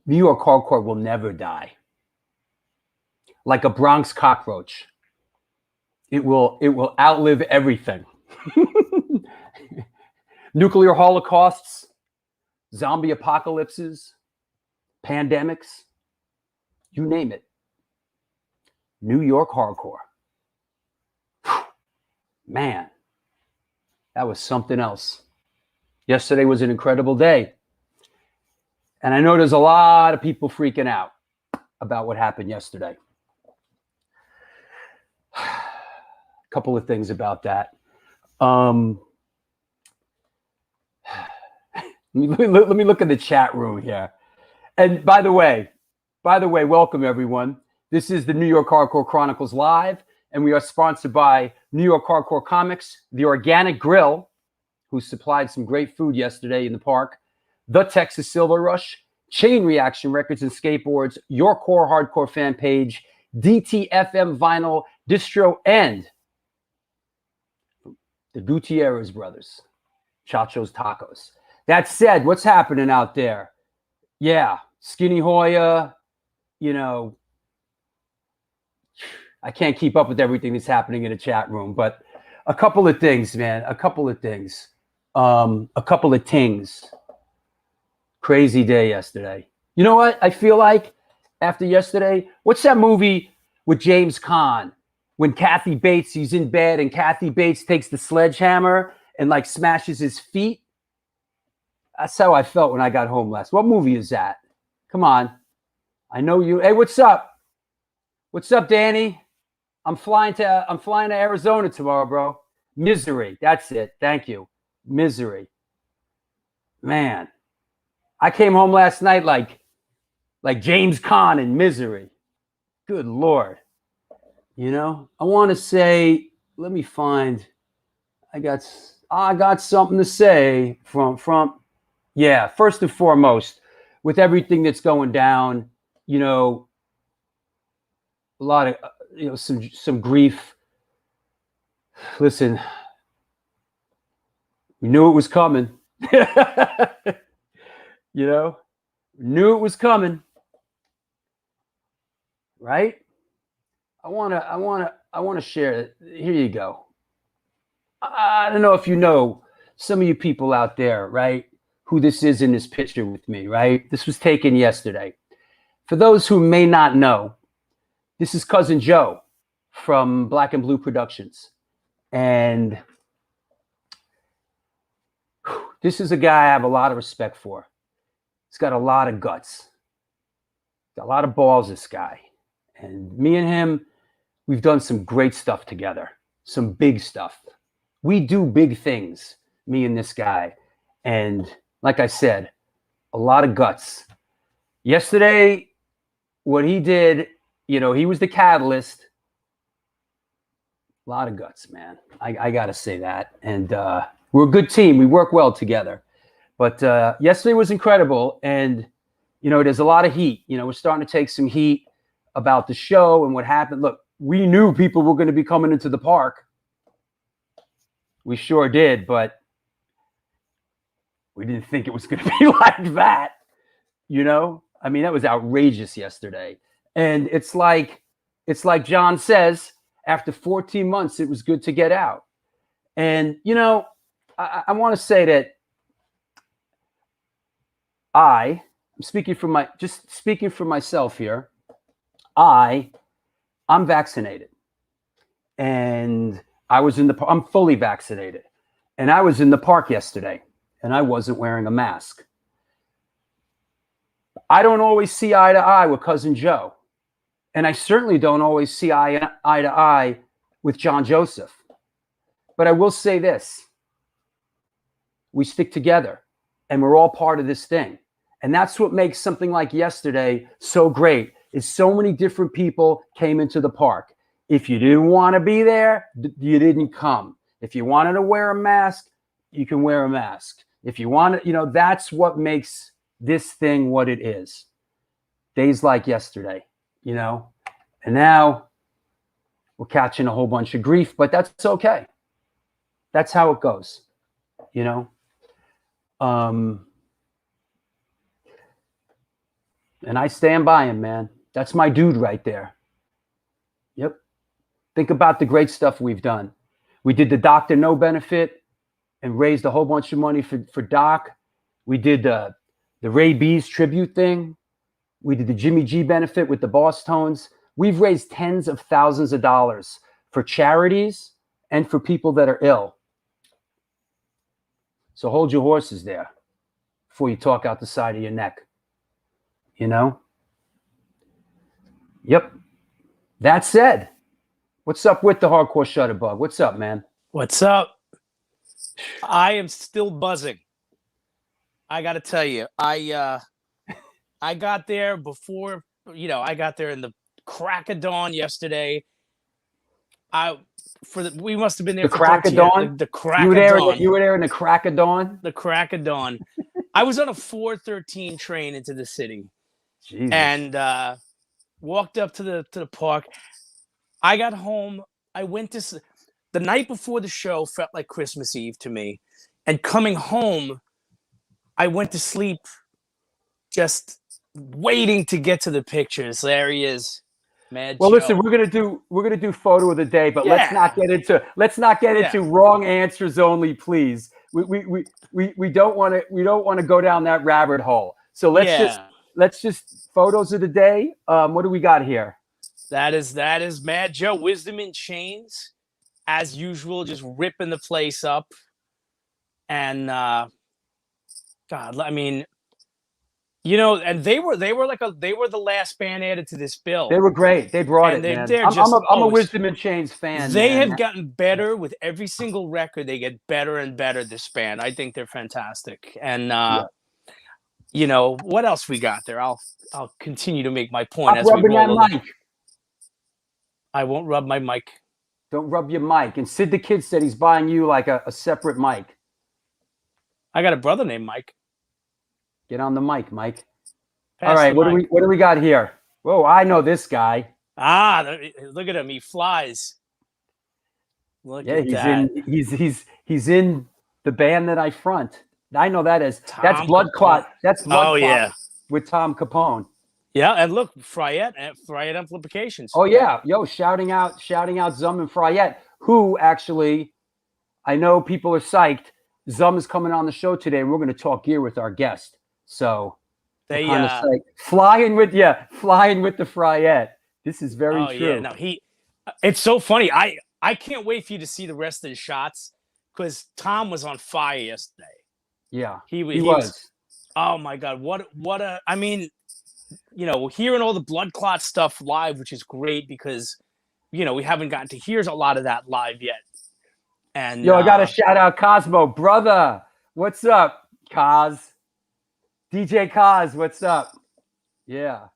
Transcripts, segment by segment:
New York hardcore will never die. Like a Bronx cockroach. It will outlive everything. Nuclear holocausts, zombie apocalypses, pandemics, you name it. New York hardcore. Man, that was something else. Yesterday was an incredible day. And I know there's a lot of people freaking out about what happened yesterday. A couple of things about that. Let me look at the chat room here. And by the way, welcome everyone. This is the New York Hardcore Chronicles Live, and we are sponsored by New York Hardcore Comics, The Organic Grill, who supplied some great food yesterday in the park, The Texas Silver Rush, Chain Reaction Records and Skateboards, Your Core Hardcore fan page, DTFM Vinyl, Distro, and the Gutierrez brothers, Chacho's Tacos. That said, what's happening out there? Yeah, Skinny Hoya, you know, I can't keep up with everything that's happening in the chat room, but a couple of things, man, a couple of things. Crazy day yesterday. You know what? I feel like after yesterday, what's that movie with James Caan when Kathy Bates, he's in bed and Kathy Bates takes the sledgehammer and like smashes his feet? That's how I felt when I got home last. What movie is that? Come on. I know you. Hey, what's up? What's up, Danny? I'm flying to Arizona tomorrow, bro. Misery. That's it. Thank you. Misery. Man. I came home last night like James Caan in Misery. Good Lord. You know, I want to say, let me find, I got something to say from, yeah, first and foremost, with everything that's going down, you know, a lot of, you know, some grief. Listen, we knew it was coming. You know, knew it was coming. Right? I want to share it. Here you go. I don't know if you know, some of you people out there, right, who this is in this picture with me, right? This was taken yesterday. For those who may not know, this is Cousin Joe from Black and Blue Productions. And this is a guy I have a lot of respect for. He's got a lot of guts. Got a lot of balls, this guy. And me and him, we've done some great stuff together. Some big stuff. We do big things, me and this guy. And like I said, a lot of guts. Yesterday, what he did, you know, he was the catalyst. A lot of guts, man. I got to say that. And we're a good team. We work well together. But yesterday was incredible. And, you know, there's a lot of heat. You know, we're starting to take some heat about the show and what happened. Look, we knew people were going to be coming into the park. We sure did, but we didn't think it was going to be like that. You know, I mean, that was outrageous yesterday. And it's like John says, after 14 months, it was good to get out. And, you know, I want to say that I'm speaking for myself here. I'm vaccinated, and I'm fully vaccinated, and I was in the park yesterday, and I wasn't wearing a mask. I don't always see eye to eye with Cousin Joe, and I certainly don't always see eye to eye with John Joseph. But I will say this: we stick together, and we're all part of this thing. And that's what makes something like yesterday so great, is so many different people came into the park. If you didn't want to be there, you didn't come. If you wanted to wear a mask, you can wear a mask. If you want to, you know, that's what makes this thing what it is. Days like yesterday, you know, and now we're catching a whole bunch of grief, but that's okay. That's how it goes, you know. And I stand by him, man. That's my dude right there. Yep. Think about the great stuff we've done. We did the Dr. No benefit and raised a whole bunch of money for Doc. We did the Ray B's tribute thing. We did the Jimmy G benefit with the Boss Tones. We've raised tens of thousands of dollars for charities and for people that are ill. So hold your horses there before you talk out the side of your neck. You know? Yep. That said, what's up with the Hardcore Shutterbug? What's up, man? What's up? I am still buzzing. I got to tell you, I got there before, I got there in the crack of dawn yesterday. We must have been there the crack of dawn. The crack of dawn. You were there in the crack of dawn. The crack of dawn. I was on a 4:13 train into the city, Jesus. and walked up to the park. I got home. I went to the night before the show felt like Christmas Eve to me, and coming home, I went to sleep, just waiting to get to the pictures. There he is. Mad well, Joe. listen, we're gonna do photo of the day, but let's not get into wrong answers only, please. We don't want to go down that rabbit hole. So let's just photos of the day. What do we got here? That is Mad Joe, Wisdom in Chains, as usual, just ripping the place up. And God, I mean, and they were the last band added to this bill. They were great. They brought it, man. I'm a Wisdom in Chains fan. They have gotten better with every single record. They get better and better, this band. I think they're fantastic. And what else we got there? I'll continue to make my point as we roll along. I won't rub my mic. Don't rub your mic. And Sid the Kid said he's buying you like a separate mic. I got a brother named Mike. Get on the mic, Mike. All right, what do we got here? Whoa, I know this guy. Look at him. He flies. Look at that. He's in the band that I front. I know that as that's Blood Clot. That's Blood Clot with Tom Capone. Yeah, and look, Fryette Amplifications. Oh yeah, shouting out Zum and Fryette, who actually, I know people are psyched. Zum is coming on the show today. We're going to talk gear with our guest. So they flying with the Fryette. This is very true. Yeah, no, it's so funny. I can't wait for you to see the rest of the shots because Tom was on fire yesterday. Yeah, he was. Oh my God, I mean, hearing all the Blood Clot stuff live, which is great because we haven't gotten to hear a lot of that live yet. And I got to shout out Cosmo, brother. What's up, Cos? DJ Cos, what's up? Yeah.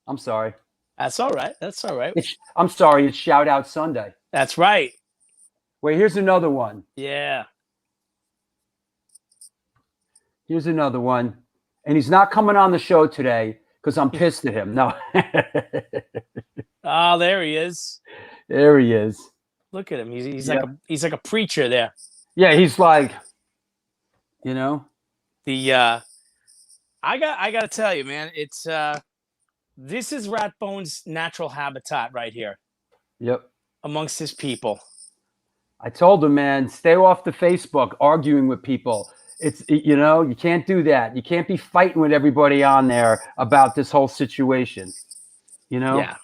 I'm sorry. That's all right. I'm sorry. It's Shout Out Sunday. That's right. Wait, here's another one. Yeah. Here's another one. And he's not coming on the show today because I'm pissed at him. No. Oh, there he is. There he is. Look at him. He's like a preacher there. Yeah, he's like, I got to tell you, man, it's this is Ratbone's natural habitat right here. Yep. Amongst his people. I told him, man, stay off the Facebook arguing with people. It's you can't do that. You can't be fighting with everybody on there about this whole situation. Yeah.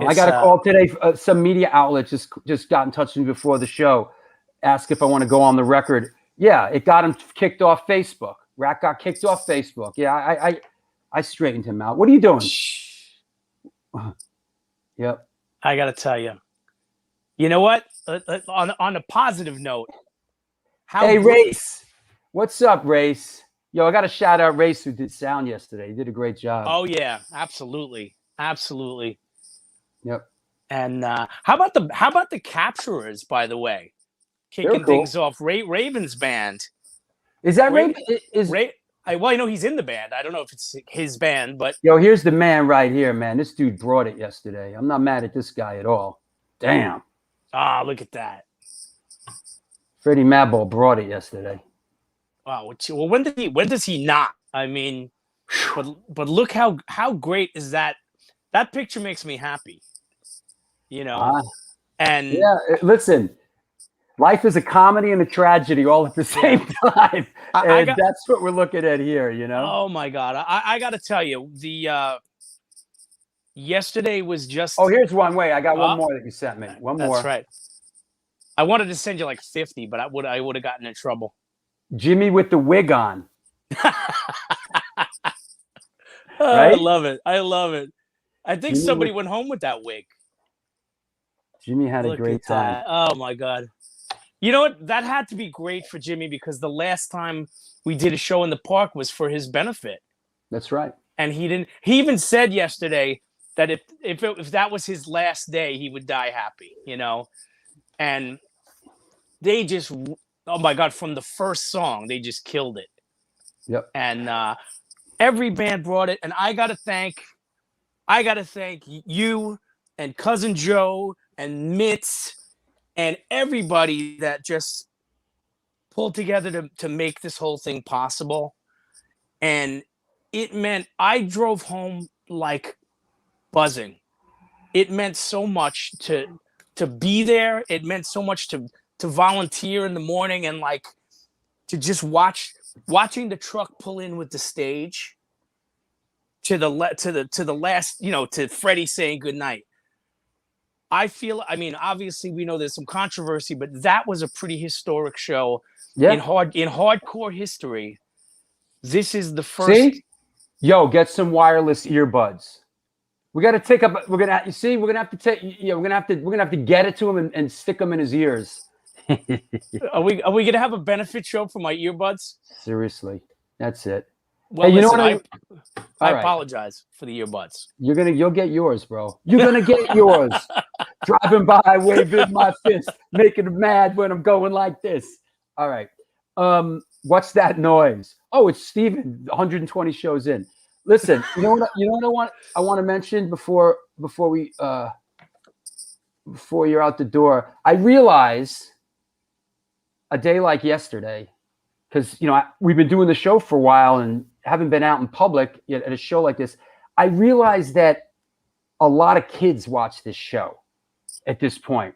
I got a call today. Some media outlet just got in touch with me before the show, asked if I want to go on the record. Yeah, it got him kicked off Facebook. Rat got kicked off Facebook. Yeah, I straightened him out. What are you doing? Yep. I got to tell you. You know what? On a positive note. Race. What's up, Race? I got to shout out Race who did sound yesterday. He did a great job. Oh yeah, absolutely. Yep. And how about the Capturers, by the way, kicking things off? Raven's band. Is that Raven? Well, he's in the band. I don't know if it's his band, but here's the man right here, man. This dude brought it yesterday. I'm not mad at this guy at all. Damn. Ah, look at that. Freddie Madball brought it yesterday. Wow. Well, when does he not? I mean, but look how great is that? That picture makes me happy, you know. And yeah, listen, life is a comedy and a tragedy all at the same time, and that's what we're looking at here, you know. Oh my God, I got to tell you, the yesterday was just. Oh, here's one. Wait, I got one more that you sent me. One more. That's right. I wanted to send you like 50, but I would have gotten in trouble. Jimmy with the wig on. Right? I love it. I love it. I think somebody went home with that wig. Jimmy had a great time. Oh my God. You know what? That had to be great for Jimmy because the last time we did a show in the park was for his benefit. That's right. And he even said yesterday that if that was his last day, he would die happy, you know? And they just, oh my God, from the first song, they just killed it. Yep. And every band brought it. And I got to thank you and Cousin Joe and Mitz and everybody that just pulled together to make this whole thing possible. And it meant I drove home like buzzing. It meant so much to be there. It meant so much to volunteer in the morning and like to just watching the truck pull in with the stage to the last, you know, to Freddie saying goodnight. I mean, obviously we know there's some controversy, but that was a pretty historic show in hardcore history. This is the first. See? Yo, get some wireless earbuds. We got to take up. We're gonna have to take. Yeah, we're gonna have to get it to him and stick them in his ears. Are we gonna have a benefit show for my earbuds? Seriously, that's it. Well, hey, listen, you know what? I apologize for the earbuds. You'll get yours, bro. You're gonna get yours. Driving by, waving my fist, making them mad when I'm going like this. All right. What's that noise? Oh, it's Steven, 120 shows in. Listen, you know what I want to mention before you're out the door. I realize a day like yesterday, because we've been doing the show for a while and haven't been out in public yet at a show like this. I realized that a lot of kids watch this show at this point,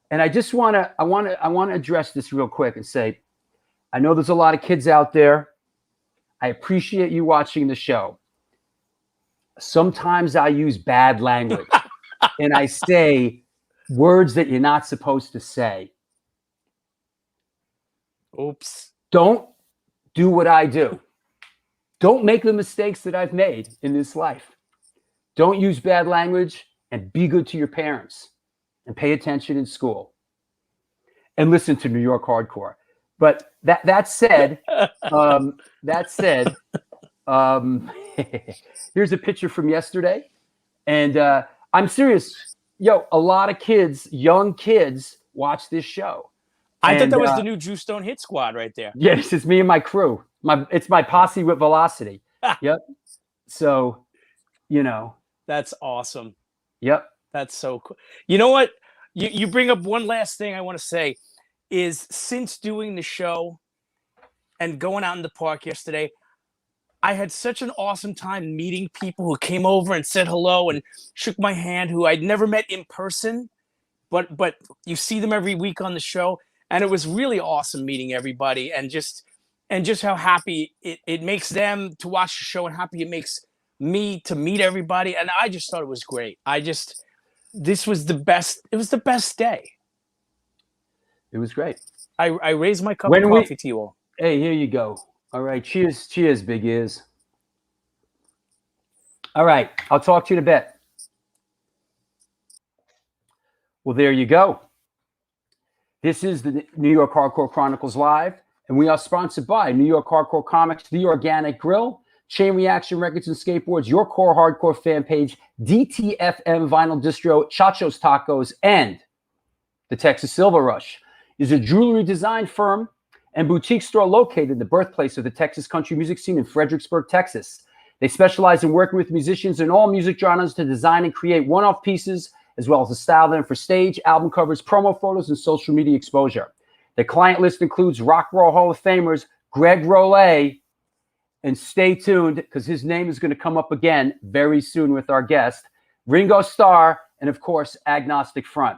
and I want to address this real quick and say, I know there's a lot of kids out there. I appreciate you watching the show. Sometimes I use bad language and I say words that you're not supposed to say. Oops. Don't do what I do. Don't make the mistakes that I've made in this life. Don't use bad language, and be good to your parents and pay attention in school and listen to New York hardcore. But that said, here's a picture from yesterday, and I'm serious. Yo, a lot of kids, young kids, watch this show. I thought that was the new Juice Stone Hit Squad right there. Yeah, this is me and my crew. It's my posse with Velocity. Yep. So, that's awesome. Yep. That's so cool. You know what? You bring up one last thing I want to say is since doing the show and going out in the park yesterday, I had such an awesome time meeting people who came over and said hello and shook my hand, who I'd never met in person, but you see them every week on the show. And it was really awesome meeting everybody and just how happy it makes them to watch the show and happy it makes me to meet everybody. And I just thought it was great. This was the best. It was the best day. It was great. I raised my cup of coffee to you all. Hey, here you go. All right. Cheers, big ears. All right. I'll talk to you in a bit. Well, there you go. This is the New York Hardcore Chronicles Live, and we are sponsored by New York Hardcore Comics, The Organic Grill, Chain Reaction Records and Skateboards, Your Core Hardcore Fan Page, DTFM Vinyl Distro, Chacho's Tacos, and the Texas Silver Rush is a jewelry design firm and boutique store located in the birthplace of the Texas country music scene in Fredericksburg, Texas. They specialize in working with musicians in all music genres to design and create one-off pieces, as well as to style them for stage, album covers, promo photos, and social media exposure. Their client list includes Rock and Roll Hall of Famers Greg Rollet And stay tuned because his name is going to come up again very soon with our guest, Ringo Starr, and of course, Agnostic Front.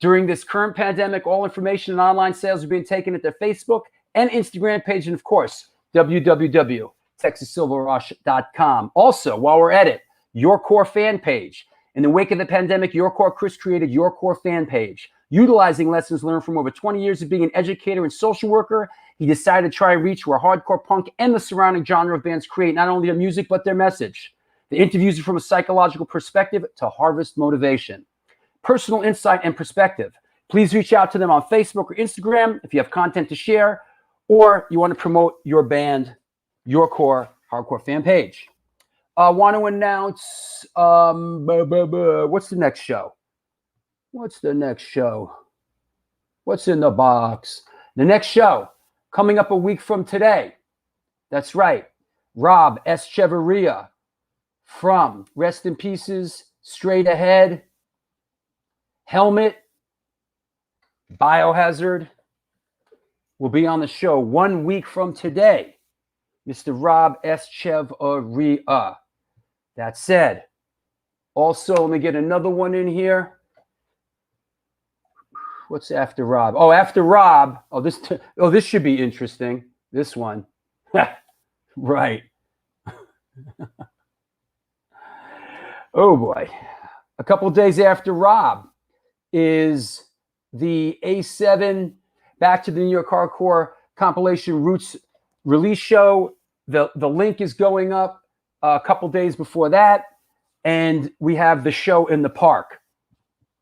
During this current pandemic, all information and online sales are being taken at their Facebook and Instagram page, and of course, www.texassilverrush.com. Also, while we're at it, Your Core fan page. In the wake of the pandemic, Your Core Chris created Your Core fan page. Utilizing lessons learned from over 20 years of being an educator and social worker, he decided to try and reach where hardcore punk and the surrounding genre of bands create not only their music, but their message. The interviews are from a psychological perspective to harvest motivation. Personal insight and perspective. Please reach out to them on Facebook or Instagram if you have content to share or you want to promote your band, Your Core Hardcore fan page. I want to announce what's the next show? What's the next show? What's in the box? The next show coming up a week from today. That's right. Rob Escheverria from Rest in Pieces, Straight Ahead, Helmet, Biohazard will be on the show 1 week from today. Mr. Rob Escheverria. That said, also, let me get another one in here. What's after Rob? Oh, after Rob. This should be interesting. This one. Right. Oh, boy. A couple days after Rob is the A7 Back to the New York Hardcore compilation Roots release show. The link is going up a couple days before that. And we have the show in the park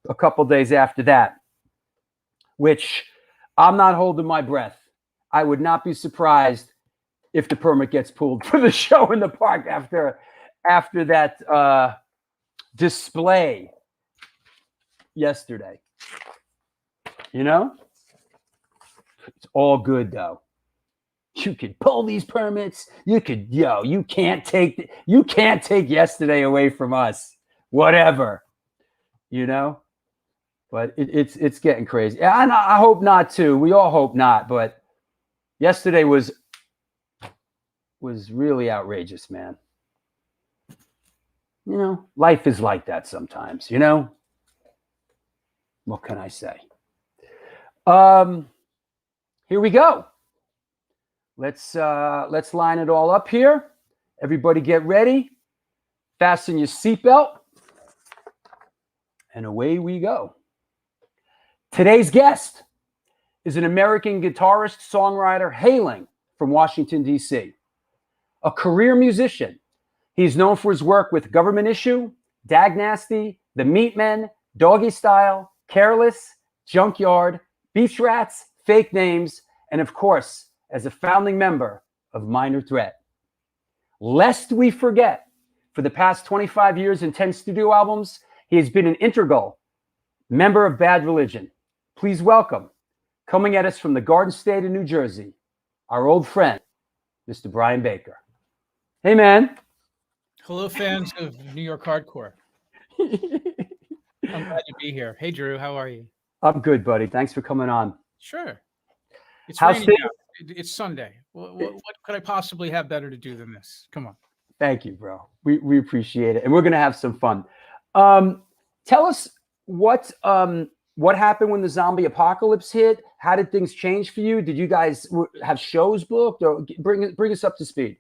a couple days after that, which I'm not holding my breath. I would not be surprised if the permit gets pulled for the show in the park after that display yesterday. You know? It's all good, though. You could pull these permits. You can't take yesterday away from us. Whatever. You know? But it's getting crazy. And I hope not too. We all hope not. But yesterday was really outrageous, man. You know, life is like that sometimes, you know? What can I say? Here we go. Let's line it all up here. Everybody get ready. Fasten your seatbelt. And away we go. Today's guest is an American guitarist, songwriter hailing from Washington, D.C. A career musician, he's known for his work with Government Issue, Dag Nasty, The Meatmen, Doggy Style, Careless, Junkyard, Beach Rats, Fake Names, and of course, as a founding member of Minor Threat. Lest we forget, for the past 25 years and 10 studio albums, he has been an integral member of Bad Religion. Please welcome, coming at us from the Garden State of New Jersey, our old friend, Mr. Brian Baker. Hey, man. Hello, fans of New York Hardcore. I'm glad to be here. Hey, Drew, how are you? I'm good, buddy. Thanks for coming on. Sure. It's How's raining out. It's Sunday. What could I possibly have better to do than this? Come on. Thank you, bro. We appreciate it. And we're going to have some fun. Tell us what happened when the zombie apocalypse hit? How did things change for you? Did you guys have shows booked, or bring us up to speed?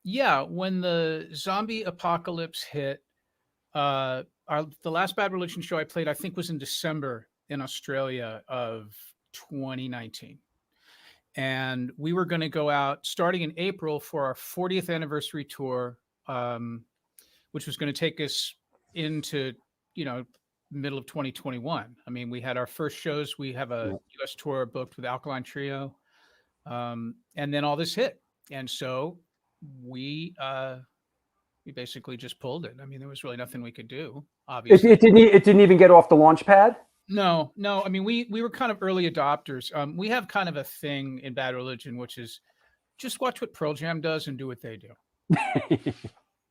Yeah, when the zombie apocalypse hit, the last Bad Religion show I played, I think, was in December in Australia of 2019. And we were going to go out starting in April for our 40th anniversary tour, which was going to take us into, middle of 2021. I mean, we had our first shows. We have a US tour booked with Alkaline Trio. And then all this hit. And so we basically just pulled it. I mean, there was really nothing we could do, obviously. It didn't even get off the launch pad? No. I mean, we were kind of early adopters. We have kind of a thing in Bad Religion, which is just watch what Pearl Jam does and do what they do.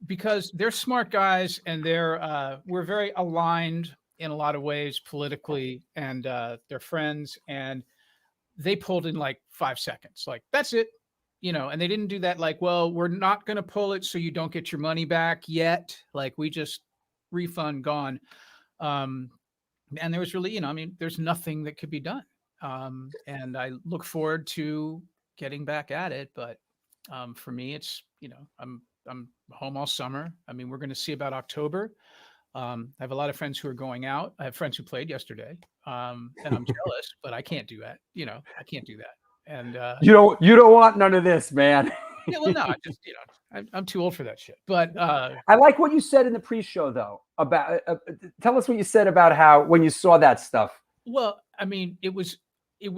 Because they're smart guys, and we're very aligned in a lot of ways politically, and they're friends, and they pulled in like 5 seconds. Like, that's it. and they didn't do that like, well, we're not going to pull it so you don't get your money back yet. Like, we just refund gone. And there was really, there's nothing that could be done. And I look forward to getting back at it. But for me, it's, I'm home all summer. I mean, we're going to see about October. I have a lot of friends who are going out. I have friends who played yesterday. And I'm jealous, but I can't do that. I can't do that. And you don't want none of this, man. yeah, well, no, I just, I'm too old for that shit. But I like what you said in the pre-show, though, about tell us what you said about how when you saw that stuff. Well, I mean, it was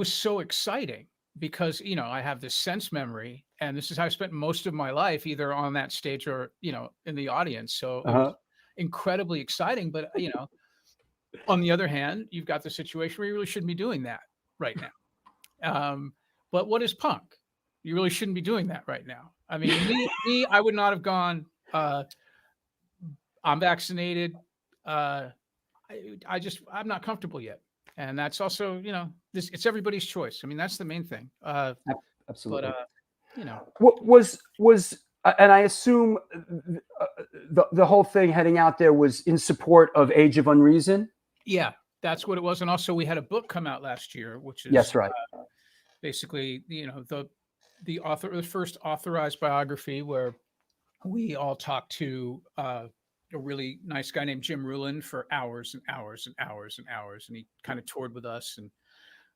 so exciting because, I have this sense memory, and this is how I spent most of my life, either on that stage or, in the audience. So it was incredibly exciting. But, on the other hand, you've got the situation where you really shouldn't be doing that right now. But what is punk? You really shouldn't be doing that right now. I mean, me, I would not have gone. I'm vaccinated. I'm not comfortable yet, and that's also, it's everybody's choice. I mean, that's the main thing. Absolutely. But what was and I assume the whole thing heading out there was in support of Age of Unreason. Yeah, that's what it was. And also, we had a book come out last year, which is yes, right. Basically, the author, the first authorized biography, where we all talked to a really nice guy named Jim Ruland for hours and hours and hours and hours, and he kind of toured with us.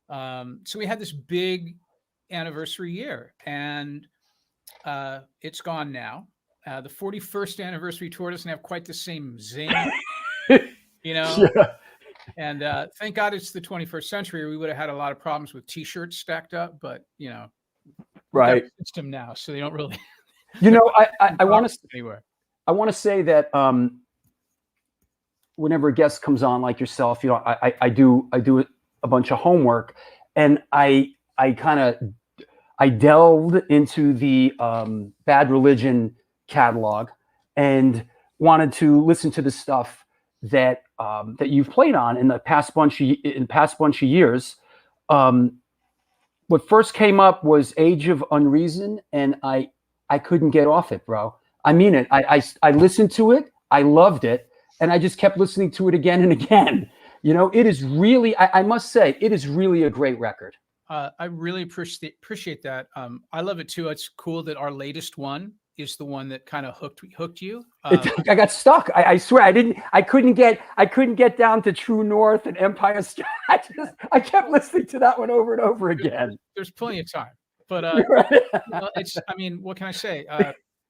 And so we had this big anniversary year, and it's gone now. The 41st anniversary tour doesn't have quite the same zing, Yeah. And thank God it's the 21st century. We would have had a lot of problems with T-shirts stacked up, but right system now, so they don't really. I want to anywhere. I want to say that whenever a guest comes on like yourself, I do a bunch of homework, and I delved into the Bad Religion catalog and wanted to listen to the stuff that you've played on in the past bunch of years. What first came up was Age of Unreason, and I couldn't get off it, bro. I mean it. I listened to it, I loved it, and I just kept listening to it again and again. It is really, I must say, it is really a great record. I really appreciate that. I love it too. It's cool that our latest one is the one that kind of hooked you. I got stuck. I swear I couldn't get down to True North and Empire State. I kept listening to that one over and over again. There's plenty of time, but I mean, what can I say?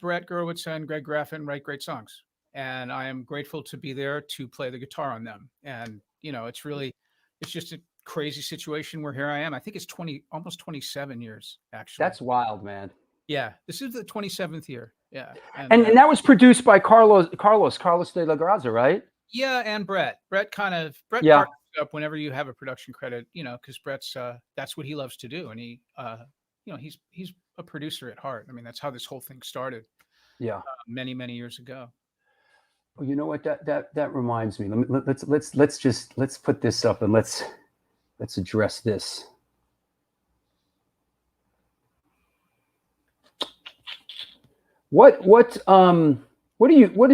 Brett Gurewitz and Greg Graffin write great songs, and I am grateful to be there to play the guitar on them. And it's just a crazy situation where here I am. I think it's almost 27 years actually. That's wild, man. Yeah, this is the 27th year. Yeah, and that was produced by Carlos de la Garza, right? Yeah, and Brett yeah. partners up whenever you have a production credit, because Brett's that's what he loves to do, and he he's a producer at heart. I mean, that's how this whole thing started. Yeah, many years ago. Well, you know what? That reminds me. Let's put this up and let's address this. What is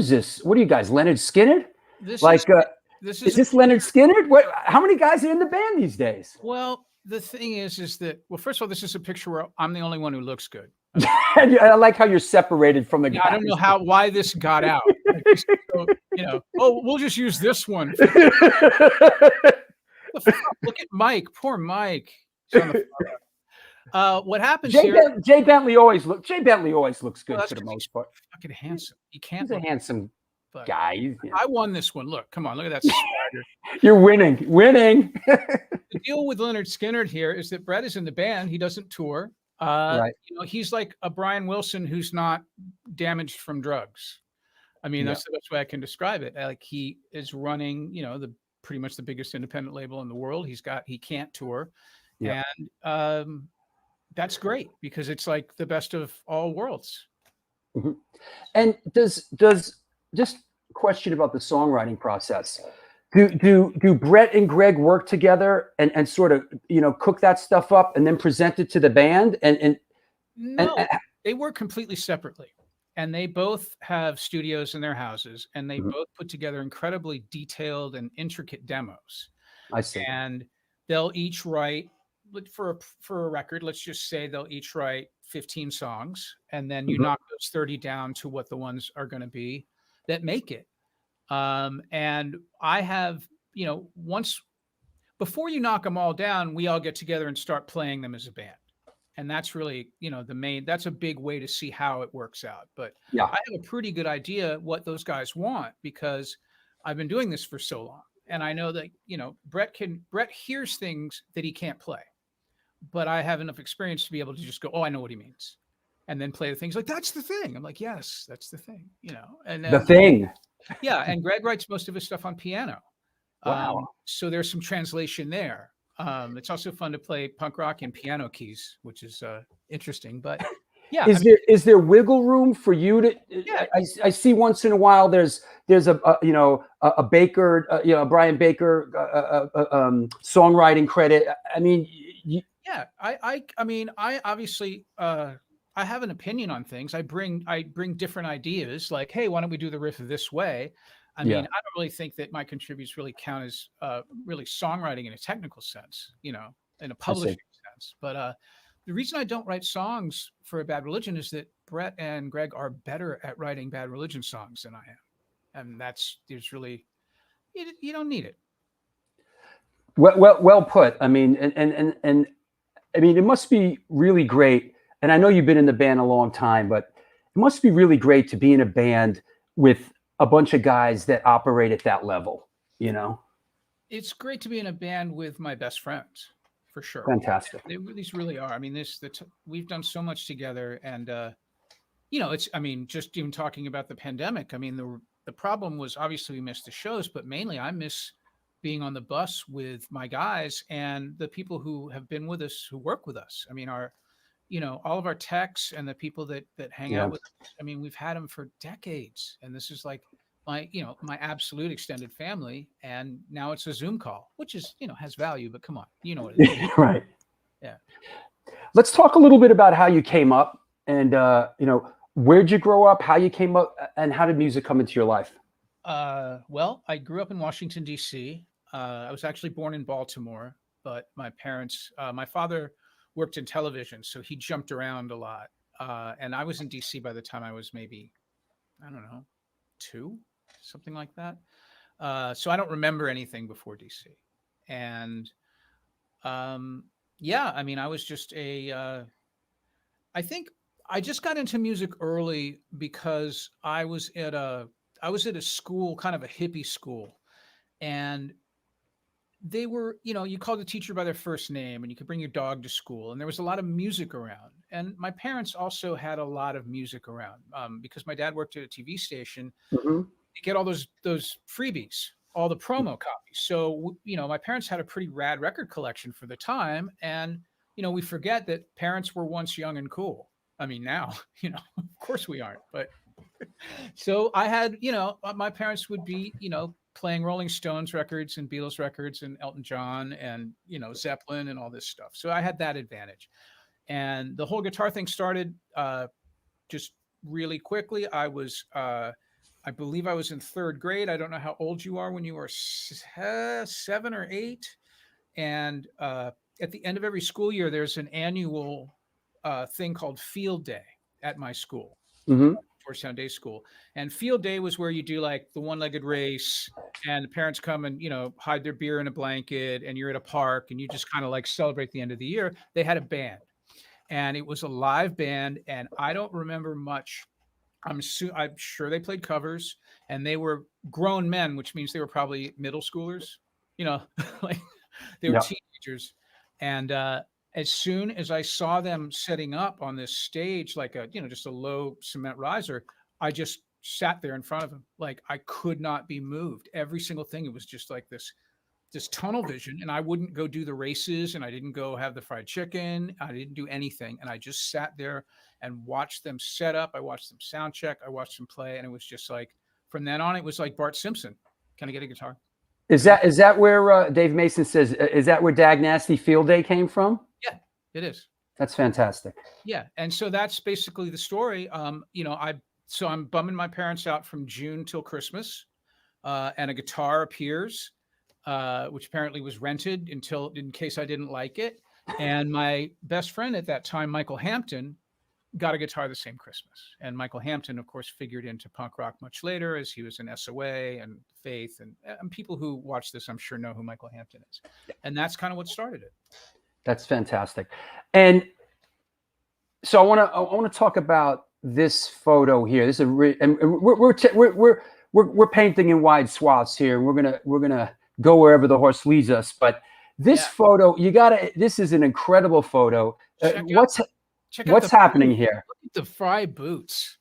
this? What are you guys, Lynyrd Skynyrd? Is this Lynyrd Skynyrd? How many guys are in the band these days? Well, the thing is that, well, first of all, this is a picture where I'm the only one who looks good. I like how you're separated from the guys. I don't know why this got out. We'll just use this one. Look at Mike, poor Mike. What happens here? Jay Bentley always looks good for the most part. Fucking handsome. He's a handsome guy. I won this one. Look, come on, look at that swagger. You're winning. The deal with Lynyrd Skynyrd here is that Brett is in the band. He doesn't tour. Right. He's like a Brian Wilson who's not damaged from drugs. I mean, that's the best way I can describe it. Like, he is running, pretty much the biggest independent label in the world. He can't tour. Yeah. And that's great because it's like the best of all worlds. Mm-hmm. And does just a question about the songwriting process. Do Brett and Greg work together and sort of, cook that stuff up and then present it to the band? And No, they work completely separately. And they both have studios in their houses, and they both put together incredibly detailed and intricate demos. I see. And they'll each write for a record. Let's just say they'll each write 15 songs, and then you knock those 30 down to what the ones are going to be that make it. And I have, once before you knock them all down, we all get together and start playing them as a band. And that's really, that's a big way to see how it works out. But yeah, I have a pretty good idea what those guys want, because I've been doing this for so long. And I know that, Brett hears things that he can't play, but I have enough experience to be able to just go, oh, I know what he means. And then play the things like, that's the thing. I'm like, yes, that's the thing, and then, the thing. Yeah. And Greg writes most of his stuff on piano. Wow. So there's some translation there. It's also fun to play punk rock in piano keys, which is interesting. But yeah, is there wiggle room for you to? Yeah. I see once in a while there's a Baker, Brian Baker songwriting credit. I mean, yeah, I obviously I have an opinion on things. I bring different ideas. Like, hey, why don't we do the riff this way? I mean, I don't really think that my contributes really count as really songwriting in a technical sense, in a publishing sense. But the reason I don't write songs for Bad Religion is that Brett and Greg are better at writing Bad Religion songs than I am. And there's really, you don't need it. Well put. I mean, and I mean, it must be really great. And I know you've been in the band a long time, but it must be really great to be in a band with a bunch of guys that operate at that level, It's great to be in a band with my best friends, for sure. Fantastic. These really are. I mean, we've done so much together, and just even talking about the pandemic. I mean, the problem was obviously we missed the shows, but mainly I miss being on the bus with my guys and the people who have been with us, who work with us. I mean, all of our techs and the people that hang out with us. I mean, we've had them for decades, and this is like my absolute extended family. And now it's a Zoom call, which is, has value, but come on, what it is. Right. Yeah. Let's talk a little bit about how you came up and, where'd you grow up, how you came up, and how did music come into your life? Well, I grew up in Washington, D.C. I was actually born in Baltimore, but my parents, my father worked in television, so he jumped around a lot. And I was in DC by the time I was maybe, I don't know, 2, something like that. So I don't remember anything before DC. And I mean, I was just I think I just got into music early because I was at a school, kind of a hippie school, and they were, you called the teacher by their first name, and you could bring your dog to school, and there was a lot of music around. And my parents also had a lot of music around, because my dad worked at a TV station. You get all those freebies, all the promo copies. So, my parents had a pretty rad record collection for the time. And, we forget that parents were once young and cool. I mean, now, of course we aren't, but so I had, my parents would be, playing Rolling Stones records and Beatles records and Elton John and, Zeppelin and all this stuff. So I had that advantage. And the whole guitar thing started just really quickly. I believe I was in 3rd grade. I don't know how old you are when you were 7 or 8. And at the end of every school year, there's an annual thing called Field Day at my school. Georgetown Day School. And Field Day was where you do like the one-legged race, and the parents come and, hide their beer in a blanket, and you're at a park, and you just kind of like celebrate the end of the year. They had a band, and it was a live band, and I don't remember much. I'm sure they played covers, and they were grown men, which means they were probably middle schoolers, like they were teenagers. And as soon as I saw them setting up on this stage, like just a low cement riser, I just sat there in front of them. Like I could not be moved. Every single thing. It was just like this tunnel vision. And I wouldn't go do the races, and I didn't go have the fried chicken. I didn't do anything. And I just sat there and watched them set up. I watched them sound check. I watched them play. And it was just like, from then on, it was like Bart Simpson. Can I get a guitar? Is that where Dave Mason says, is that where Dag Nasty Field Day came from? Yeah, it is. That's fantastic. Yeah, and so that's basically the story. You know, I'm bumming my parents out from June till Christmas, and a guitar appears, which apparently was rented in case I didn't like it. And my best friend at that time, Michael Hampton, got a guitar the same Christmas. And Michael Hampton, of course, figured into punk rock much later, as he was in SOA and Faith, and people who watch this, I'm sure, know who Michael Hampton is. And that's kind of what started it. That's fantastic. And so I want to talk about this photo here. This is and we're painting in wide swaths here. We're gonna go wherever the horse leads us. But this photo, this is an incredible photo. What's happening here? Look at the Fry boots.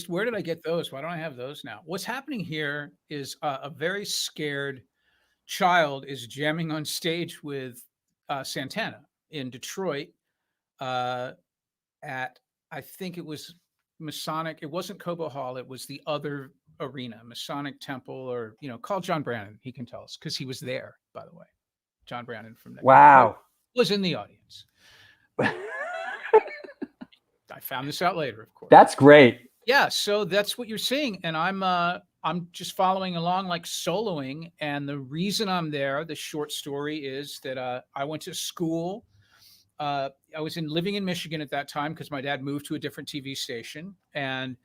Where did I get those? Why don't I have those now? What's happening here is a very scared child is jamming on stage with Santana in Detroit at, I think it was Masonic. It wasn't Cobo Hall. It was the other arena, Masonic Temple, or, you know, call John Brannon. He can tell us because he was there, by the way. John Brannon from Wow. was in the audience. I found this out later, of course. That's great. Yeah, so that's what you're seeing, and I'm just following along, like soloing. And the reason I'm there, the short story is that I went to school. I was living in Michigan at that time because my dad moved to a different TV station, and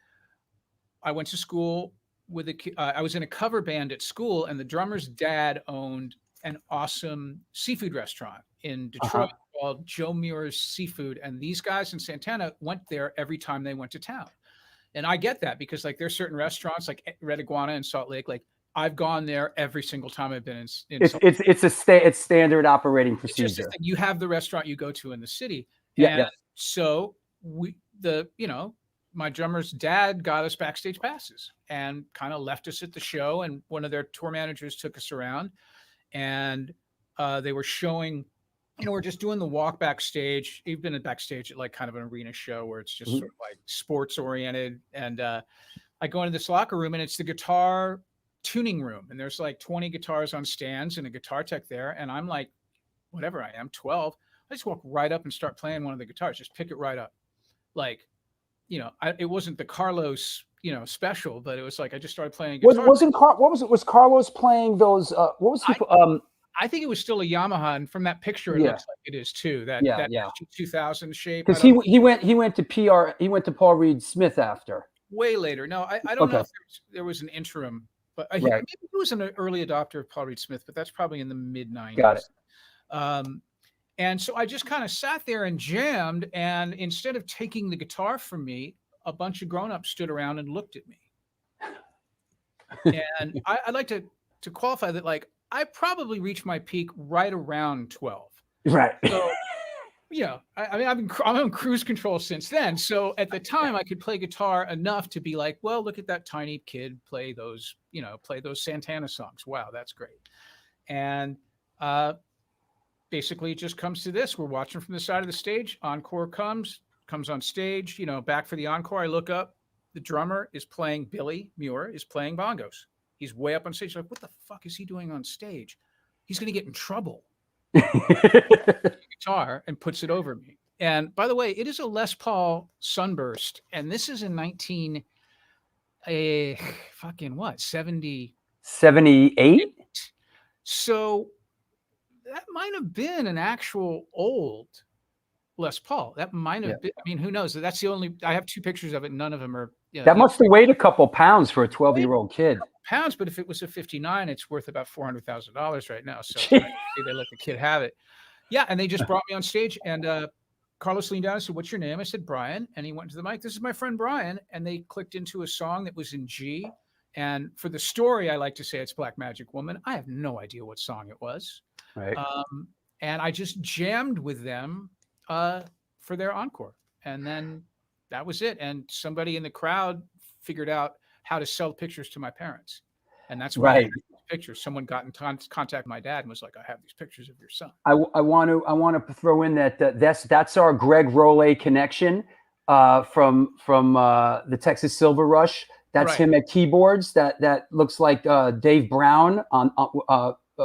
I went to school with I was in a cover band at school, and the drummer's dad owned an awesome seafood restaurant in Detroit called Joe Muir's Seafood, and these guys in Santana went there every time they went to town. And I get that because, like, there's certain restaurants like Red Iguana in Salt Lake. Like, I've gone there every single time I've been in it's standard operating procedure. It's just you have the restaurant you go to in the city. Yeah. So my drummer's dad got us backstage passes and kind of left us at the show. And one of their tour managers took us around, and they were showing, you know, we're just doing the walk backstage. You've been backstage at like kind of an arena show where it's just sort of like sports oriented. And I go into this locker room, and it's the guitar tuning room. And there's like 20 guitars on stands and a guitar tech there. And I'm like, whatever I am, 12. I just walk right up and start playing one of the guitars, just pick it right up. Like, you know, it wasn't the Carlos, you know, special, but it was like I just started playing guitar. Was Carlos playing those? What was he? I think it was still a Yamaha, and from that picture, it looks like it is too. That 2000 shape. Because he went to Paul Reed Smith after. Way later. No, I don't know if there was an interim, but maybe he was an early adopter of Paul Reed Smith, but that's probably in the mid 90s. Got it. And so I just kind of sat there and jammed, and instead of taking the guitar from me, a bunch of grown-ups stood around and looked at me. And I'd like to qualify that, like, I probably reached my peak right around 12. Right. So, you know, I'm on cruise control since then. So at the time, I could play guitar enough to be like, well, look at that tiny kid play those Santana songs. Wow, that's great. And basically, it just comes to this. We're watching from the side of the stage. Encore comes on stage, you know, back for the encore. I look up. The drummer is playing, Billy Muir is playing bongos. He's way up on stage. Like, what the fuck is he doing on stage? He's going to get in trouble. Guitar and puts it over me. And by the way, it is a Les Paul Sunburst. And this is in 78? So that might have been an actual old Les Paul. That might have been, I mean, who knows? That's the only, I have two pictures of it. None of them are, you know, that must have weighed a couple pounds for a 12-year-old kid. Pounds, but if it was a 59, it's worth about $400,000 right now. So they let the kid have it. Yeah. And they just brought me on stage, and Carlos leaned down and said, "What's your name?" I said, "Brian." And he went to the mic. "This is my friend Brian." And they clicked into a song that was in G. And for the story, I like to say it's Black Magic Woman. I have no idea what song it was. Right. And I just jammed with them for their encore. And then that was it. And somebody in the crowd figured out how to sell pictures to my parents. And that's why I had these pictures. Someone got in contact with my dad and was like, "I have these pictures of your son." I want to throw in that's our Greg Rollet connection from the Texas Silver Rush. That's him at keyboards. That looks like Dave Brown on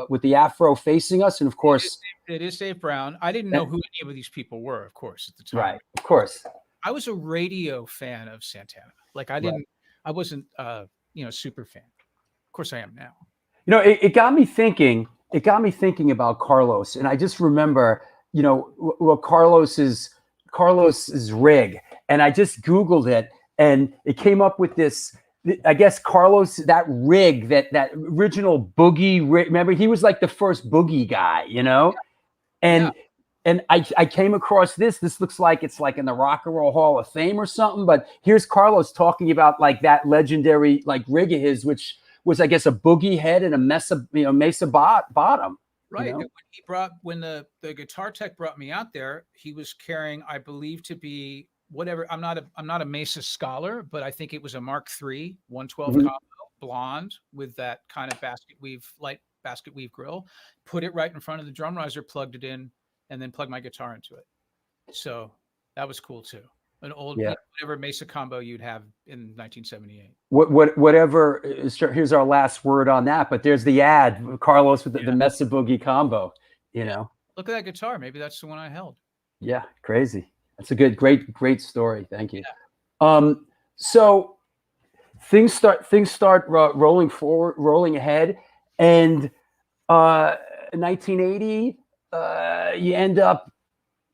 with the afro facing us, and of course, it is Dave Brown. I didn't know who any of these people were, of course, at the time. Right, of course. I was a radio fan of Santana. Like I wasn't, super fan. Of course, I am now. It got me thinking. It got me thinking about Carlos, and I just remember, Carlos's rig, and I just Googled it, and it came up with this. I guess Carlos, that rig, that original boogie rig. Remember, he was like the first boogie guy, and. Yeah. And I came across this. This looks like it's like in the Rock and Roll Hall of Fame or something. But here's Carlos talking about like that legendary like rig of his, which was, I guess, a boogie head and a mesa bottom. Right. When the guitar tech brought me out there, he was carrying, I believe, to be whatever. I'm not a Mesa scholar, but I think it was a Mark III 112 combo, blonde with that kind of light basket weave grill. Put it right in front of the drum riser, plugged it in, and then plug my guitar into it. So that was cool too. An old, whatever Mesa combo you'd have in 1978. Whatever. Here's our last word on that. But there's the ad, Carlos with the Mesa Boogie combo. Look at that guitar. Maybe that's the one I held. Yeah, crazy. That's a great story. Thank you. Yeah. So things start rolling ahead, and 1980. You end up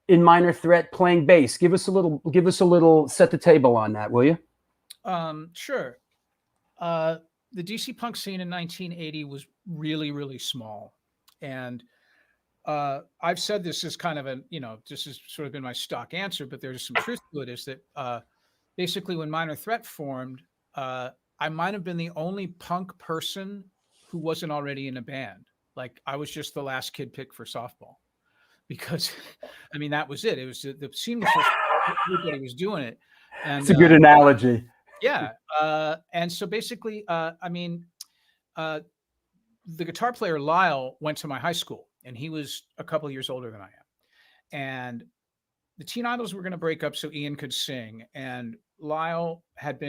in Minor Threat playing bass. Give us a little set the table on that, will you? Sure. The DC punk scene in 1980 was really, really small. And I've said this is kind of this has sort of been my stock answer, but there's some truth to it, is that basically when Minor Threat formed, I might have been the only punk person who wasn't already in a band. Like I was just the last kid picked for softball, because that was it. It was the scene was just, everybody was doing it. And it's a good analogy. Yeah. And so basically, the guitar player Lyle went to my high school, and he was a couple of years older than I am. And the Teen Idols were going to break up so Ian could sing. And Lyle had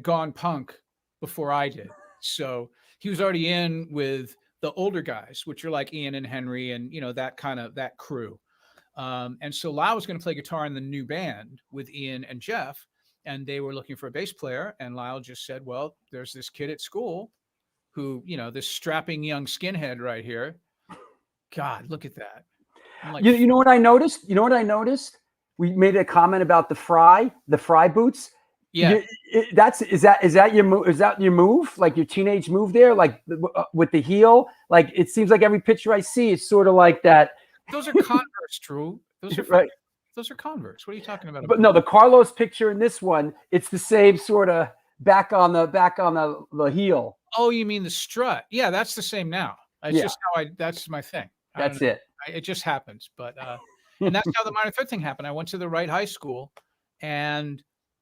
gone punk before I did. So he was already in with the older guys, which are like Ian and Henry and, that crew. And so Lyle was going to play guitar in the new band with Ian and Jeff, and they were looking for a bass player. And Lyle just said, well, there's this kid at school who, this strapping young skinhead right here. God, look at that. I'm like, you know what I noticed? We made a comment about the fry boots. Yeah, is that your move? Is that your move? Like your teenage move there, like with the heel? Like it seems like every picture I see is sort of like that. Those are Converse, Drew. Those are right. Those are Converse. What are you talking about? But no, the Carlos picture in this one, it's the same sort of back on the heel. Oh, you mean the strut? Yeah, that's the same now. It's just how that's my thing. That's it. It just happens, but and that's how the Minor Threat thing happened. I went to the right high school, and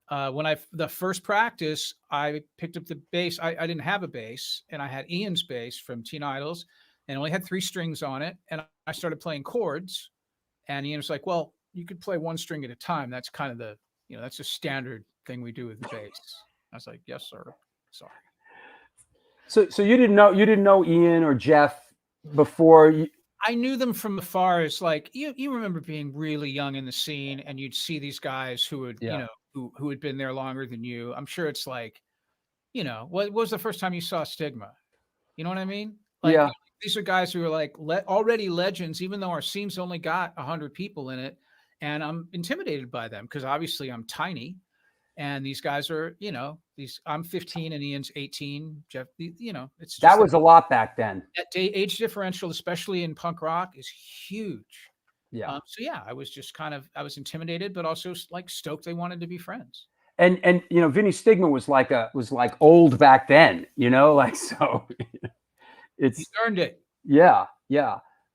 when the first practice, I picked up the bass. I didn't have a bass, and I had Ian's bass from Teen Idols, and only had 3 strings on it. And I started playing chords, and Ian was like, "Well, you could play 1 string at a time. That's kind of that's a standard thing we do with the bass." I was like, "Yes, sir. Sorry." So you didn't know Ian or Jeff before you. I knew them from afar. As like you remember being really young in the scene, and you'd see these guys who would who had been there longer than you. I'm sure it's like, what was the first time you saw Stigma? You know what I mean? Like, these are guys who are like already legends, even though our scene's only got 100 people in it, and I'm intimidated by them because obviously I'm tiny, and these guys are, I'm 15 and Ian's 18. Jeff, it's just that was a lot back then. That age differential, especially in punk rock, is huge. Yeah. I was just I was intimidated, but also like stoked they wanted to be friends. And Vinny Stigma was like old back then, so it's he earned it. Yeah.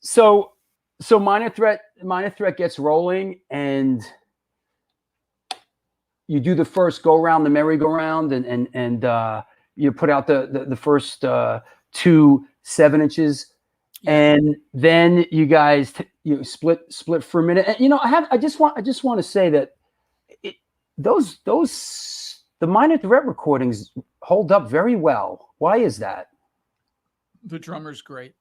So Minor Threat gets rolling, and you do the first go around the merry-go-round, and you put out the first 2 7-inches. And then you guys split for a minute. And, I just want to say that the Minor Threat recordings hold up very well. Why is that? The drummer's great.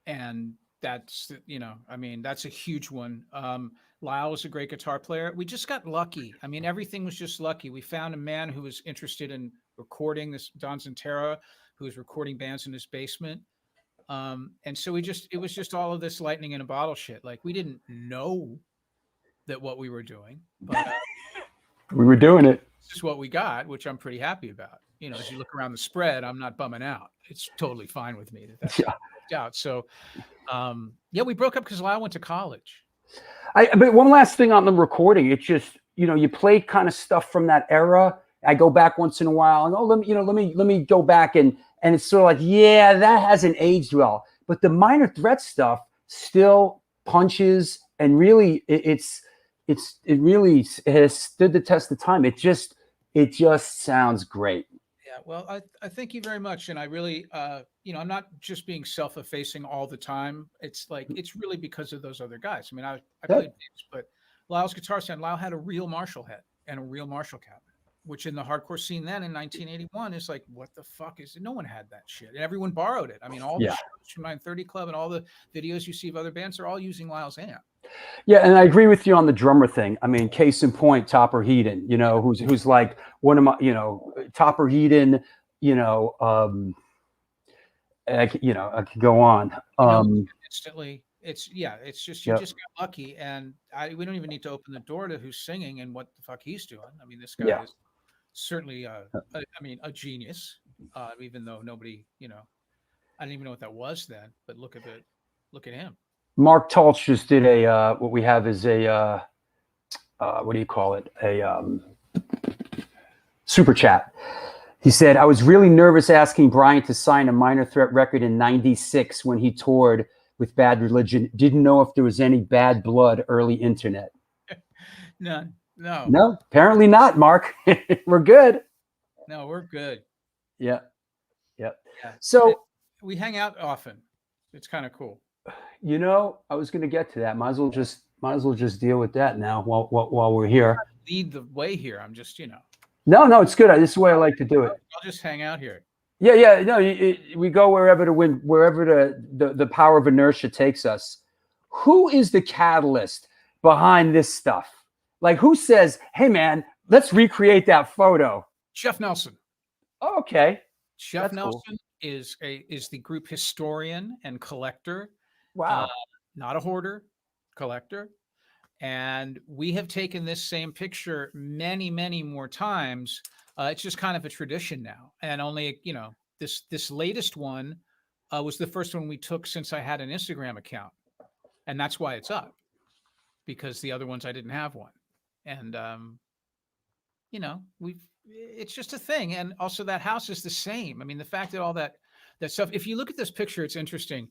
and that's, you know, I mean, that's a huge one. Lyle was a great guitar player. We just got lucky. I mean, everything was just lucky. We found a man who was interested in recording, this Don Zantera, who was recording bands in his basement. And so it was just all of this lightning in a bottle shit. Like, we didn't know that what we were doing, but we were doing it. this is what we got, which I'm pretty happy about. You know, as you look around the spread, I'm not bumming out. It's totally fine with me that that's out. So, yeah, we broke up because Lyle went to college. But one last thing on the recording, it's just, you know, you play kind of stuff from that era. I go back once in a while and let me go back and it's sort of like, yeah, that hasn't aged well. But the Minor Threat stuff still punches, and really it really has stood the test of time. It just sounds great. Yeah, well, I thank you very much. And I really, you know, I'm not just being self-effacing all the time. It's like, it's really because of those other guys. I mean, I played bass, but Lyle's guitar stand, Lyle had a real Marshall head and a real Marshall cabinet, which in the hardcore scene then in 1981 is like, what the fuck is it? No one had that shit. And everyone borrowed it. I mean, all the shows from 930 Club and all the videos you see of other bands are all using Lyle's amp. Yeah, and I agree with you on the drummer thing. I mean, case in point, Topper Heaton, you know, who's like one of my, you know, Topper Heaton, you know, I could go on. Instantly, it's just, you just got lucky, and we don't even need to open the door to who's singing and what the fuck he's doing. I mean, this guy is certainly, a genius, even though nobody, you know, I didn't even know what that was then, but look at him. Mark Tulch just did a what we have is a what do you call it? A super chat. He said, I was really nervous asking Brian to sign a Minor Threat record in '96 when he toured with Bad Religion. Didn't know if there was any bad blood early internet. None. No. No, apparently not, Mark. We're good. No, we're good. Yeah. So we hang out often. It's kind of cool. You know, I was going to get to that. Might as well just deal with that now while we're here. Lead the way here. I'm just, you know. No, it's good. This is the way I like to do it. I'll just hang out here. Yeah. No, we go wherever the power of inertia takes us. Who is the catalyst behind this stuff? Like, who says, "Hey, man, let's recreate that photo"? Jeff Nelson. Oh, okay. Jeff That's Nelson cool. is the group historian and collector. Wow. Not a hoarder, collector. And we have taken this same picture many, many more times. It's just kind of a tradition now. And only, you know, this latest one was the first one we took since I had an Instagram account. And that's why it's up, because the other ones I didn't have one. And, you know, it's just a thing. And also that house is the same. I mean, the fact that all that stuff, if you look at this picture, it's interesting.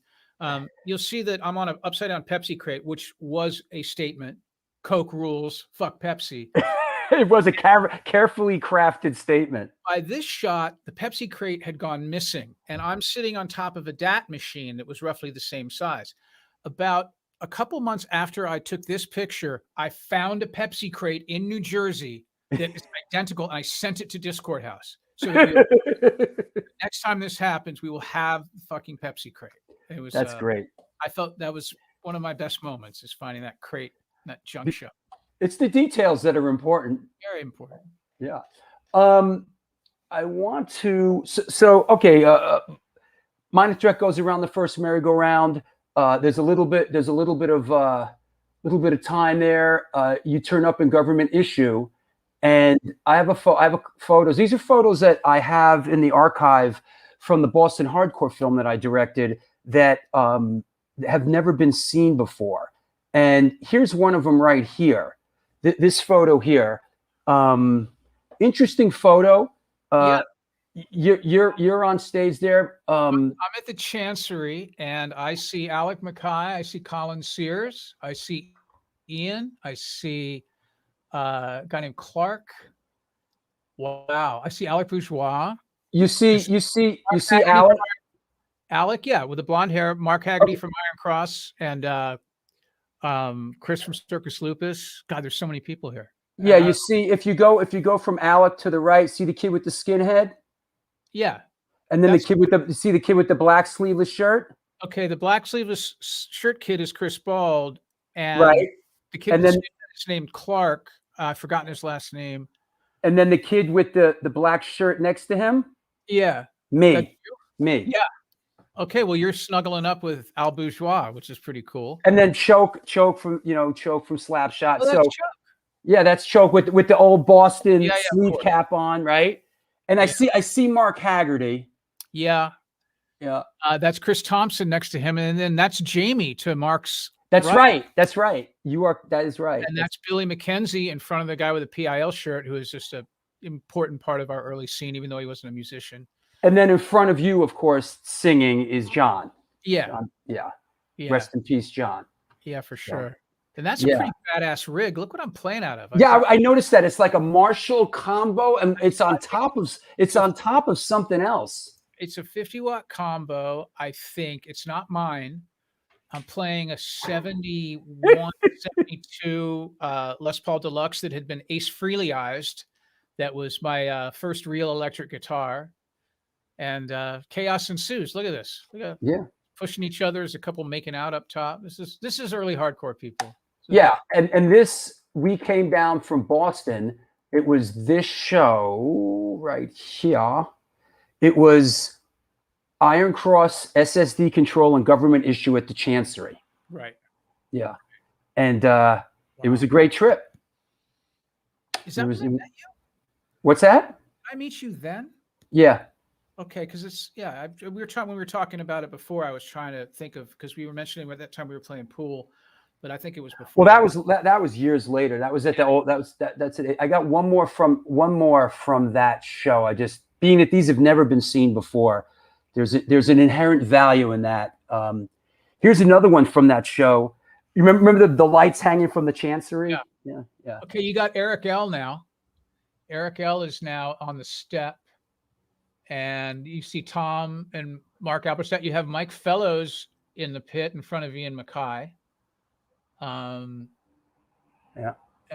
You'll see that I'm on an upside down Pepsi crate, which was a statement. Coke rules, fuck Pepsi. It was a carefully crafted statement. By this shot, the Pepsi crate had gone missing, and I'm sitting on top of a DAT machine that was roughly the same size. About a couple months after I took this picture, I found a Pepsi crate in New Jersey that is identical, and I sent it to Discord House. So next time this happens, we will have the fucking Pepsi crate. That's great. I felt that was one of my best moments, is finding that crate, that junk shop. It's the details that are important. Very important. Yeah. I want to. Okay. Minor Threat goes around the first merry-go-round. There's a little bit of time there. You turn up in Government Issue, and I have photos. These are photos that I have in the archive from the Boston hardcore film that I directed that have never been seen before. And here's one of them right here. This photo here. Interesting photo. You're on stage there. I'm at the Chancery, and I see Alec Mackay. I see Colin Sears. I see Ian. I see a guy named Clark. Wow. I see Alec Bourgeois. You see Alec. Alec, yeah, with the blonde hair. Mark Haggerty from Iron Cross, and Chris from Circus Lupus. God, there's so many people here. Yeah, you see, if you go from Alec to the right, see the kid with the skinhead. Yeah, and then the kid with the black sleeveless shirt. Okay, the black sleeveless shirt kid is Chris Bald, and right? the kid And that's then named Clark. I've forgotten his last name. and then the kid with the black shirt next to him, Yeah, that's me, you? me. Yeah. Okay, well, you're snuggling up with Al Bourgeois, which is pretty cool. And then choke from Slapshot. Oh, So that's Chuck. yeah, that's choke with the old Boston Yeah, of sleeve course. cap on, right? And I Yeah. see Mark Haggerty. Yeah, Yeah, that's Chris Thompson next to him, and then that's Jamie to Mark's. that's right. That's right. That is right. And that's Billy McKenzie in front of the guy with the PIL shirt, who is just a important part of our early scene, even though he wasn't a musician. And then in front of you, of course, singing is John. Yeah. John, yeah. Yeah. Rest in peace, John. Yeah, for sure. And that's Yeah. a pretty badass rig. Look what I'm playing out of. Yeah, I noticed that. It's like a Marshall combo, and it's on top of something else. It's a 50-watt combo. I think it's not mine. I'm playing a 71, 72 Les Paul Deluxe that had been Ace Frehleyized. That was my first real electric guitar. And chaos ensues. Look at this. Look at pushing each other. There's a couple making out up top. This is early hardcore, people. Yeah, and this, we came down from Boston. It was this show right here. It was Iron Cross SSD control and government issue at the Chancery. Right. Yeah, and it was a great trip. Is that when I met you? What's that? Did I meet you then? Yeah. Okay, because it's we were when we were talking about it before. I was trying to think of, because we were mentioning at that time we were playing pool, but I think it was before. Well, that was years later. That was at the old. That's it. I got one more from that show. I just, being that these have never been seen before, there's an inherent value in that. Here's another one from that show. You remember the lights hanging from the Chancery? Yeah. Okay, you got Eric L now. Eric L is now on the step, and you see Tom and Mark Alberstadt. You have Mike Fellows in the pit in front of Ian Mackay. And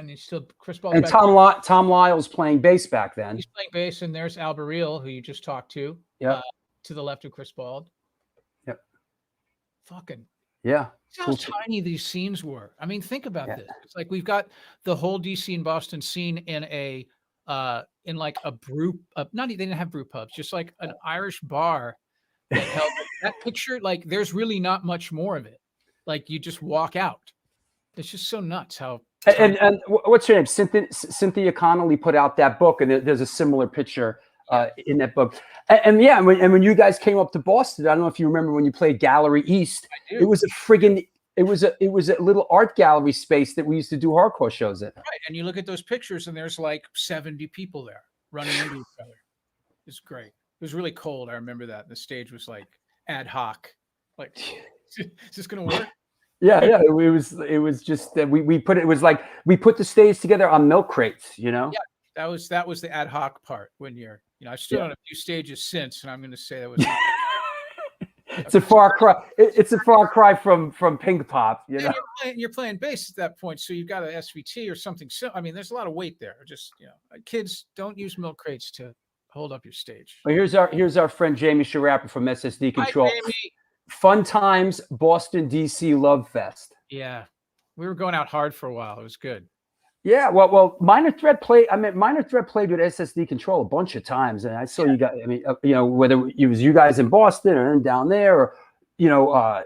he's still Chris Ball. And Tom Lyle's playing bass back then. He's playing bass, and there's Al Baril, who you just talked to. Yeah. To the left of Chris Bald. Yep. Fucking. Yeah. How tiny these scenes were. I mean, think about this. It's like we've got the whole DC and Boston scene in a like a brew. They didn't have brew pubs, just like an Irish bar that held that picture. Like, there's really not much more of it. Like, you just walk out. It's just so nuts how. And what's her name? Cynthia Connolly put out that book, and there's a similar picture in that book. And when you guys came up to Boston, I don't know if you remember when you played Gallery East. It was a little art gallery space that we used to do hardcore shows in. Right, and you look at those pictures, and there's like 70 people there running into each other. It's great. It was really cold. I remember that. The stage was like ad hoc. Like, is this gonna work? Yeah. It was just that we put the stage together on milk crates, you know? Yeah, that was the ad hoc part when you're, I've stood on a few stages since, and I'm gonna say that was it's a far cry. It's a far cry from Pink Pop, you know. You're playing bass at that point, so you've got an SVT or something. So I mean, there's a lot of weight there. Just kids, don't use milk crates to hold up your stage. Well, here's our friend Jamie Sharappa from SSD Control. Hi, Jamie. Fun Times, Boston, DC Love Fest. Yeah, we were going out hard for a while. It was good. Yeah, well, Minor Threat played with SSD Control a bunch of times, and I saw you guys. I mean, whether it was you guys in Boston or down there, or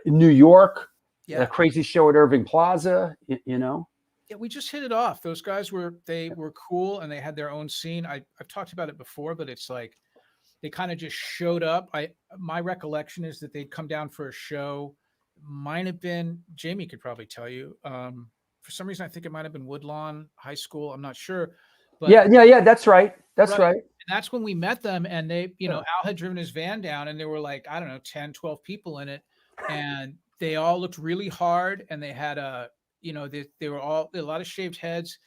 New York, a crazy show at Irving Plaza. Yeah, we just hit it off. Those guys were cool, and they had their own scene. I've talked about it before, but it's like they kind of just showed up. My recollection is that they'd come down for a show. Might have been, Jamie could probably tell you. For some reason, I think it might have been Woodlawn High School. I'm not sure. But yeah, that's right. That's right. And that's when we met them, and they, Al had driven his van down, and there were like, I don't know, 10, 12 people in it, and they all looked really hard, and they had they were all a lot of shaved heads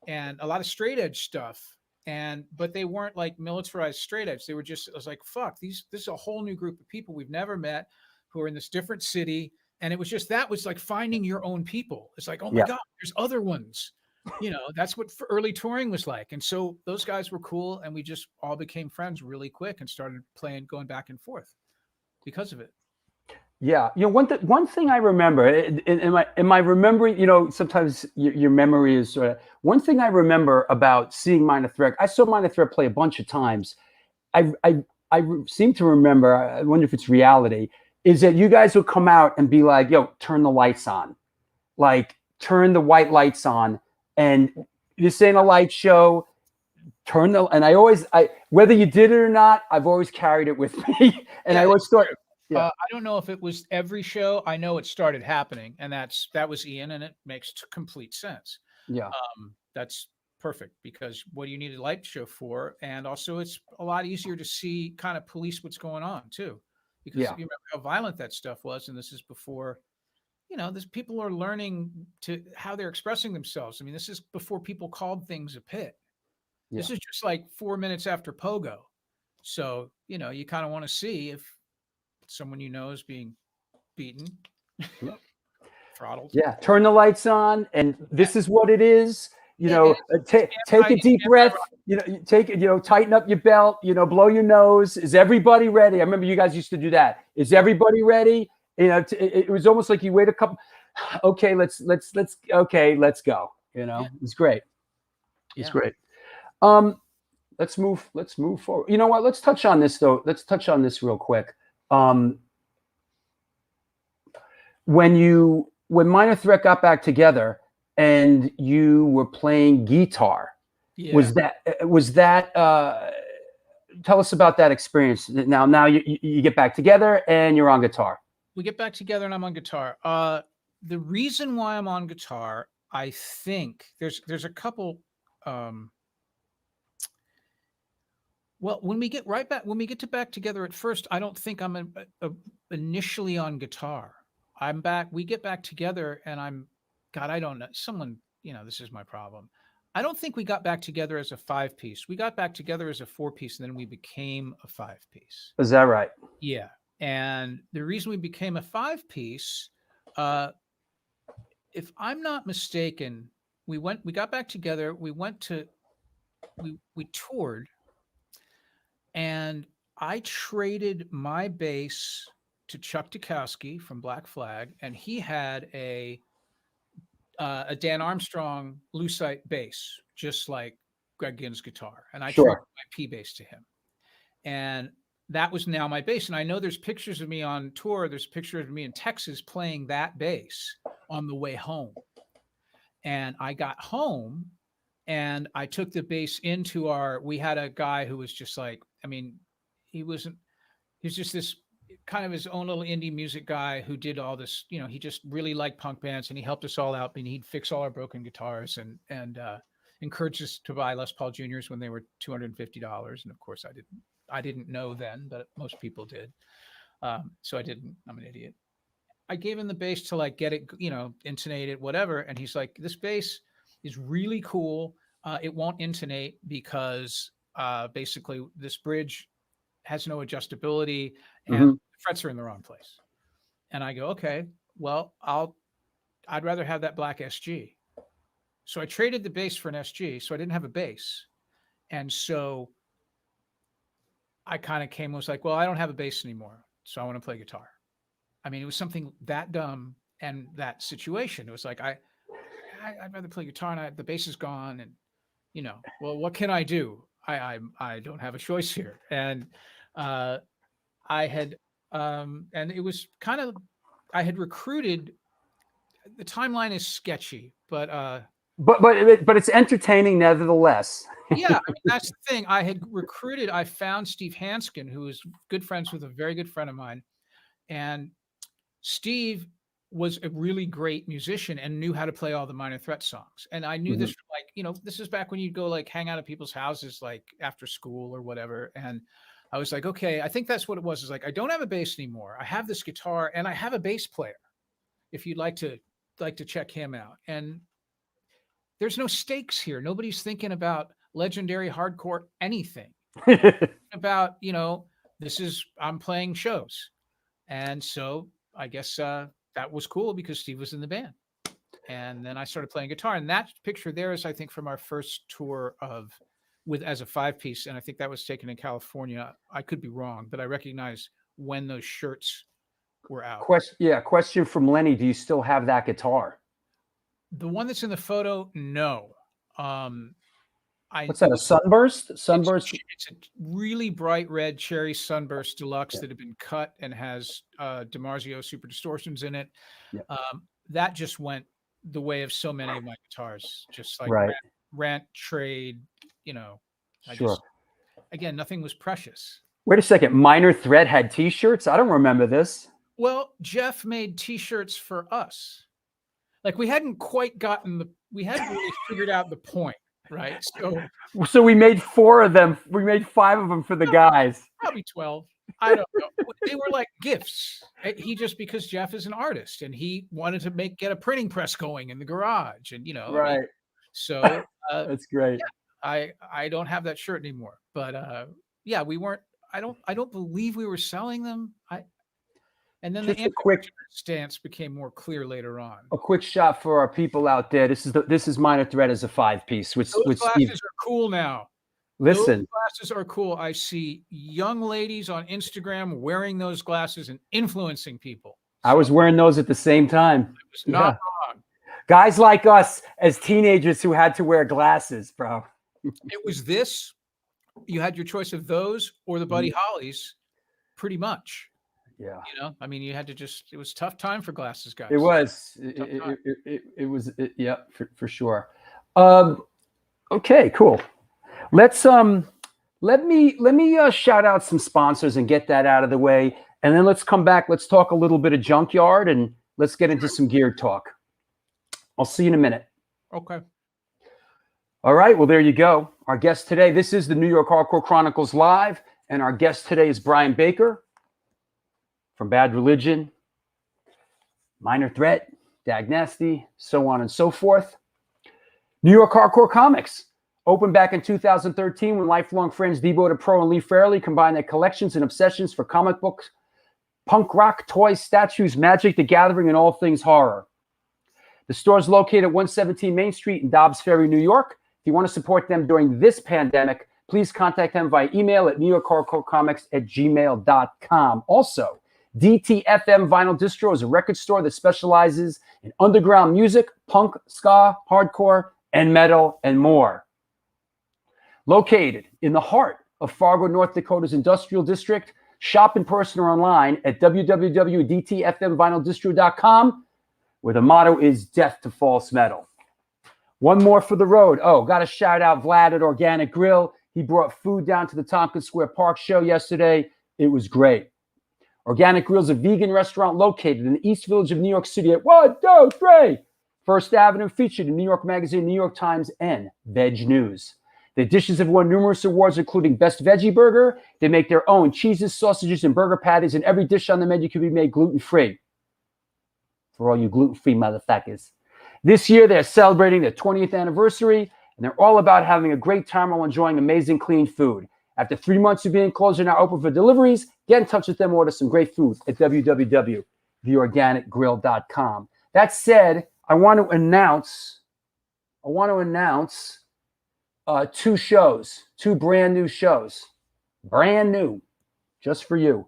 and a lot of straight edge stuff. But they weren't like militarized straight edge. They were just, I was like, fuck, this is a whole new group of people we've never met who are in this different city. And it was just, that was like finding your own people. It's like, oh my God, there's other ones. That's what early touring was like. And so those guys were cool. And we just all became friends really quick and started playing, going back and forth because of it. Yeah, one thing I remember, am I remembering? Sometimes your memory is sort of. One thing I remember about seeing Minor Threat. I saw Minor Threat play a bunch of times. I seem to remember. I wonder if it's reality. Is that you guys would come out and be like, "Yo, turn the lights on," like turn the white lights on, and this ain't a light show. And I whether you did it or not, I've always carried it with me, and I always thought. Yeah. I don't know if it was every show. I know it started happening, and that was Ian, and it makes complete sense. Yeah. That's perfect, because what do you need a light show for? And also, it's a lot easier to see, kind of police what's going on too, because Yeah. you remember how violent that stuff was, and this is before, this people are learning to how they're expressing themselves. I mean, this is before people called things a pit. Yeah. This is just like 4 minutes after Pogo, so you kind of want to see if someone is being beaten, throttled. Yeah, turn the lights on, and this is what it is. Take a deep breath. Take it. Tighten up your belt. Blow your nose. Is everybody ready? I remember you guys used to do that. Is everybody ready? It was almost like you wait a couple. Okay, let's go. It was great. It's great. Let's move forward. You know what? Let's touch on this though. Let's touch on this real quick. When Minor Threat got back together and you were playing guitar, was that tell us about that experience. Now you get back together and you're on guitar. We get back together and I'm on guitar. The reason why I'm on guitar, I think there's a couple. Well, when we get back together, at first, I don't think I'm initially on guitar. I'm back. We get back together, and I don't know. Someone, this is my problem. I don't think we got back together as a 5-piece. We got back together as a 4-piece, and then we became a 5-piece. Is that right? Yeah. And the reason we became a 5-piece, if I'm not mistaken, we got back together. We toured. And I traded my bass to Chuck Dukowski from Black Flag, and he had a Dan Armstrong Lucite bass, just like Greg Ginn's guitar. And I traded my P bass to him. And that was now my bass. And I know there's pictures of me on tour. There's pictures of me in Texas playing that bass on the way home. And I got home and I took the bass into we had a guy who was just like, he's just this kind of his own little indie music guy who did all this, he just really liked punk bands and he helped us all out, and he'd fix all our broken guitars and encouraged us to buy Les Paul Juniors when they were $250. And of course I didn't know then, but most people did. So I didn't, I'm an idiot. I gave him the bass to like get it, intonate it, whatever. And he's like, this bass is really cool. It won't intonate because basically this bridge has no adjustability and the frets are in the wrong place. And I go, okay, well, I'd rather have that black SG. So I traded the bass for an SG. So I didn't have a bass. And so I kind of was like, well, I don't have a bass anymore. So I want to play guitar. It was something that dumb and that situation. It was like, I'd rather play guitar and the bass is gone. And, well, what can I do? I don't have a choice here. And I had, and it was kind of, I had recruited, the timeline is sketchy, but it's entertaining nevertheless. Yeah, that's the thing. I found Steve Hanskin, who is good friends with a very good friend of mine. And Steve was a really great musician and knew how to play all the Minor Threat songs. And I knew this, this is back when you'd go like hang out at people's houses, like after school or whatever. And I was like, okay, I think that's what it was. Is like, I don't have a bass anymore. I have this guitar and I have a bass player. If you'd like to check him out. And there's no stakes here. Nobody's thinking about legendary hardcore anything. About, I'm playing shows. And so I guess that was cool because Steve was in the band. And then I started playing guitar. And that picture there is, I think, from our first tour as a 5-piece. And I think that was taken in California. I could be wrong, but I recognize when those shirts were out. Question from Lenny. Do you still have that guitar? The one that's in the photo, no. What's that, a Sunburst? Sunburst? It's a really bright red cherry Sunburst Deluxe that had been cut and has DiMarzio Super Distortions in it. Yeah. That just went the way of so many of my guitars, just like Right. rant, trade, Sure. Again, nothing was precious. Wait a second. Minor Threat had T-shirts? I don't remember this. Well, Jeff made T-shirts for us. Like we hadn't really figured out the point, right? So we made 4 of them. We made 5 of them for the guys. Probably 12. I don't know. They were like gifts. Because Jeff is an artist and he wanted to get a printing press going in the garage, and Right. So That's great. Yeah, I don't have that shirt anymore, but yeah, we weren't. I don't believe we were selling them. And then Just the a quick stance became more clear later on. A quick shot for our people out there. This is Minor Threat as a 5-piece. Those glasses are cool now. Listen, those glasses are cool. I see young ladies on Instagram wearing those glasses and influencing people. I was wearing those at the same time. It was not wrong. Guys like us as teenagers who had to wear glasses, bro. It was this. You had your choice of those or the Buddy Hollies, pretty much. Yeah. I mean, you had to it was a tough time for glasses guys. It was. It was. Yeah, for sure. Okay, cool. Let's let me shout out some sponsors and get that out of the way, and then let's come back. Let's talk a little bit of Junkyard and let's get into some gear talk. I'll see you in a minute. Okay. All right. Well, there you go. Our guest today. This is the New York Hardcore Chronicles Live, and our guest today is Brian Baker from Bad Religion, Minor Threat, Dag Nasty, so on and so forth. New York Hardcore Comics opened back in 2013 when lifelong friends Debo DePro and Lee Fairley combined their collections and obsessions for comic books, punk rock, toys, statues, magic, the gathering, and all things horror. The store is located at 117 Main Street in Dobbs Ferry, New York. If you want to support them during this pandemic, please contact them via email at newyorkhardcorecomics@gmail.com. Also, DTFM Vinyl Distro is a record store that specializes in underground music, punk, ska, hardcore, and metal, and more. Located in the heart of Fargo, North Dakota's industrial district, shop in person or online at www.dtfmvinyldistro.com, where the motto is death to false metal. One more for the road. Oh, got to shout out Vlad at Organic Grill. He brought food down to the Tompkins Square Park show yesterday. It was great. Organic Grill is a vegan restaurant located in the East Village of New York City at 123 First Avenue, featured in New York Magazine, New York Times, and Veg News. The dishes have won numerous awards, including Best Veggie Burger. They make their own cheeses, sausages, and burger patties, and every dish on the menu can be made gluten-free. For all you gluten-free motherfuckers. This year, they're celebrating their 20th anniversary, and they're all about having a great time while enjoying amazing, clean food. After 3 months of being closed, they're now open for deliveries. Get in touch with them, order some great food at www.theorganicgrill.com. That said, I want to announce 2 shows, 2 brand new shows. Brand new, just for you.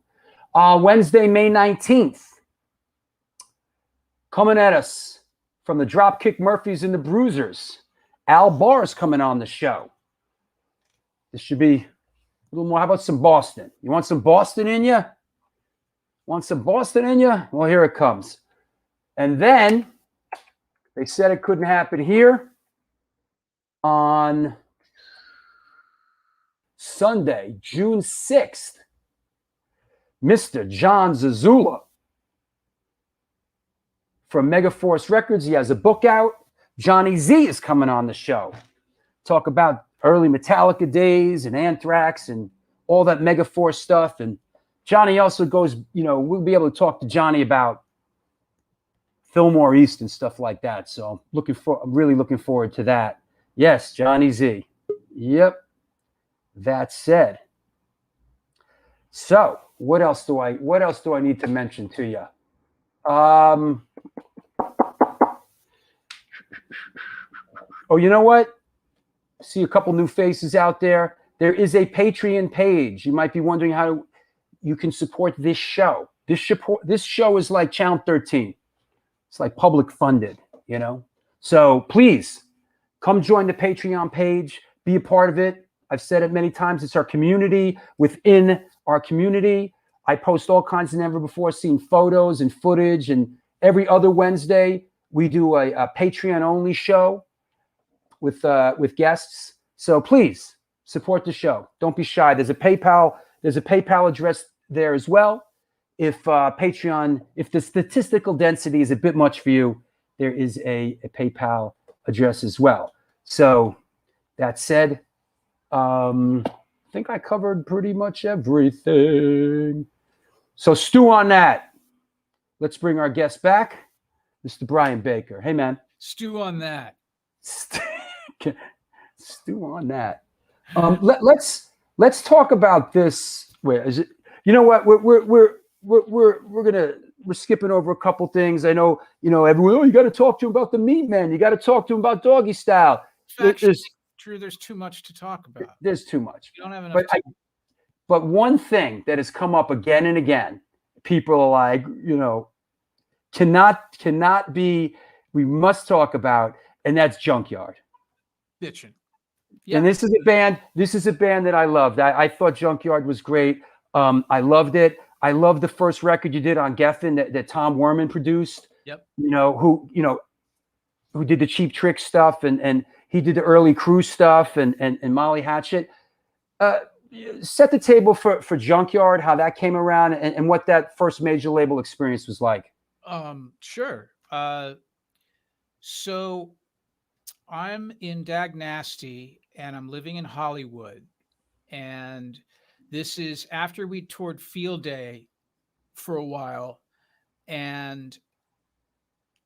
Wednesday, May 19th, coming at us from the Dropkick Murphys and the Bruisers. Al Barr's coming on the show. This should be a little more. How about some Boston? You want some Boston in you? Want some Boston in you? Well, here it comes. And then they said it couldn't happen here on Sunday, June 6th. Mr. John Zazula from Megaforce Records. He has a book out. Johnny Z is coming on the show. Talk about early Metallica days and Anthrax and all that Megaforce stuff. And Johnny also goes, we'll be able to talk to Johnny about Fillmore East and stuff like that. So I'm really looking forward to that. Yes, Johnny Z. Yep. That said. So what else do I need to mention to you? Oh, you know what? See a couple new faces out there. There is a Patreon page. You might be wondering how you can support this show. This show is like Channel 13. It's like public funded, you know? So please come join the Patreon page, be a part of it. I've said it many times. It's our community within our community. I post all kinds of never before seen photos and footage. And every other Wednesday, we do a Patreon only show with guests. So please support the show. Don't be shy. There's a PayPal address there as well. If if the statistical density is a bit much for you, there is a PayPal address as well. So that said, I think I covered pretty much everything. So stew on that. Let's bring our guest back, Mr. Brian Baker. Hey, man. Stew on that. Stew on that. Let's talk about this. Where is it? You know what? We're skipping over a couple things. I know, everyone. Oh, you got to talk to him about the Meat Man. You got to talk to him about Doggy Style. True, there's too much to talk about. There's too much. You don't have enough. But one thing that has come up again and again, people are like, cannot be. We must talk about, and that's Junkyard. Bitchin'. Yeah. And this is a band. This is a band that I loved. I thought Junkyard was great. I loved it. I loved the first record you did on Geffen that Tom Werman produced. Yep. Who did the Cheap Trick stuff and he did the early Crew stuff and Molly Hatchet. Set the table for Junkyard, how that came around and what that first major label experience was like. Sure. So I'm in Dag Nasty and I'm living in Hollywood, and this is after we toured Field Day for a while, and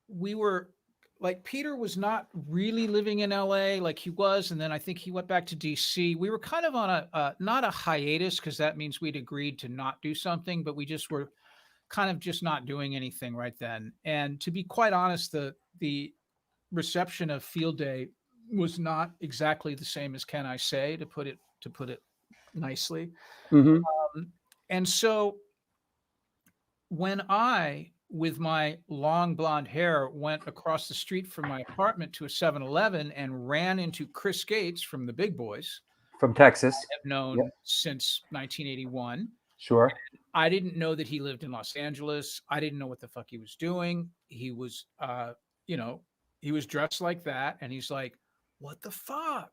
we were like, Peter was not really living in LA like he was, and then I think he went back to DC. We were kind of on a not a hiatus, because that means we'd agreed to not do something, but we just were kind of just not doing anything right then. And to be quite honest, the reception of Field Day was not exactly the same as Can I Say, to put it nicely. Mm-hmm. And so when I, with my long blonde hair, went across the street from my apartment to a 7-Eleven and ran into Chris Gates from the Big Boys from Texas, I've known since 1981. Sure. I didn't know that he lived in Los Angeles. I didn't know what the fuck he was doing. He was, he was dressed like that, and he's like, "What the fuck?"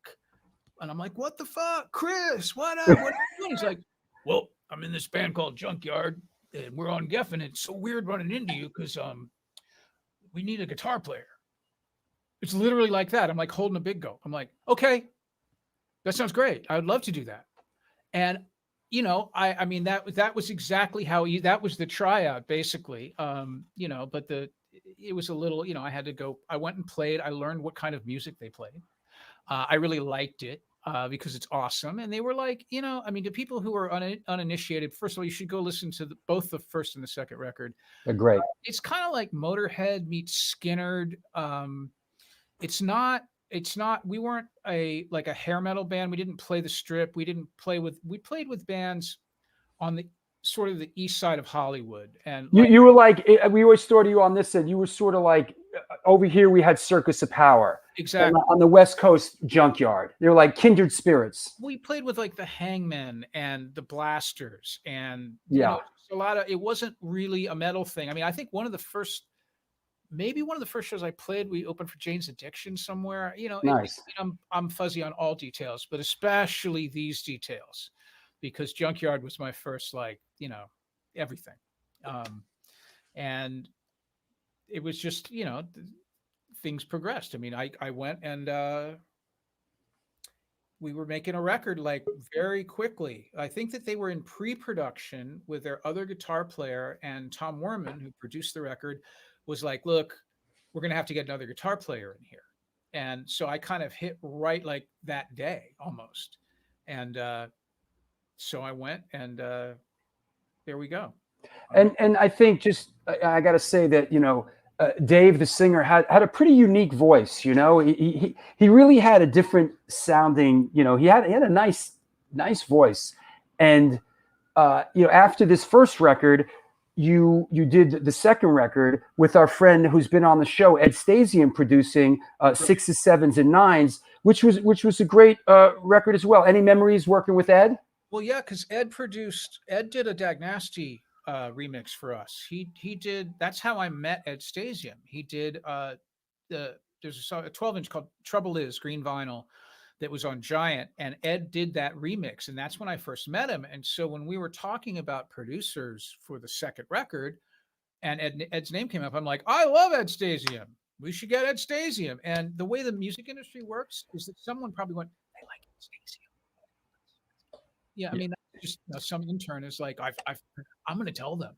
And I'm like, "What the fuck, Chris? What are you doing?" He's like, "Well, I'm in this band called Junkyard, and we're on Geffen. It's so weird running into you because we need a guitar player." It's literally like that. I'm like holding a big go. I'm like, "Okay, that sounds great. I would love to do that." And I mean that was exactly how that was the tryout basically. But it was a little, I had to go. I went and played. I learned what kind of music they played. I really liked it because it's awesome. And they were like, to people who are uninitiated, first of all, you should go listen to both the first and the second record. They're great. It's kind of like Motorhead meets Skynyrd. It's not, we weren't a hair metal band. We didn't play the Strip. We played with bands on the sort of the east side of Hollywood. And you were like, we always thought of you on this end. You were sort of like, over here we had Circus of Power. Exactly. On the West Coast, Junkyard. They were like kindred spirits. We played with like the Hangmen and the Blasters, and a lot of, it wasn't really a metal thing. I mean, I think maybe one of the first shows I played, we opened for Jane's Addiction somewhere. Nice. I'm fuzzy on all details, but especially these details, because Junkyard was my first, everything. And it was just, things progressed. I mean, I went and we were making a record very quickly. I think that they were in pre-production with their other guitar player, and Tom Werman, who produced the record, was like, "Look, we're going to have to get another guitar player in here." And so I kind of hit right like that day almost. And so I went, and there we go. And I think I got to say that, Dave, the singer, had a pretty unique voice. He really had a different sounding, he had a nice voice. And, after this first record, you did the second record with our friend who's been on the show, Ed Stasium, producing Sixes, Sevens, and Nines, which was a great record as well. Any memories working with Ed? Well, yeah, because Ed did a Dag Nasty remix for us. He did. That's how I met Ed Stasium. He did there's a song, a 12-inch called Trouble Is, green vinyl, that was on Giant, and Ed did that remix, and that's when I first met him. And so when we were talking about producers for the second record, and Ed's name came up, I'm like, I love Ed Stasium. We should get Ed Stasium. And the way the music industry works is that someone probably went, I like Ed Stasium. Yeah, I mean, just some intern is like, I'm going to tell them.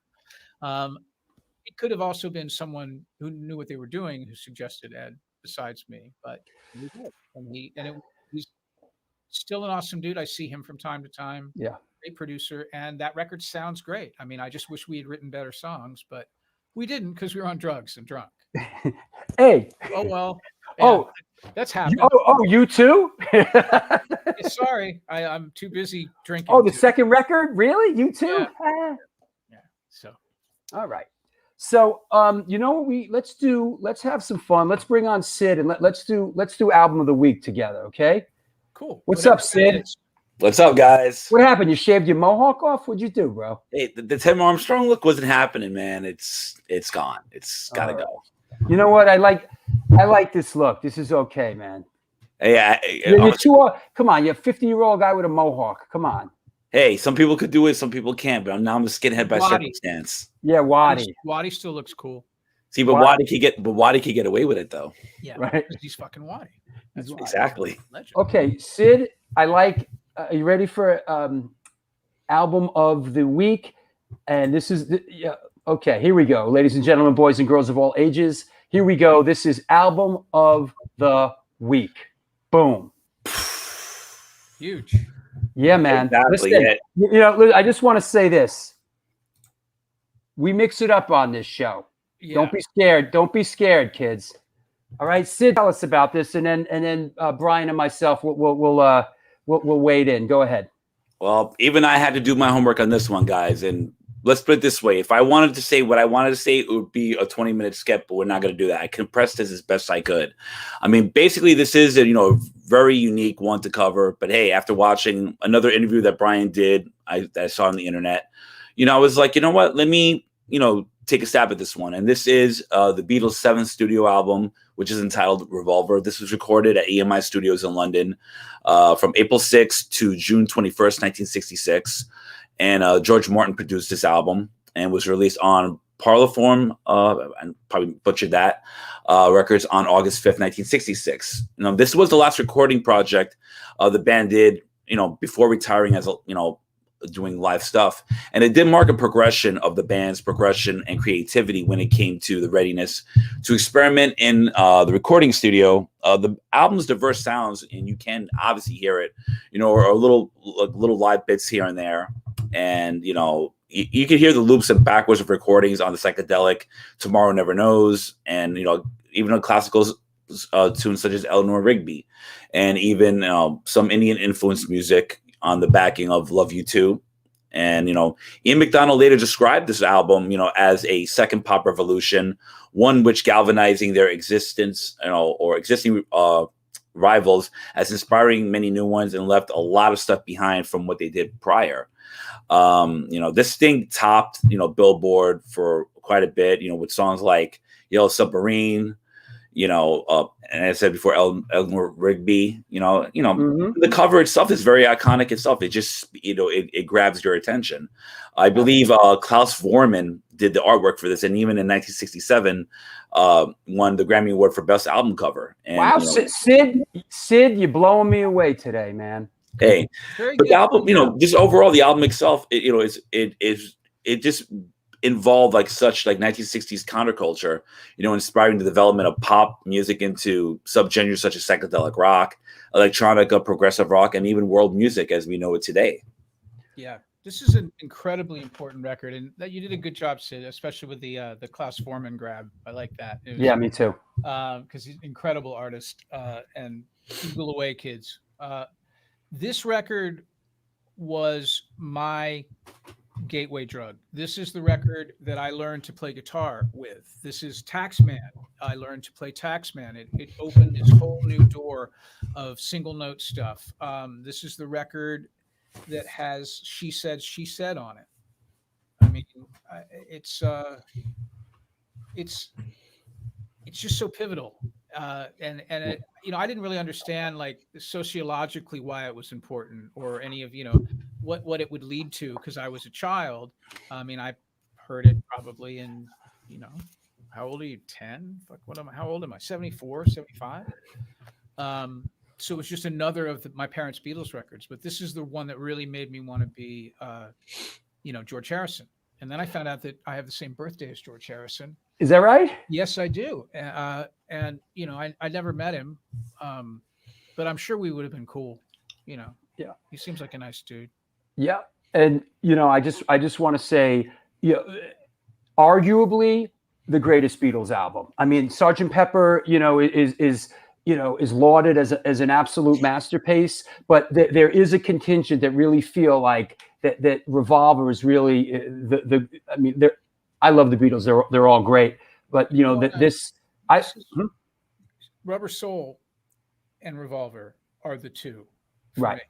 It could have also been someone who knew what they were doing who suggested Ed besides me, but he did. And he's still an awesome dude. I see him from time to time. Yeah. Great producer. And that record sounds great. I mean, I just wish we had written better songs, but we didn't because we were on drugs and drunk. Hey. Oh, well. Oh, that's happened. You too? Sorry. I'm too busy drinking. Oh, the second record? Really? You too? Yeah. So. All right. So, you know what let's have some fun. Let's bring on Sid and let's do album of the week together. Okay. Cool. What's up, Sid? What's up, guys? What happened? You shaved your mohawk off? What'd you do, bro? Hey, the Tim Armstrong look wasn't happening, man. It's gone. It's gotta go. You know what? I like this look. This is okay, man. Hey, you're too old. Come on, you're a 50-year-old guy with a mohawk. Come on. Hey, some people could do it, some people can't. But now I'm a skinhead by circumstance. Yeah, Waddy. Waddy still looks cool. See, but Waddy could get away with it though. Yeah, right. He's fucking Waddy. That's exactly. Okay, Sid. I like. Are you ready for album of the week? And this is okay. Here we go, ladies and gentlemen, boys and girls of all ages. Here we go. This is album of the week. Boom. Huge. Yeah, man. Exactly. Listen, you know, I just want to say this. We mix it up on this show. Yeah. Don't be scared. Don't be scared, kids. All right, Sid, tell us about this, and then Brian and myself will wade in. Go ahead. Well, even I had to do my homework on this one, guys. And let's put it this way: if I wanted to say what I wanted to say, it would be a 20-minute skip. But we're not going to do that. I compressed this as best I could. I mean, basically, this is a very unique one to cover. But hey, after watching another interview that Brian did, that I saw on the internet, I was like, you know what? Let me take a stab at this one. And this is the Beatles' 7th studio album, which is entitled Revolver. This was recorded at EMI Studios in London from April 6th to June 21st, 1966. And George Martin produced this album and was released on Parlophone, and probably butchered that, records on August 5th, 1966. This was the last recording project the band did, before retiring as doing live stuff. And it did mark a progression of the band's progression and creativity when it came to the readiness to experiment in the recording studio. The album's diverse sounds, and you can obviously hear it, or little live bits here and there. And, you can hear the loops and backwards of recordings on the psychedelic Tomorrow Never Knows, and, even on classical tunes such as Eleanor Rigby, and even some Indian influenced music on the backing of Love You Too. And, Ian McDonald later described this album, as a second pop revolution, one which galvanizing their existence, or existing rivals, as inspiring many new ones, and left a lot of stuff behind from what they did prior. This thing topped, Billboard for quite a bit, with songs like Yellow Submarine, and I said before, Eleanor Rigby, the cover itself is very iconic itself. It just, it grabs your attention. I believe Klaus Vormann did the artwork for this, and even in 1967, won the Grammy Award for Best Album Cover. And, wow, Sid, you're blowing me away today, man. Hey, but the album, just overall, the album itself, it just involved such 1960s counterculture, inspiring the development of pop music into subgenres such as psychedelic rock, electronica, progressive rock, and even world music as we know it today. Yeah, this is an incredibly important record, and that you did a good job, Sid, especially with the Klaus Vormann grab. I like that. Yeah, me too. Because he's an incredible artist, and Eagle Away, kids. This record was my gateway drug. This is the record that I learned to play guitar with. This is Taxman. I learned to play Taxman. It opened this whole new door of single note stuff. This is the record that has She Said, She Said on it. I mean, it's just so pivotal. And it, I didn't really understand like sociologically why it was important or any of, what it would lead to, because I was a child. I mean, I heard it probably in, how old are you? 10? Fuck, how old am I? 74, 75? So it was just another of my parents' Beatles records, but this is the one that really made me want to be, George Harrison. And then I found out that I have the same birthday as George Harrison. Is that right? Yes, I do. And I never met him, but I'm sure we would have been cool. Yeah. He seems like a nice dude. Yeah. And, I just want to say, arguably the greatest Beatles album. I mean, Sgt. Pepper, is lauded as an absolute masterpiece, but there is a contingent that really feel like that Revolver is really I love the Beatles. They're all great, but Rubber Soul and Revolver are the two, right?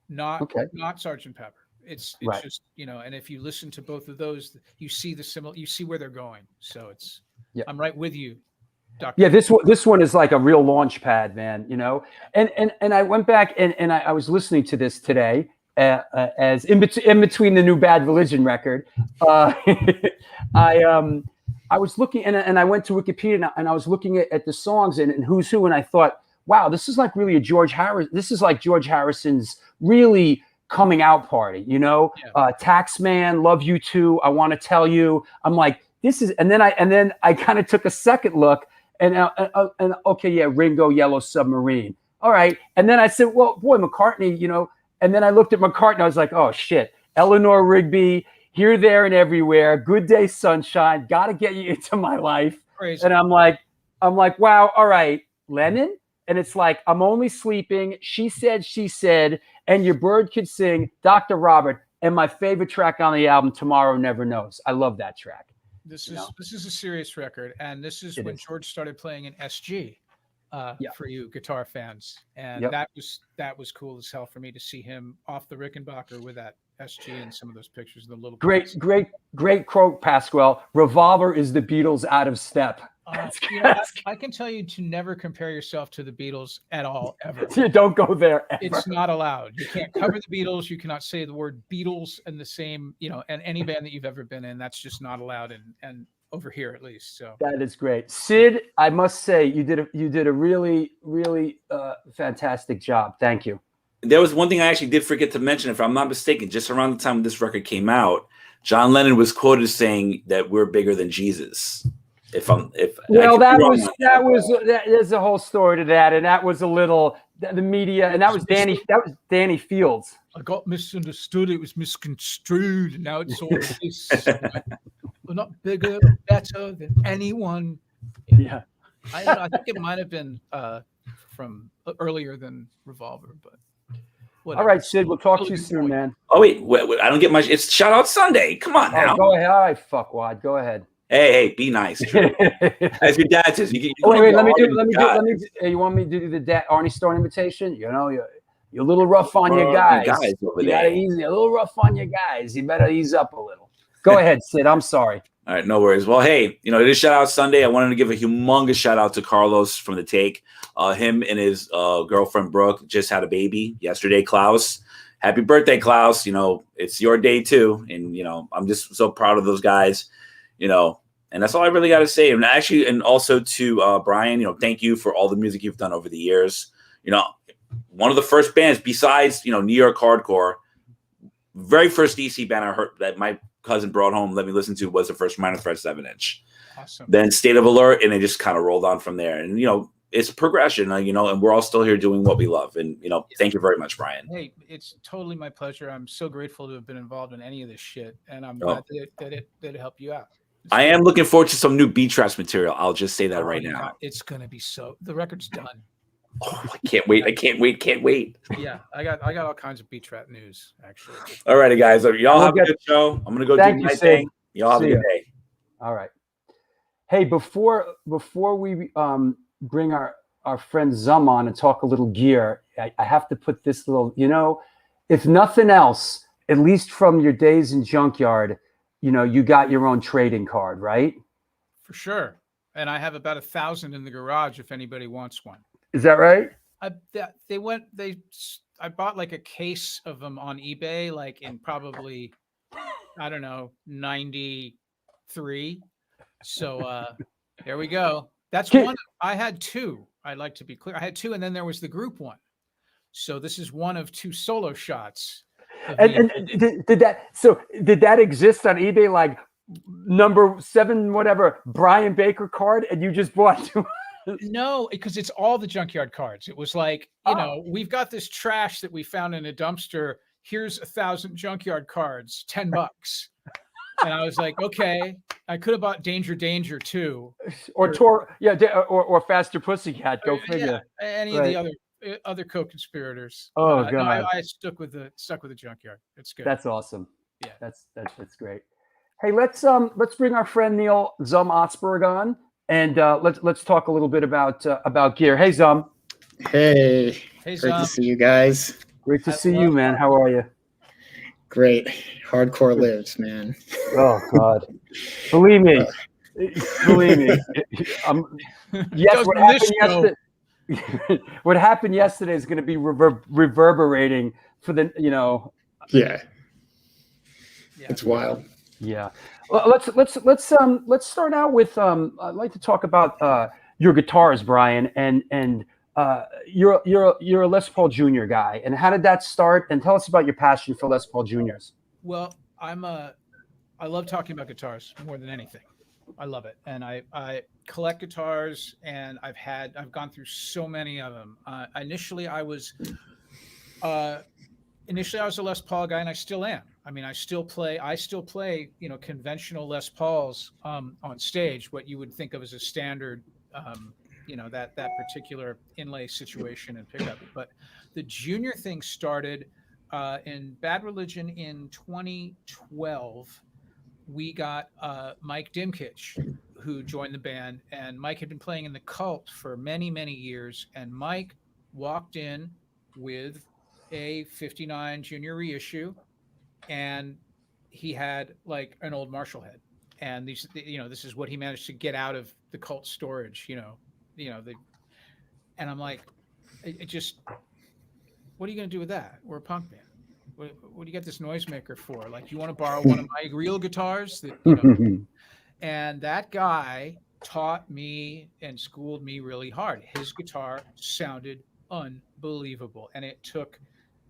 Not Sgt. Pepper. It's right. Just, and if you listen to both of those, you see you see where they're going. So I'm right with you, Dr. Yeah, this one is like a real launch pad, man, and I went back and I was listening to this today as in between the new Bad Religion record. I was looking and I went to Wikipedia and I was looking at the songs and who's who, and I thought, wow, this is like really this is like George Harrison's really coming out party, Taxman, Love You Too, I Want to Tell You. I'm like, this is, and then I kind of took a second look and okay, yeah, Ringo, Yellow Submarine. All right. And then I said, well, boy, McCartney, and then I looked at McCartney, I was like, oh shit, Eleanor Rigby, Here, There, and Everywhere, Good Day, Sunshine, Gotta Get You Into My Life. Crazy. And I'm like, wow, all right, Lennon. And it's like, I'm Only Sleeping, She Said, She Said, and Your Bird Could Sing, Dr. Robert, and my favorite track on the album, Tomorrow Never Knows. I love that track. This is a serious record, and this is when George started playing in SG for you guitar fans, and that was cool as hell for me to see him off the Rickenbacker with that SG and some of those pictures of the little great quote, Pasquale. Revolver is the Beatles out of step. I can tell you to never compare yourself to the Beatles at all, ever. You don't go there ever. It's not allowed. You can't cover the Beatles. You cannot say the word Beatles in the same, and any band that you've ever been in. That's just not allowed, and over here at least. So that is great, Sid. I must say you did a really, really fantastic job. Thank you. There was one thing I actually did forget to mention, if I'm not mistaken. Just around the time this record came out, John Lennon was quoted saying that we're bigger than Jesus. There's a whole story to that, and that was a little the media, and that was Danny Fields. I got misunderstood. It was misconstrued, and now it's all this. We're not bigger, better than anyone. Yeah, I think it might have been from earlier than Revolver, but. Whatever. All right, Sid. We'll talk to you soon, man. Oh wait, I don't get much. It's Shout Out Sunday. Come on now. Go ahead. All right, fuckwad. Go ahead. Hey, be nice. As your dad says, wait. You want me to do the Arnie Stone imitation? You're a little rough on your guys. Over there. A little rough on your guys. You better ease up a little. Go ahead, Sid. I'm sorry. All right, no worries. Well, hey, it is Shout Out Sunday. I wanted to give a humongous shout out to Carlos from The Take. Him and his girlfriend Brooke just had a baby yesterday. Klaus, happy birthday, Klaus. It's your day too, and I'm just so proud of those guys. And that's all I really got to say. And also to Brian, thank you for all the music you've done over the years. One of the first bands besides New York hardcore, very first DC band I heard that my cousin brought home, let me listen to, was the first Minor Threat 7-inch. Awesome. Then State of Alert, and it just kind of rolled on from there. And it's progression, and we're all still here doing what we love. And thank you very much, Brian. Hey, it's totally my pleasure. I'm so grateful to have been involved in any of this shit, and I'm glad that it helped you out. I am looking forward to some new Beat Traps material. I'll just say that right now. It's gonna be the record's done. Oh, I can't wait. I can't wait. Can't wait. Yeah, I got all kinds of beach rat news actually. All righty, guys. Y'all We'll have a good show. I'm gonna go do Thank you, my Sid. thing. Y'all have a See good ya. day. All right. Hey, before we bring our friend Zum on and talk a little gear, I have to put this little, if nothing else, at least from your days in Junkyard, you got your own trading card, right? For sure. And I have about 1,000 in the garage if anybody wants one. Is that right? I bought like a case of them on eBay, like in probably, I don't know, 93. So there we go. That's one. I had two. I'd like to be clear. I had two, and then there was the group one. So this is one of two solo shots. And did that exist on eBay, like number 7 whatever Brian Baker card, and you just bought two? No, because it's all the Junkyard cards. It was like, we've got this trash that we found in a dumpster. Here's 1,000 Junkyard cards, $10. And I was like, okay, I could have bought Danger too, or Faster Pussycat. Go figure. Yeah, any of the other co-conspirators. Oh god, no, I stuck with the Junkyard. It's good. That's awesome. Yeah, that's great. Hey, let's bring our friend Neil Zum Otsberg on, and let's talk a little bit about gear. Hey Zum. Hey, Zum. Great to see you guys. Great to see you, man. How are you? Great. Hardcore lives, man. Oh God, believe me. Yes, what happened yesterday is going to be reverberating for the Yeah, it's wild. Yeah. Well, let's start out with I'd like to talk about your guitars, Brian, and you're a Les Paul Jr. guy, and how did that start? And tell us about your passion for Les Paul Juniors. Well, I love talking about guitars more than anything. I love it, and I collect guitars, and I've gone through so many of them. Initially, I was a Les Paul guy, and I still am. I mean, I still play, conventional Les Pauls on stage, what you would think of as a standard, that particular inlay situation and pickup. But the Junior thing started in Bad Religion in 2012. We got Mike Dimkich, who joined the band, and Mike had been playing in the Cult for many, many years. And Mike walked in with a 59 Junior reissue, and he had like an old Marshall head. And this is what he managed to get out of the Cult storage, and I'm like, it just, what are you going to do with that? We're a punk band. What do you get this noisemaker for? Like, you want to borrow one of my real guitars? And that guy taught me and schooled me really hard. His guitar sounded unbelievable. And it took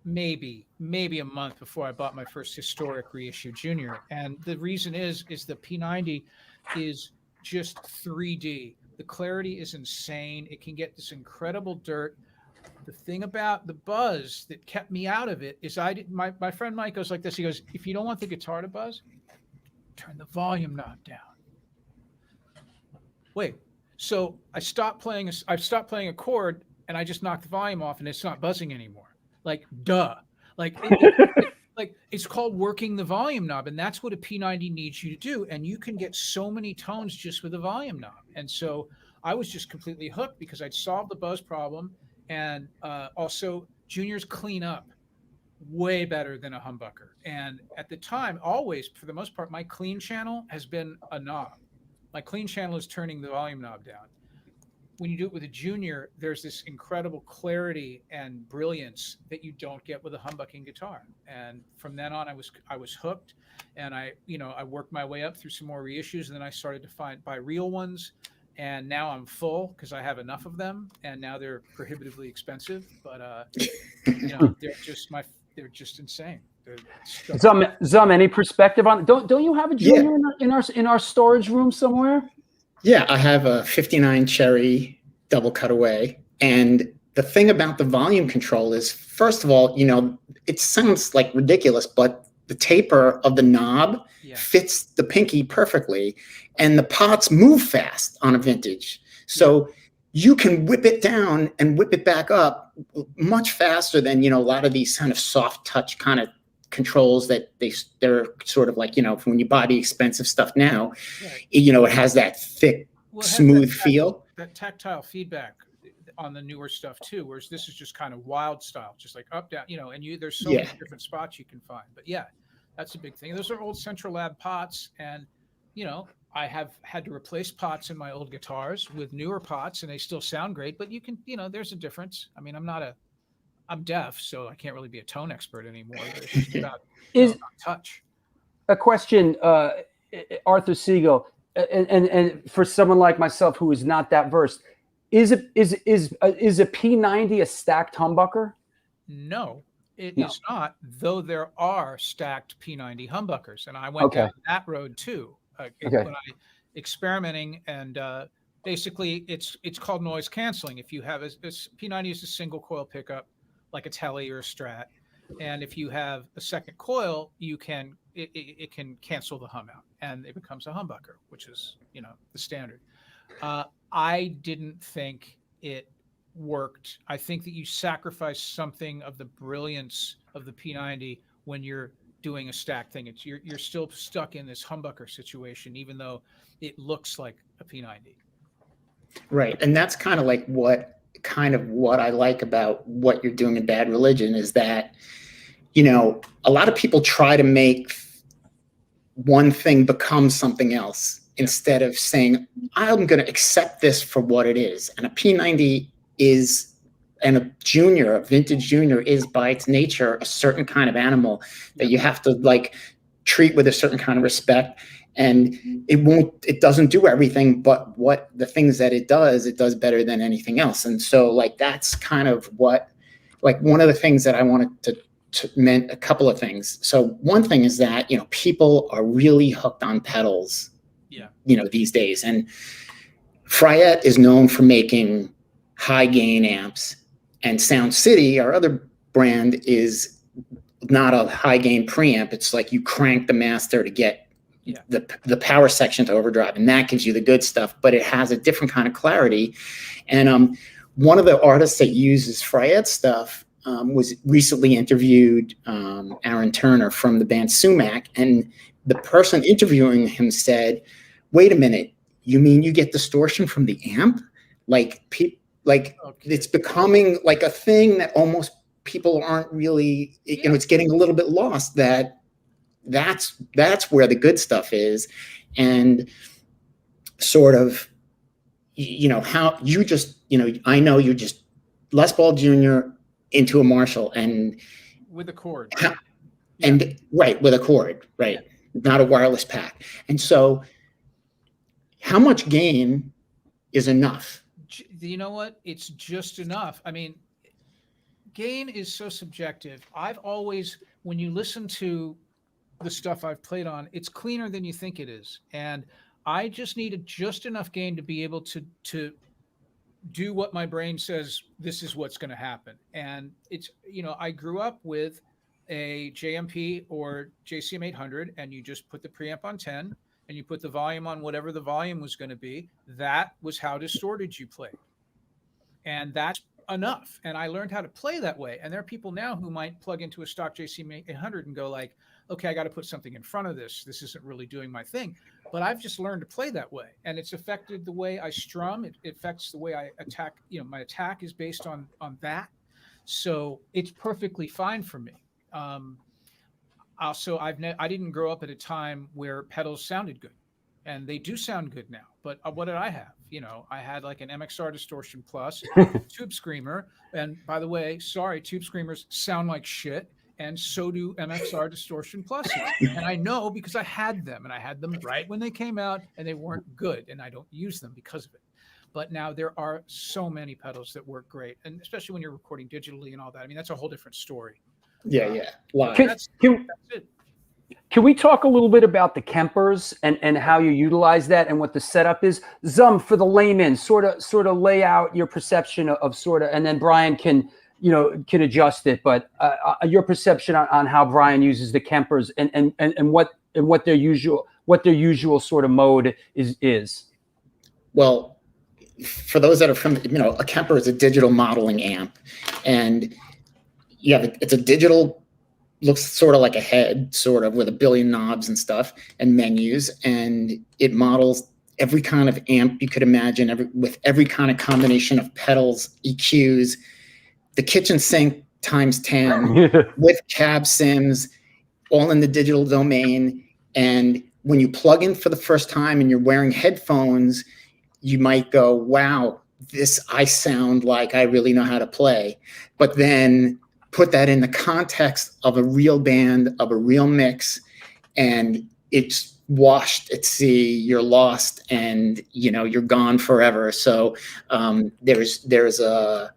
maybe a month before I bought my first historic reissue Junior. And the reason is the P90 is just 3D. The clarity is insane. It can get this incredible dirt. The thing about the buzz that kept me out of it is my friend Mike goes like this. He goes, if you don't want the guitar to buzz, turn the volume knob down. Wait, so I stopped playing a chord and I just knocked the volume off and it's not buzzing anymore. Like, duh. Like, it's called working the volume knob, and that's what a P90 needs you to do. And you can get so many tones just with a volume knob. And so I was just completely hooked because I'd solved the buzz problem. And also, Juniors clean up way better than a humbucker. And at the time, always, for the most part, my clean channel has been a knob. My clean channel is turning the volume knob down. When you do it with a Junior, there's this incredible clarity and brilliance that you don't get with a humbucking guitar. And from then on, I was hooked, and I worked my way up through some more reissues, and then I started to buy real ones. And now I'm full because I have enough of them, and now they're prohibitively expensive. But they're just insane. Zum, any perspective on? Don't you have a Junior in our storage room somewhere? Yeah, I have a 59 Cherry double cutaway, and the thing about the volume control is, first of all, it sounds like ridiculous, but the taper of the knob fits the pinky perfectly, and the pots move fast on a vintage. So you can whip it down and whip it back up much faster than, a lot of these kind of soft touch kind of controls that they're sort of like, when you buy the expensive stuff now, Right. It has that thick, Well, it has smooth feel. That tactile feedback on the newer stuff too, whereas this is just kind of wild style, just like up, down, and there's so many different spots you can find. But yeah, that's a big thing. Those are old Central Lab pots, and I have had to replace pots in my old guitars with newer pots, and they still sound great. But you can, there's a difference. I mean, I'm deaf, so I can't really be a tone expert anymore. But it's just about touch. A question, Arthur Siegel, and for someone like myself who is not that versed, is a P90 a stacked humbucker? No, it is not. Though there are stacked P90 humbuckers, and I went down that road too. When I experimenting, and basically it's called noise canceling. If you have a P90 is a single coil pickup, like a Tele or a Strat, and if you have a second coil, it can cancel the hum out, and it becomes a humbucker, which is the standard. I didn't think it worked. I think that you sacrifice something of the brilliance of the P90 when you're doing a stack thing. You're still stuck in this humbucker situation, even though it looks like a P90. Right. And that's kind of like what I like about what you're doing in Bad Religion is that, a lot of people try to make one thing become something else instead of saying, I'm going to accept this for what it is. And a P90 is, and a vintage junior is by its nature a certain kind of animal that you have to like treat with a certain kind of respect. And it doesn't do everything, but what the things that it does better than anything else. And so like, that's kind of what, like one of the things that I wanted to meant a couple of things. So one thing is that, people are really hooked on pedals, these days. And Fryette is known for making high gain amps. And Sound City, our other brand, is not a high gain preamp. It's like you crank the master to get the power section to overdrive, and that gives you the good stuff. But it has a different kind of clarity. And one of the artists that uses Fryette stuff was recently interviewed, Aaron Turner from the band Sumac, and the person interviewing him said, "Wait a minute, you mean you get distortion from the amp? It's becoming like a thing that almost people aren't really, it's getting a little bit lost, that's where the good stuff is." And sort of, how you just, I know you just Les Paul Jr. into a Marshall and with a cord with a cord, right? Not a wireless pack. And so how much gain is enough? You know what? It's just enough. I mean, gain is so subjective. I've always, when you listen to the stuff I've played on, it's cleaner than you think it is. And I just needed just enough gain to be able to do what my brain says, this is what's going to happen. And it's, I grew up with a JMP or JCM 800, and you just put the preamp on 10 and you put the volume on whatever the volume was going to be. That was how distorted you played. And that's enough. And I learned how to play that way. And there are people now who might plug into a stock JCM 800 and go like, okay, I got to put something in front of this. This isn't really doing my thing. But I've just learned to play that way. And it's affected the way I strum. It affects the way I attack. My attack is based on that. So it's perfectly fine for me. Also, I didn't grow up at a time where pedals sounded good. And they do sound good now. But what did I have? I had like an MXR Distortion Plus, Tube Screamer. And by the way, sorry, Tube Screamers sound like shit. And so do MXR Distortion Pluses. And I know because I had them, and I had them right when they came out, and they weren't good, and I don't use them because of it. But now there are so many pedals that work great, and especially when you're recording digitally and all that. I mean, that's a whole different story. Yeah. Live. That's it. Can we talk a little bit about the Kempers and how you utilize that and what the setup is? Zum, for the layman, sort of lay out your perception of and then Brian can adjust it, but your perception on how Brian uses the Kempers and what their usual sort of mode is. Well, for those that are from, a Kemper is a digital modeling amp, and it's a digital, looks sort of like a head, sort of, with a billion knobs and stuff and menus, and it models every kind of amp you could imagine, with every kind of combination of pedals, EQs, the kitchen sink times 10 with cab sims, all in the digital domain. And when you plug in for the first time and you're wearing headphones, you might go, wow, I sound like I really know how to play. But then put that in the context of a real band, of a real mix, and it's washed at sea, you're lost, and you're gone forever. So there's a,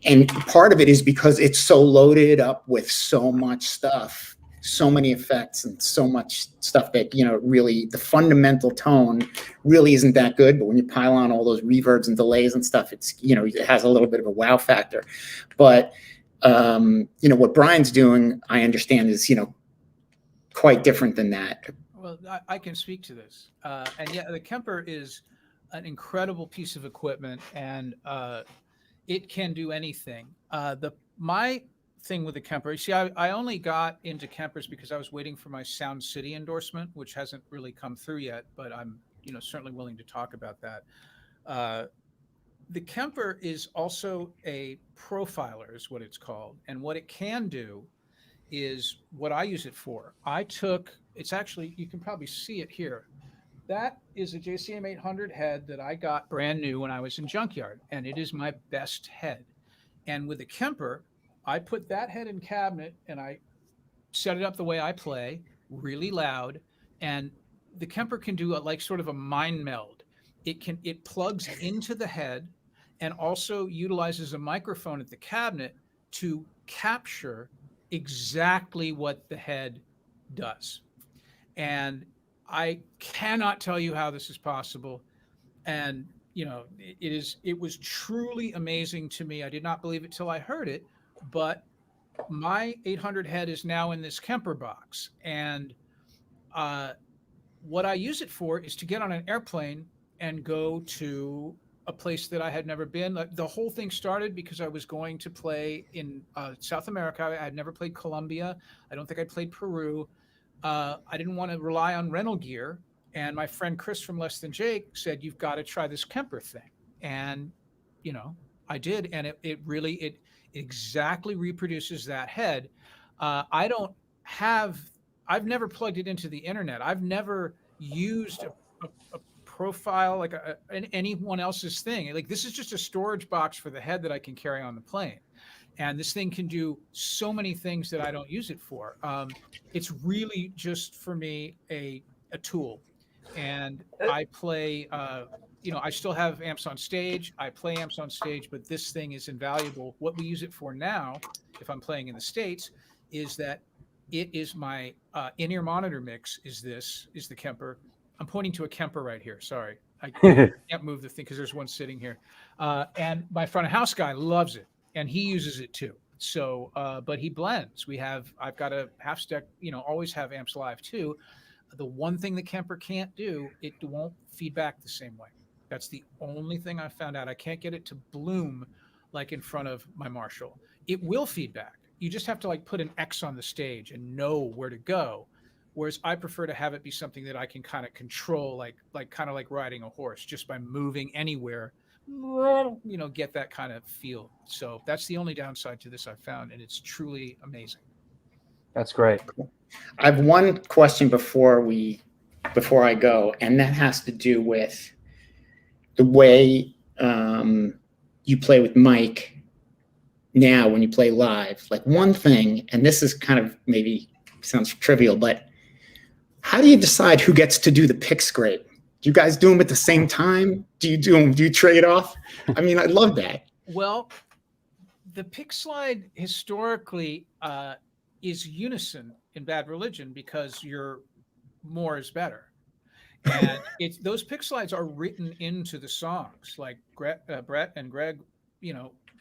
and part of it is because it's so loaded up with so much stuff, so many effects and so much stuff that really the fundamental tone really isn't that good. But when you pile on all those reverbs and delays and stuff, it's it has a little bit of a wow factor. But what Brian's doing, I understand, is quite different than that. Well, I can speak to this. And yeah, the Kemper is an incredible piece of equipment, and it can do anything. My thing with the Kemper, see, I only got into Kempers because I was waiting for my Sound City endorsement, which hasn't really come through yet, but I'm certainly willing to talk about that. The Kemper is also a profiler, is what it's called. And what it can do is what I use it for. It's actually, you can probably see it here. That is a JCM 800 head that I got brand new when I was in Junkyard, and it is my best head. And with the Kemper, I put that head in cabinet and I set it up the way I play, really loud. And the Kemper can do sort of a mind meld. It plugs into the head and also utilizes a microphone at the cabinet to capture exactly what the head does. And I cannot tell you how this is possible. And, it was truly amazing to me. I did not believe it till I heard it, but my 800 head is now in this Kemper box. And what I use it for is to get on an airplane and go to a place that I had never been. The whole thing started because I was going to play in South America. I had never played Colombia. I don't think I'd played Peru. I didn't want to rely on rental gear. And my friend Chris from Less Than Jake said, you've got to try this Kemper thing. And, I did. And it really exactly reproduces that head. I've never plugged it into the internet. I've never used a profile like anyone else's thing. This is just a storage box for the head that I can carry on the plane. And this thing can do so many things that I don't use it for. It's really just for me a tool. And I play, I still have amps on stage. I play amps on stage, but this thing is invaluable. What we use it for now, if I'm playing in the States, is that it is my in-ear monitor mix is the Kemper. I'm pointing to a Kemper right here. Sorry. I can't move the thing because there's one sitting here. And my front of house guy loves it, and he uses it too. So, but he blends. I've got a half stack, always have amps live too. The one thing the Kemper can't do, it won't feedback the same way. That's the only thing I found out. I can't get it to bloom like in front of my Marshall. It will feedback. You just have to put an X on the stage and know where to go. Whereas I prefer to have it be something that I can kind of control, kind of like riding a horse, just by moving anywhere, get that kind of feel. So that's the only downside to this I've found, and it's truly amazing. That's great. I have one question before I go, and that has to do with the way you play with Mike now when you play live. One thing, and this is kind of maybe sounds trivial, but how do you decide who gets to do the pick scrape? Do you guys do them at the same time? Do you trade off? I mean, I love that. Well, the pick slide historically is unison in Bad Religion because more is better. And those pick slides are written into the songs. Like Brett and Greg,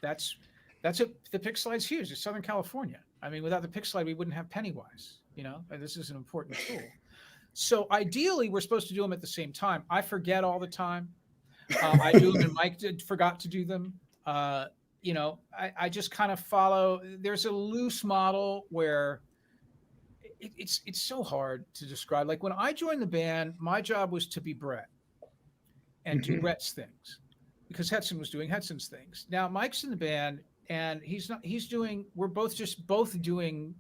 that's the pick slide's huge. It's Southern California. I mean, without the pick slide, we wouldn't have Pennywise. This is an important tool. So ideally, we're supposed to do them at the same time. I forget all the time. I do them, and Mike forgot to do them. You know, I just kind of follow. There's a loose model where it's so hard to describe. Like when I joined the band, my job was to be Brett and do Rhett's things, because Hetson was doing Hetson's things. Now Mike's in the band, and we're both doing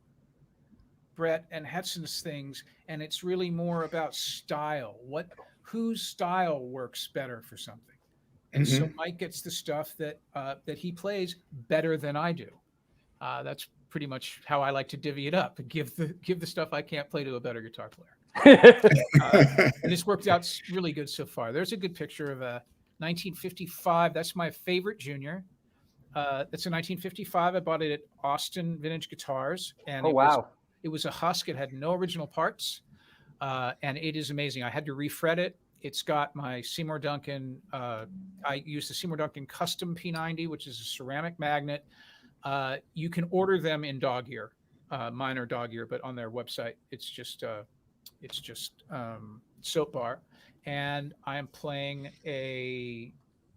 Brett and Hetson's things, and it's really more about style. Whose style works better for something? And so Mike gets the stuff that he plays better than I do. That's pretty much how I like to divvy it up and give the stuff I can't play to a better guitar player. And it's worked out really good so far. There's a good picture of a 1955. That's my favorite Junior. That's a 1955. I bought it at Austin Vintage Guitars, and it was a husk. It had no original parts, and it is amazing. I had to refret it. It's got my Seymour Duncan. I use the Seymour Duncan Custom P90, which is a ceramic magnet. You can order them in dog ear. Mine are dog ear, but on their website, it's just soap bar. And I am playing a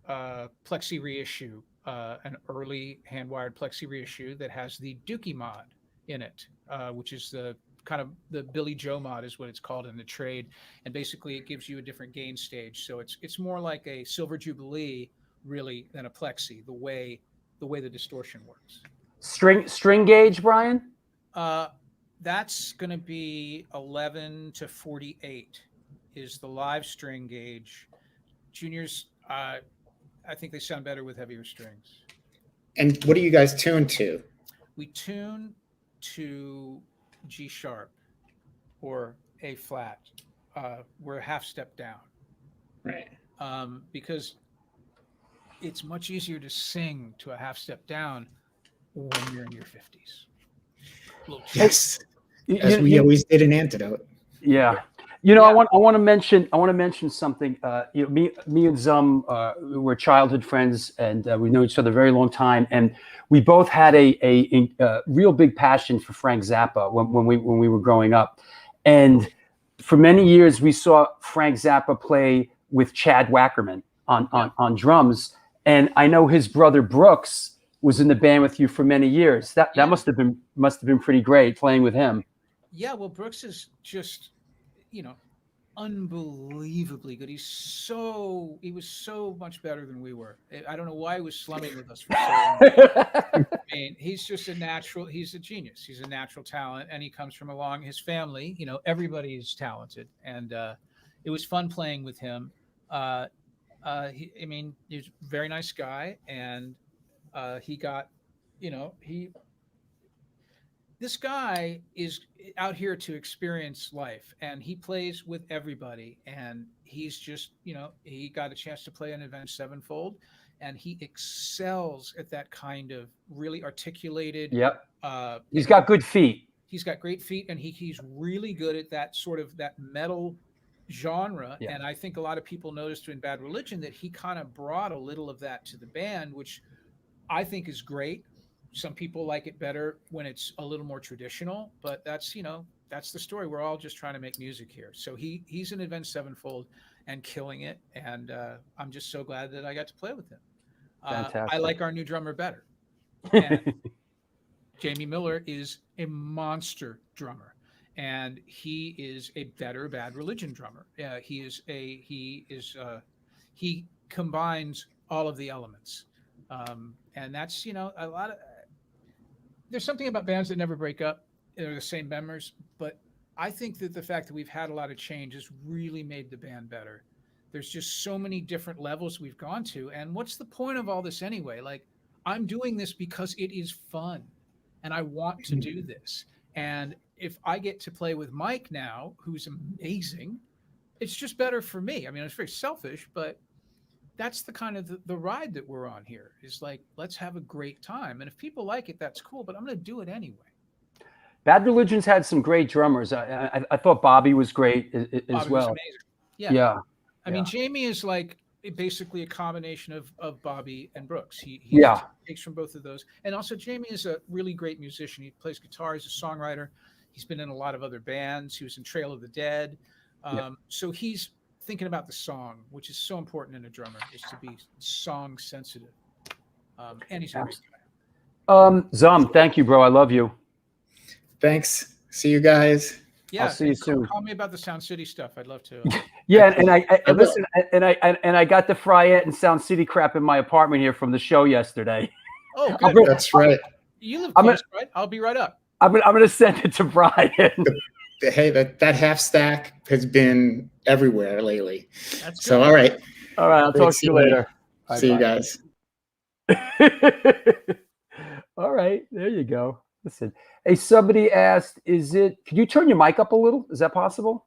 plexi reissue, an early hand-wired plexi reissue that has the Dookie mod in it, which is the kind of the Billy Joe mod is what it's called in the trade. And basically it gives you a different gain stage. So it's more like a Silver Jubilee really than a plexi, the way the distortion works. String gauge, Brian? That's going to be 11 to 48 is the live string gauge. Juniors, I think they sound better with heavier strings. And what do you guys tune to? We tune to G sharp or A flat. We're a half step down. Right. Because it's much easier to sing to a half step down when you're in your 50s. Yes. As we always did in Antidote. Yeah. You know, yeah. I want to mention something. You know, me and Zum were childhood friends, and we know each other a very long time. And we both had a real big passion for Frank Zappa when we were growing up. And for many years, we saw Frank Zappa play with Chad Wackerman on drums. And I know his brother Brooks was in the band with you for many years. That must have been pretty great playing with him. Yeah, well, Brooks is just, you know, unbelievably good. He was so much better than we were. I don't know why he was slumming with us for so long. I mean, he's just a natural. He's a genius. He's a natural talent, and he comes from along his family. You know, everybody's talented, and it was fun playing with him. He's a very nice guy, and he got, you know, this guy is out here to experience life, and he plays with everybody, and he's just, you know, he got a chance to play an Avenged Sevenfold, and he excels at that kind of really articulated. Yep. He's got good feet. He's got great feet, and he's really good at that sort of that metal genre. Yeah. And I think a lot of people noticed in Bad Religion that he kind of brought a little of that to the band, which I think is great. Some people like it better when it's a little more traditional, but that's, you know, that's the story. We're all just trying to make music here. So he's an Avenged Sevenfold and killing it. And I'm just so glad that I got to play with him. I like our new drummer better. And Jamie Miller is a monster drummer, and he is a better Bad Religion drummer. He combines all of the elements. And that's, you know, a lot of, there's something about bands that never break up. They're the same members, but I think that the fact that we've had a lot of change has really made the band better. There's just so many different levels we've gone to. And what's the point of all this anyway? Like, I'm doing this because it is fun and I want to do this. And if I get to play with Mike now, who's amazing, it's just better for me. I mean, it's very selfish, but that's the kind of the ride that we're on here, is like, let's have a great time. And if people like it, that's cool, but I'm going to do it anyway. Bad Religion's had some great drummers. I thought Bobby was great as Bobby well. Was amazing. Yeah. I mean, Jamie is like basically a combination of Bobby and Brooks. He takes from both of those. And also Jamie is a really great musician. He plays guitar. He's a songwriter. He's been in a lot of other bands. He was in Trail of the Dead. So he's thinking about the song, which is so important in a drummer, is to be song sensitive. And he's a great guy. Zum, thank you, bro. I love you. Thanks. See you guys. Yeah, I'll see you soon. Call me about the Sound City stuff. I'd love to. Yeah, and listen, and I got the Fryette and Sound City crap in my apartment here from the show yesterday. Oh, good. That's right. You live close, right? I'll be right up. I'm gonna send it to Brian. Hey, that half stack has been everywhere lately. That's So, good. all right. All right, I'll talk to you later. See you guys. All right, there you go. Listen, hey, somebody asked, can you turn your mic up a little? Is that possible?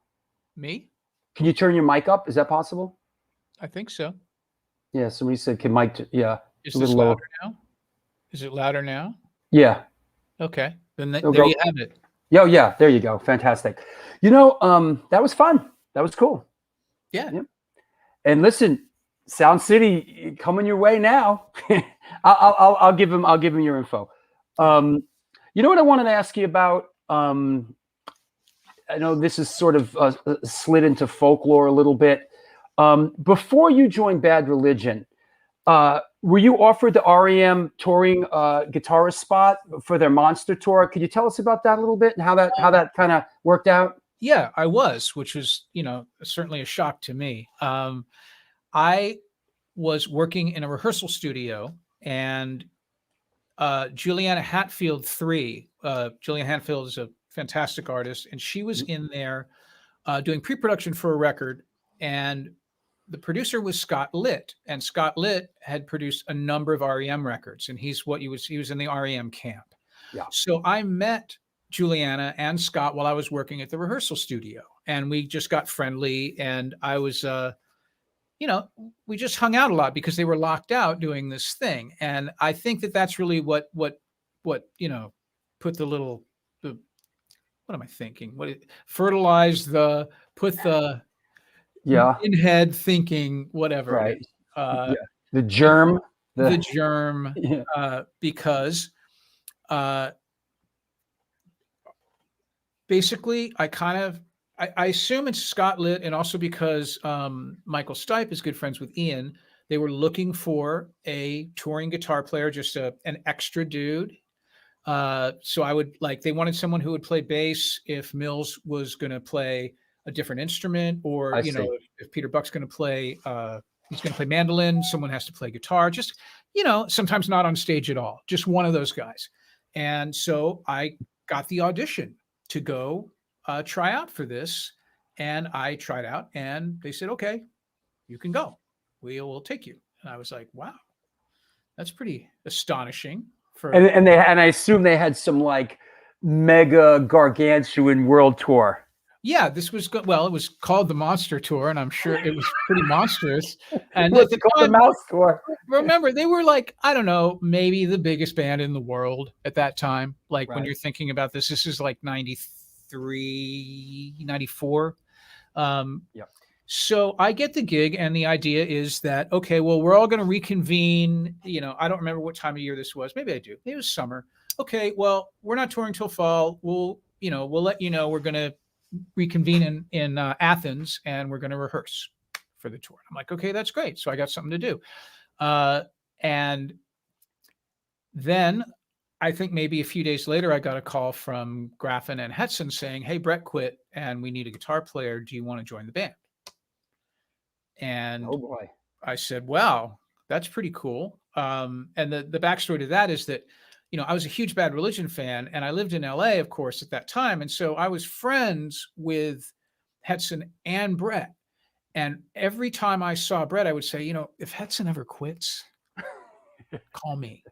Me? Can you turn your mic up? Is that possible? I think so. Yeah, somebody said, can mic, yeah. Is a this little louder now? Is it louder now? Yeah. Okay. Then there go. you have it. Yo, yeah, there you go. Fantastic. You know, that was fun. That was cool. Yeah. Yep. And listen, Sound City coming your way now. I'll give him your info. You know what I wanted to ask you about? I know this is sort of slid into folklore a little bit. Before you joined Bad Religion, were you offered the REM touring guitarist spot for their Monster tour? Could you tell us about that a little bit and how that kind of worked out? Yeah, I was, which was, certainly a shock to me. I was working in a rehearsal studio, and Juliana Hatfield Juliana Hatfield is a fantastic artist, and she was in there doing pre-production for a record, and the producer was Scott Litt, and Scott Litt had produced a number of REM records, and he was in the REM camp. Yeah. So I met Juliana and Scott while I was working at the rehearsal studio, and we just got friendly, and I was we just hung out a lot because they were locked out doing this thing. And I think that that's really what put the little, what am I thinking? Put the in head thinking, whatever. Right. Yeah. The germ. The germ, Yeah. Because basically I assume it's Scott Litt, and also because Michael Stipe is good friends with Ian, they were looking for a touring guitar player, just an extra dude. So they wanted someone who would play bass if Mills was going to play a different instrument, or if Peter Buck's going to play, he's going to play mandolin. Someone has to play guitar. Just sometimes not on stage at all. Just one of those guys. And so I got the audition to go try out for this, and I tried out, and they said, okay, you can go, we'll take you. And I was like, wow, that's pretty astonishing. And I assume they had some like mega gargantuan world tour. Yeah, this was it was called the Monster Tour, and I'm sure it was pretty monstrous. And What's it called, the Mouse Tour? Remember, they were like, I don't know, maybe the biggest band in the world at that time. Like when you're thinking about this is like 93, 94. So I get the gig, and the idea is that, okay, well, we're all going to reconvene. I don't remember what time of year this was. Maybe I do. Maybe it was summer. Okay, well, we're not touring till fall. We'll let you know. We're going to reconvene in Athens, and we're going to rehearse for the tour. I'm like, okay, that's great. So I got something to do. And then I think maybe a few days later, I got a call from Graffin and Hetson saying, hey, Brett quit, and we need a guitar player. Do you want to join the band? And oh boy, I said, wow, that's pretty cool. And the backstory to that is that, I was a huge Bad Religion fan, and I lived in LA, of course, at that time. And so I was friends with Hetson and Brett. And every time I saw Brett, I would say, if Hetson ever quits, call me.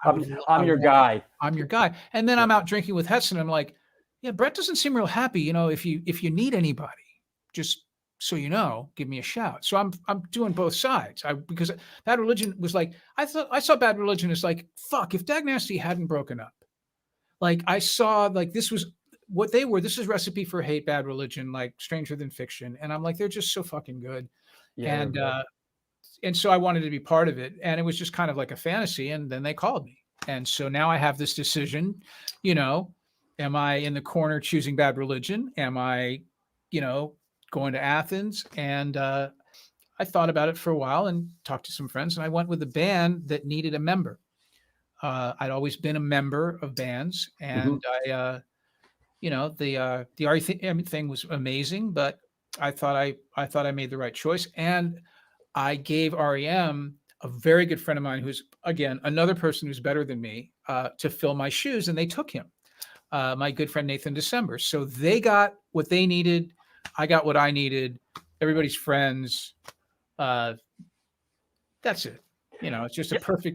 I'm your guy. I'm your guy. And then I'm out drinking with Hetson. I'm like, yeah, Brett doesn't seem real happy. If you need anybody, just so you know, give me a shout. So I'm doing both sides. Because Bad Religion was like, I saw Bad Religion as like, fuck, if Dag Nasty hadn't broken up, like I saw like this was what they were. This is Recipe for Hate, Bad Religion, like Stranger Than Fiction. And I'm like, they're just so fucking good. Yeah, and so I wanted to be part of it. And it was just kind of like a fantasy. And then they called me. And so now I have this decision, am I in the corner choosing Bad Religion? Am I, going to Athens, and I thought about it for a while and talked to some friends, and I went with a band that needed a member. I'd always been a member of bands, and I, the RE thing was amazing, but I thought I made the right choice, and I gave REM, a very good friend of mine, who's again another person who's better than me, to fill my shoes, and they took him. My good friend Nathan December. So they got what they needed. I got what I needed. Everybody's friends. That's it. It's just a perfect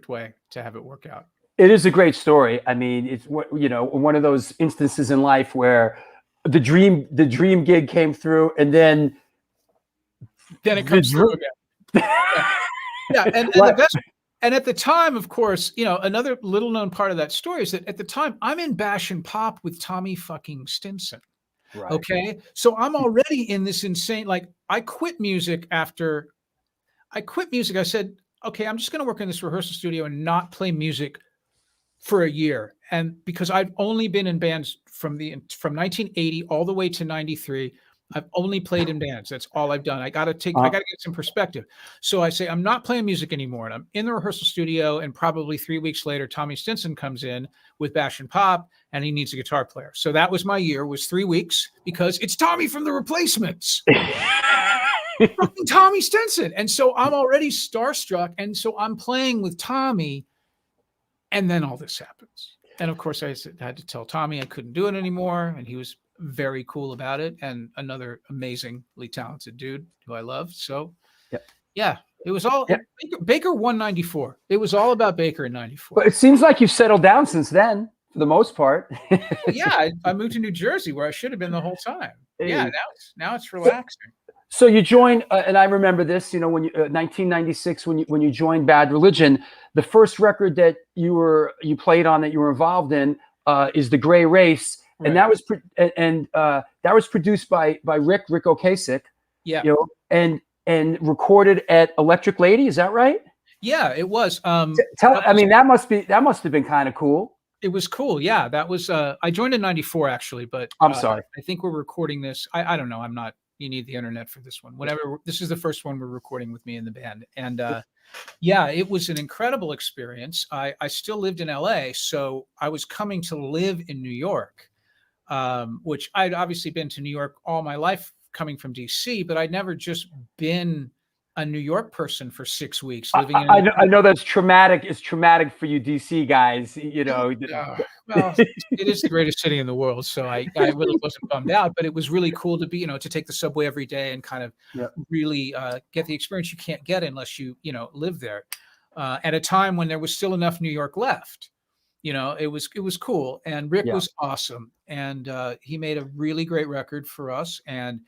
way to have it work out. It is a great story. I mean, it's one of those instances in life where the dream gig came through, and then it comes through again. Yeah, and the best. And at the time, of course, another little known part of that story is that at the time I'm in Bash and Pop with Tommy fucking Stinson. Right. Okay. So I'm already in this insane, I quit music. I said, okay, I'm just going to work in this rehearsal studio and not play music for a year. And because I've only been in bands from 1980 all the way to 93, I've only played in bands. That's all I've done. I got to get some perspective. So I say, I'm not playing music anymore. And I'm in the rehearsal studio. And probably 3 weeks later, Tommy Stinson comes in with Bash and Pop, and he needs a guitar player. So that was my year, was 3 weeks, because it's Tommy from The Replacements. Fucking Tommy Stinson. And so I'm already starstruck. And so I'm playing with Tommy. And then all this happens. And of course, I had to tell Tommy I couldn't do it anymore. And he was very cool about it, and another amazingly talented dude who I love. So yeah, it was all Baker won 94. It was all about Baker in 94. But it seems like you've settled down since then, for the most part. Yeah, I moved to New Jersey, where I should have been the whole time. Yeah, now it's relaxing. So you joined, and I remember this, when you 1996, when you joined Bad Religion, the first record that you played on, that you were involved in, is The Gray Race. Right. And that was produced by Rick Ocasek. Yeah. And recorded at Electric Lady. Is that right? Yeah, it was. That must have been kind of cool. It was cool. Yeah, that was. I joined in '94 actually, but I'm sorry. I think we're recording this. I don't know. I'm not. You need the internet for this one. Whatever. This is the first one we're recording with me in the band, and yeah, it was an incredible experience. I still lived in LA, so I was coming to live in New York. Which I'd obviously been to New York all my life coming from DC, but I'd never just been a New York person for 6 weeks living in I know that's traumatic. It's traumatic for you DC guys, Well, it is the greatest city in the world, so I really wasn't bummed out, but it was really cool to be, to take the subway every day and kind of really get the experience you can't get unless you live there. At a time when there was still enough New York left. It was cool, and Rick was awesome, and he made a really great record for us, and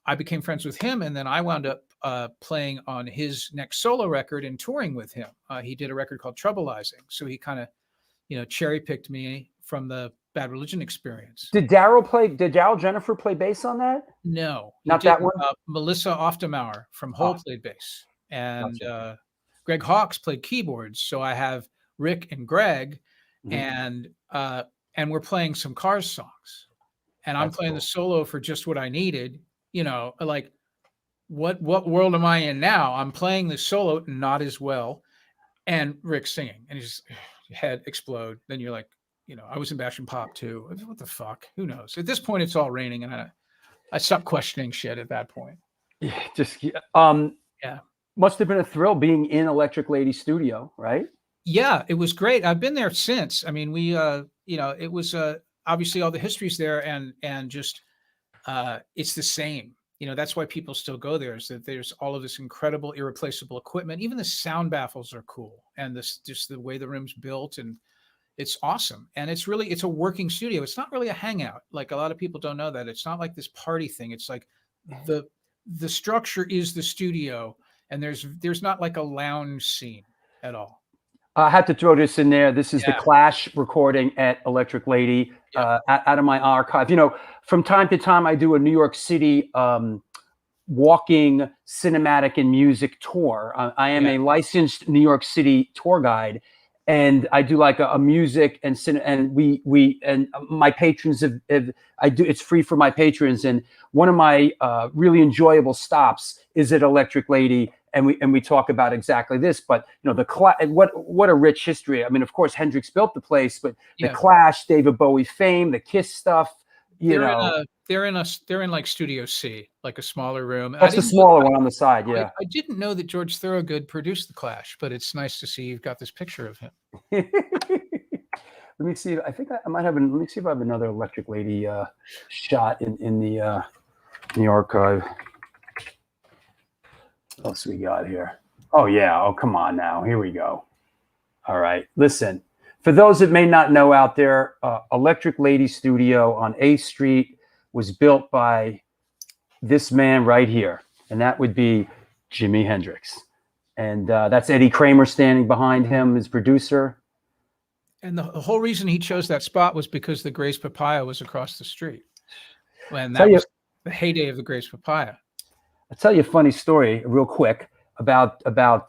I became friends with him, and then I wound up playing on his next solo record and touring with him. He did a record called Troubleizing, so he kind of cherry picked me from the Bad Religion experience. Did Daryl Jennifer play bass on that? No, not that one. Melissa Oftemauer from Hole played bass, and Greg Hawkes played keyboards. So I have Rick and Greg. And we're playing some Cars songs, and I'm playing the solo for Just What I Needed. What world am I in now? I'm playing the solo not as well, and Rick's singing, and his head explode. Then you're like, I was in Bash and Pop too. What the fuck? Who knows? At this point, it's all raining, and I stopped questioning shit at that point. Must have been a thrill being in Electric Lady studio, right? Yeah, it was great. I've been there since. I mean, we, it was obviously all the history's there, and just it's the same. That's why people still go there. Is that there's all of this incredible, irreplaceable equipment. Even the sound baffles are cool, and just the way the room's built, and it's awesome. And it's a working studio. It's not really a hangout. Like a lot of people don't know that. It's not like this party thing. It's like the structure is the studio, and there's not like a lounge scene at all. I had to throw this in there. This is the Clash recording at Electric Lady, out of my archive. From time to time, I do a New York City walking cinematic and music tour. I am a licensed New York City tour guide, and I do like a music and my patrons it's free for my patrons. And one of my really enjoyable stops is at Electric Lady, and we talk about exactly this. But what a rich history. I mean, of course, Hendrix built the place, but the Clash, David Bowie fame, the Kiss stuff. They're in like Studio C, like a smaller room. That's the smaller one on the side. Yeah. I didn't know that George Thorogood produced the Clash, but it's nice to see you've got this picture of him. Let me see. I think I might have. Let me see if I have another Electric Lady shot in the archive. What else we got here? Oh yeah. Oh come on now. Here we go. All right. Listen. For those that may not know out there, Electric Lady Studio on 8th Street was built by this man right here, and that would be Jimi Hendrix. And that's Eddie Kramer standing behind him, his producer. And the whole reason he chose that spot was because the Gray's Papaya was across the street. And that was the heyday of the Gray's Papaya. I'll tell you a funny story real quick about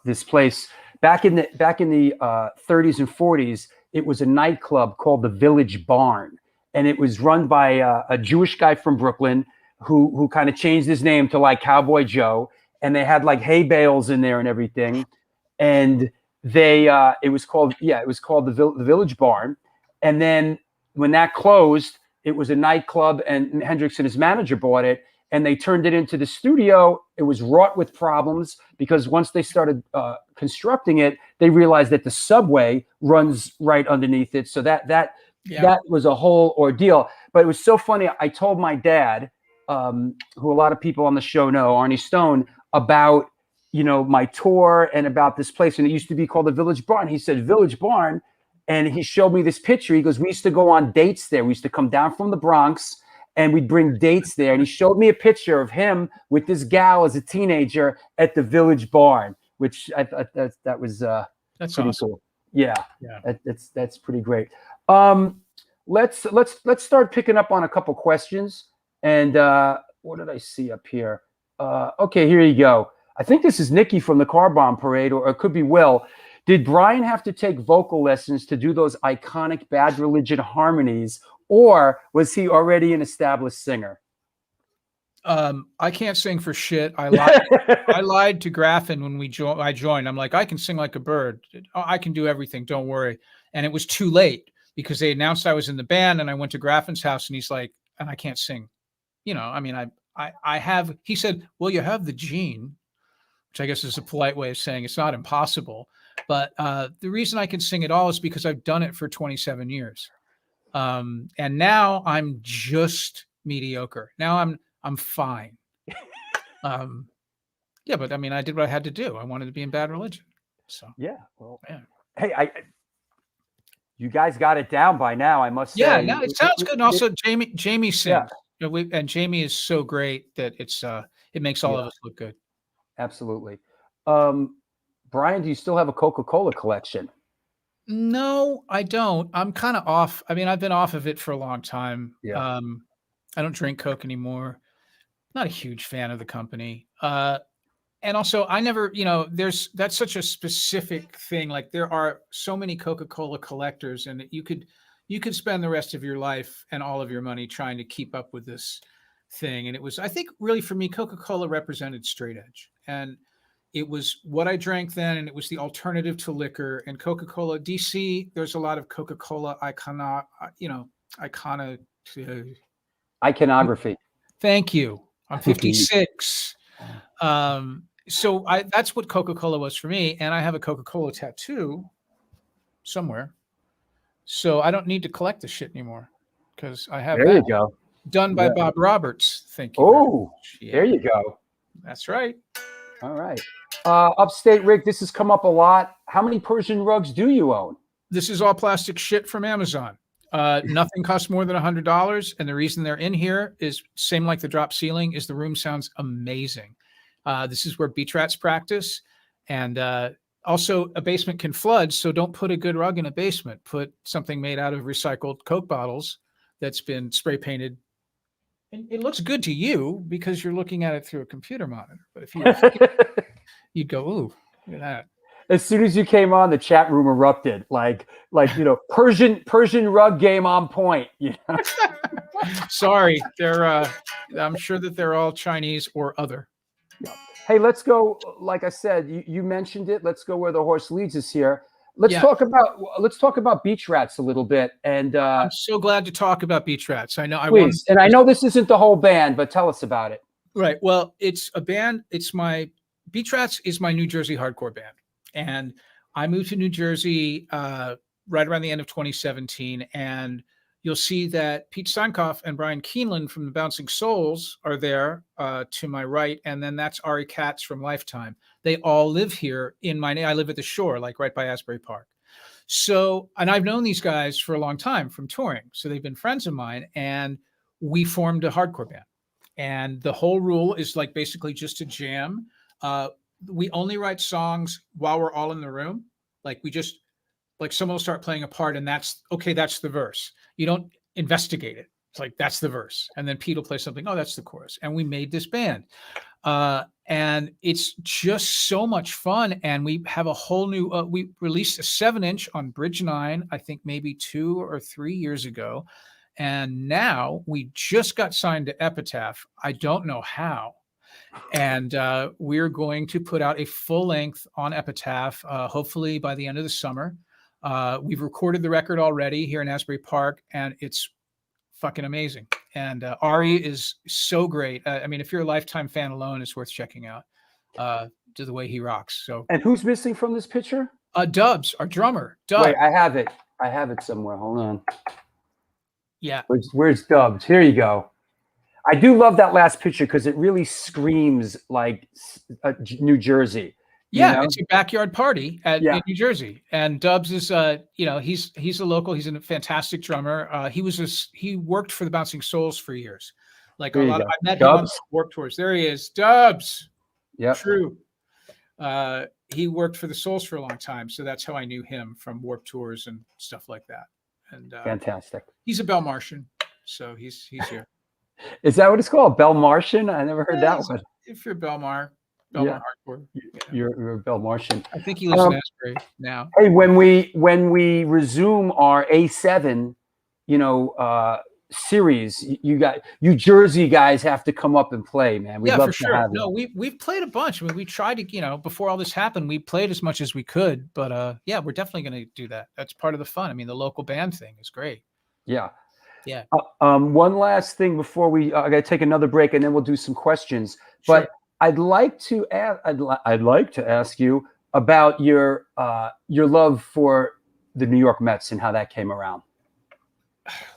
this place. Back in the 30s and 40s, it was a nightclub called the Village Barn, and it was run by a Jewish guy from Brooklyn who kind of changed his name to like Cowboy Joe, and they had like hay bales in there and everything, and it was called the Village Barn, and then when that closed, it was a nightclub, and Hendrix and his manager bought it, and they turned it into the studio. It was wrought with problems because once they started constructing it, they realized that the subway runs right underneath it. So that was a whole ordeal. But it was so funny. I told my dad, who a lot of people on the show know, Arnie Stone, about my tour and about this place. And it used to be called the Village Barn. He said, Village Barn. And he showed me this picture. He goes, we used to go on dates there. We used to come down from the Bronx and we'd bring dates there. And he showed me a picture of him with this gal as a teenager at the Village Barn, which I thought that was that's pretty awesome. cool. Yeah. That's pretty great. Let's start picking up on a couple questions. And what did I see up here? Okay, here you go. I think this is Nikki from the Car Bomb Parade, or it could be Will. Did Brian have to take vocal lessons to do those iconic Bad Religion harmonies, or was he already an established singer? I can't sing for shit. I lied. I lied to Graffin when I joined. I'm like, I can sing like a bird. I can do everything. Don't worry. And it was too late because they announced I was in the band, and I went to Graffin's house, and he's like, and I can't sing. I mean, I have. He said, well, you have the gene, which I guess is a polite way of saying it's not impossible. But the reason I can sing at all is because I've done it for 27 years. And now I'm just mediocre. Now I'm fine. Yeah, but I mean, I did what I had to do. I wanted to be in Bad Religion. So yeah, well, yeah. Hey, you guys got it down by now, I must say. Yeah, no, it sounds good. And also, Jamie sings, and Jamie is so great that it makes all of us look good. Absolutely. Brian, do you still have a Coca-Cola collection? No, I don't. I'm kind of off. I mean, I've been off of it for a long time. Yeah. I don't drink Coke anymore. Not a huge fan of the company. And also I never, that's such a specific thing. Like there are so many Coca-Cola collectors, and you could spend the rest of your life and all of your money trying to keep up with this thing. And it was, I think really for me, Coca-Cola represented straight edge, and it was what I drank then, and it was the alternative to liquor. And Coca-Cola, DC, there's a lot of Coca-Cola iconography. Thank you. I'm 56. So that's what Coca-Cola was for me. And I have a Coca-Cola tattoo somewhere. So I don't need to collect this shit anymore because I have you go. Done by Bob Roberts. Thank you. Oh, there you go. That's right. All right. Upstate Rick, this has come up a lot. How many Persian rugs do you own? This is all plastic shit from Amazon. Nothing costs more than $100. And the reason they're in here is same like the drop ceiling is the room sounds amazing. This is where beach rats practice. And also a basement can flood. So don't put a good rug in a basement. Put something made out of recycled Coke bottles that's been spray painted. And it looks good to you because you're looking at it through a computer monitor. But if you you'd go, ooh, look at that. as soon as you came on, the chat room erupted. Like Persian rug game on point. You know? Sorry, they're. I'm sure that they're all Chinese or other. Hey, let's go. Like I said, you mentioned it. Let's go where the horse leads us here. Let's Yeah. talk about Beach Rats a little bit. And I'm so glad to talk about Beach Rats. I know. please, and I know this isn't the whole band, but tell us about it. Right. Well, it's a band. It's my Beach Rats is my New Jersey hardcore band, and I moved to New Jersey right around the end of 2017, and you'll see that Pete Steinkoff and Brian Keeneland from the Bouncing Souls are there to my right, and then that's Ari Katz from Lifetime. They all live here I live at the shore, like right by Asbury Park. So, and I've known these guys for a long time from touring, so they've been friends of mine, and we formed a hardcore band. And the whole rule is like basically just to jam. We only write songs while we're all in the room. Like someone will start playing a part and that's the verse. You don't investigate it. It's like, that's the verse. And then Pete will play something. Oh, that's the chorus. And we made this band. And it's just so much fun. And we have a whole new, we released a 7-inch on Bridge 9, I think maybe 2 or 3 years ago. And now we just got signed to Epitaph. I don't know how. And we're going to put out a full length on Epitaph, hopefully by the end of the summer. We've recorded the record already here in Asbury Park, and it's fucking amazing. And Ari is so great. I mean, if you're a Lifetime fan alone, it's worth checking out to the way he rocks. So. And who's missing from this picture? Dubs, our drummer. Dub. Wait, I have it somewhere. Hold on. Yeah. Where's Dubs? Here you go. I do love that last picture because it really screams like New Jersey. Yeah, it's a backyard party in New Jersey, and Dubs is, he's a local. He's a fantastic drummer. He worked for the Bouncing Souls for years. Like I met him on Warped Tours. There he is, Dubs. Yeah, true. He worked for the Souls for a long time, so that's how I knew him from Warped Tours and stuff like that. And fantastic. He's a Bell Martian, so he's here. Is that what it's called? Bell Martian? I never heard that one. If you're Belmar hardcore, you're a Bell Martian. I think he lives in Asbury now. Hey, when we resume our A7, series, you Jersey guys have to come up and play, man. We'd love for to sure. have No, we've played a bunch. I mean, we tried to, before all this happened, we played as much as we could. But we're definitely going to do that. That's part of the fun. I mean, the local band thing is great. Yeah. Yeah. One last thing before we I gotta take another break, and then we'll do some questions. But sure. I'd like to ask you about your love for the New York Mets and how that came around.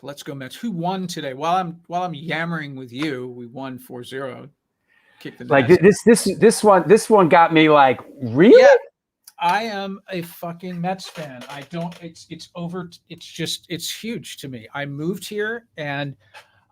Let's go Mets. Who won today? While I'm yammering with you, we won 4-0. Kick the like this one got me like, really? Yeah. I am a fucking Mets fan. It's over. It's huge to me. I moved here and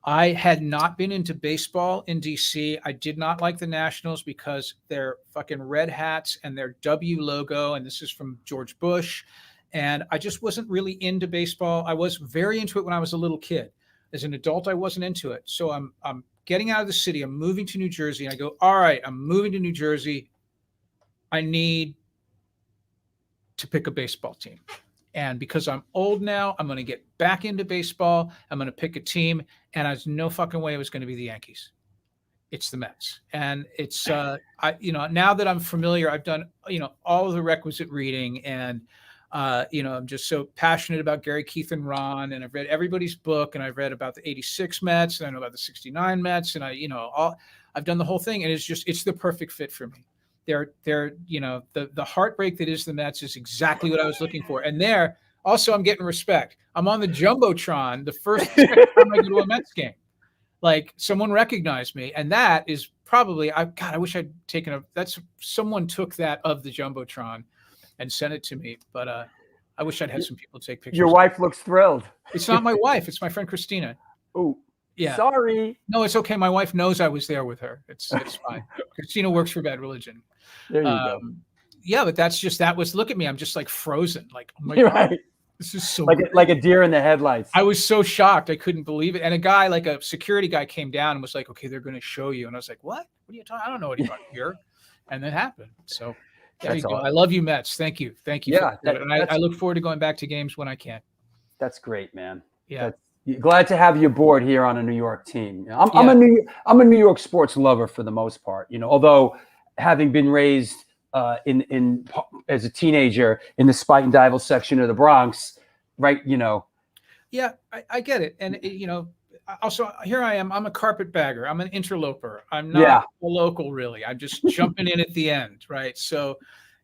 I had not been into baseball in DC. I did not like the Nationals because their fucking red hats and their W logo. And this is from George Bush. And I just wasn't really into baseball. I was very into it when I was a little kid. As an adult, I wasn't into it. So I'm getting out of the city. I'm moving to New Jersey. And I go, all right, I'm moving to New Jersey. I need to pick a baseball team. And because I'm old now, I'm going to get back into baseball. I'm going to pick a team. And there's no fucking way it was going to be the Yankees. It's the Mets. And it's, now that I'm familiar, I've done, all of the requisite reading and, I'm just so passionate about Gary, Keith, and Ron. And I've read everybody's book, and I've read about the 86 Mets, and I know about the 69 Mets. And I've done the whole thing. And it's the perfect fit for me. They're the heartbreak that is the Mets is exactly what I was looking for. And there also I'm getting respect. I'm on the Jumbotron the first time I go to a Mets game. Like someone recognized me, and that is probably I wish I'd taken someone took that of the Jumbotron and sent it to me, but I wish I'd had some people take pictures. Your wife looks thrilled. It's not my wife, it's my friend Christina. Oh. Yeah. Sorry. No, it's okay. My wife knows I was there with her. It's fine. Christina works for Bad Religion. There you go. Yeah, but look at me. I'm just like frozen. Like, oh my God, this is so like a deer in the headlights. I was so shocked. I couldn't believe it. And a guy, like a security guy, came down and was like, okay, they're going to show you. And I was like, what are you talking? I don't know anybody here. And that happened. So There That's you go. all. I love you, Mets. Thank you. Thank you. Yeah, And I look forward to going back to games when I can. That's great, man. Yeah. Glad to have you aboard here on a New York team. I'm a New York sports lover for the most part. Although having been raised in as a teenager in the Spike and Dival section of the Bronx, right? Yeah, I get it. And also here I am. I'm a carpetbagger. I'm an interloper. I'm not a local really. I'm just jumping in at the end, right? So,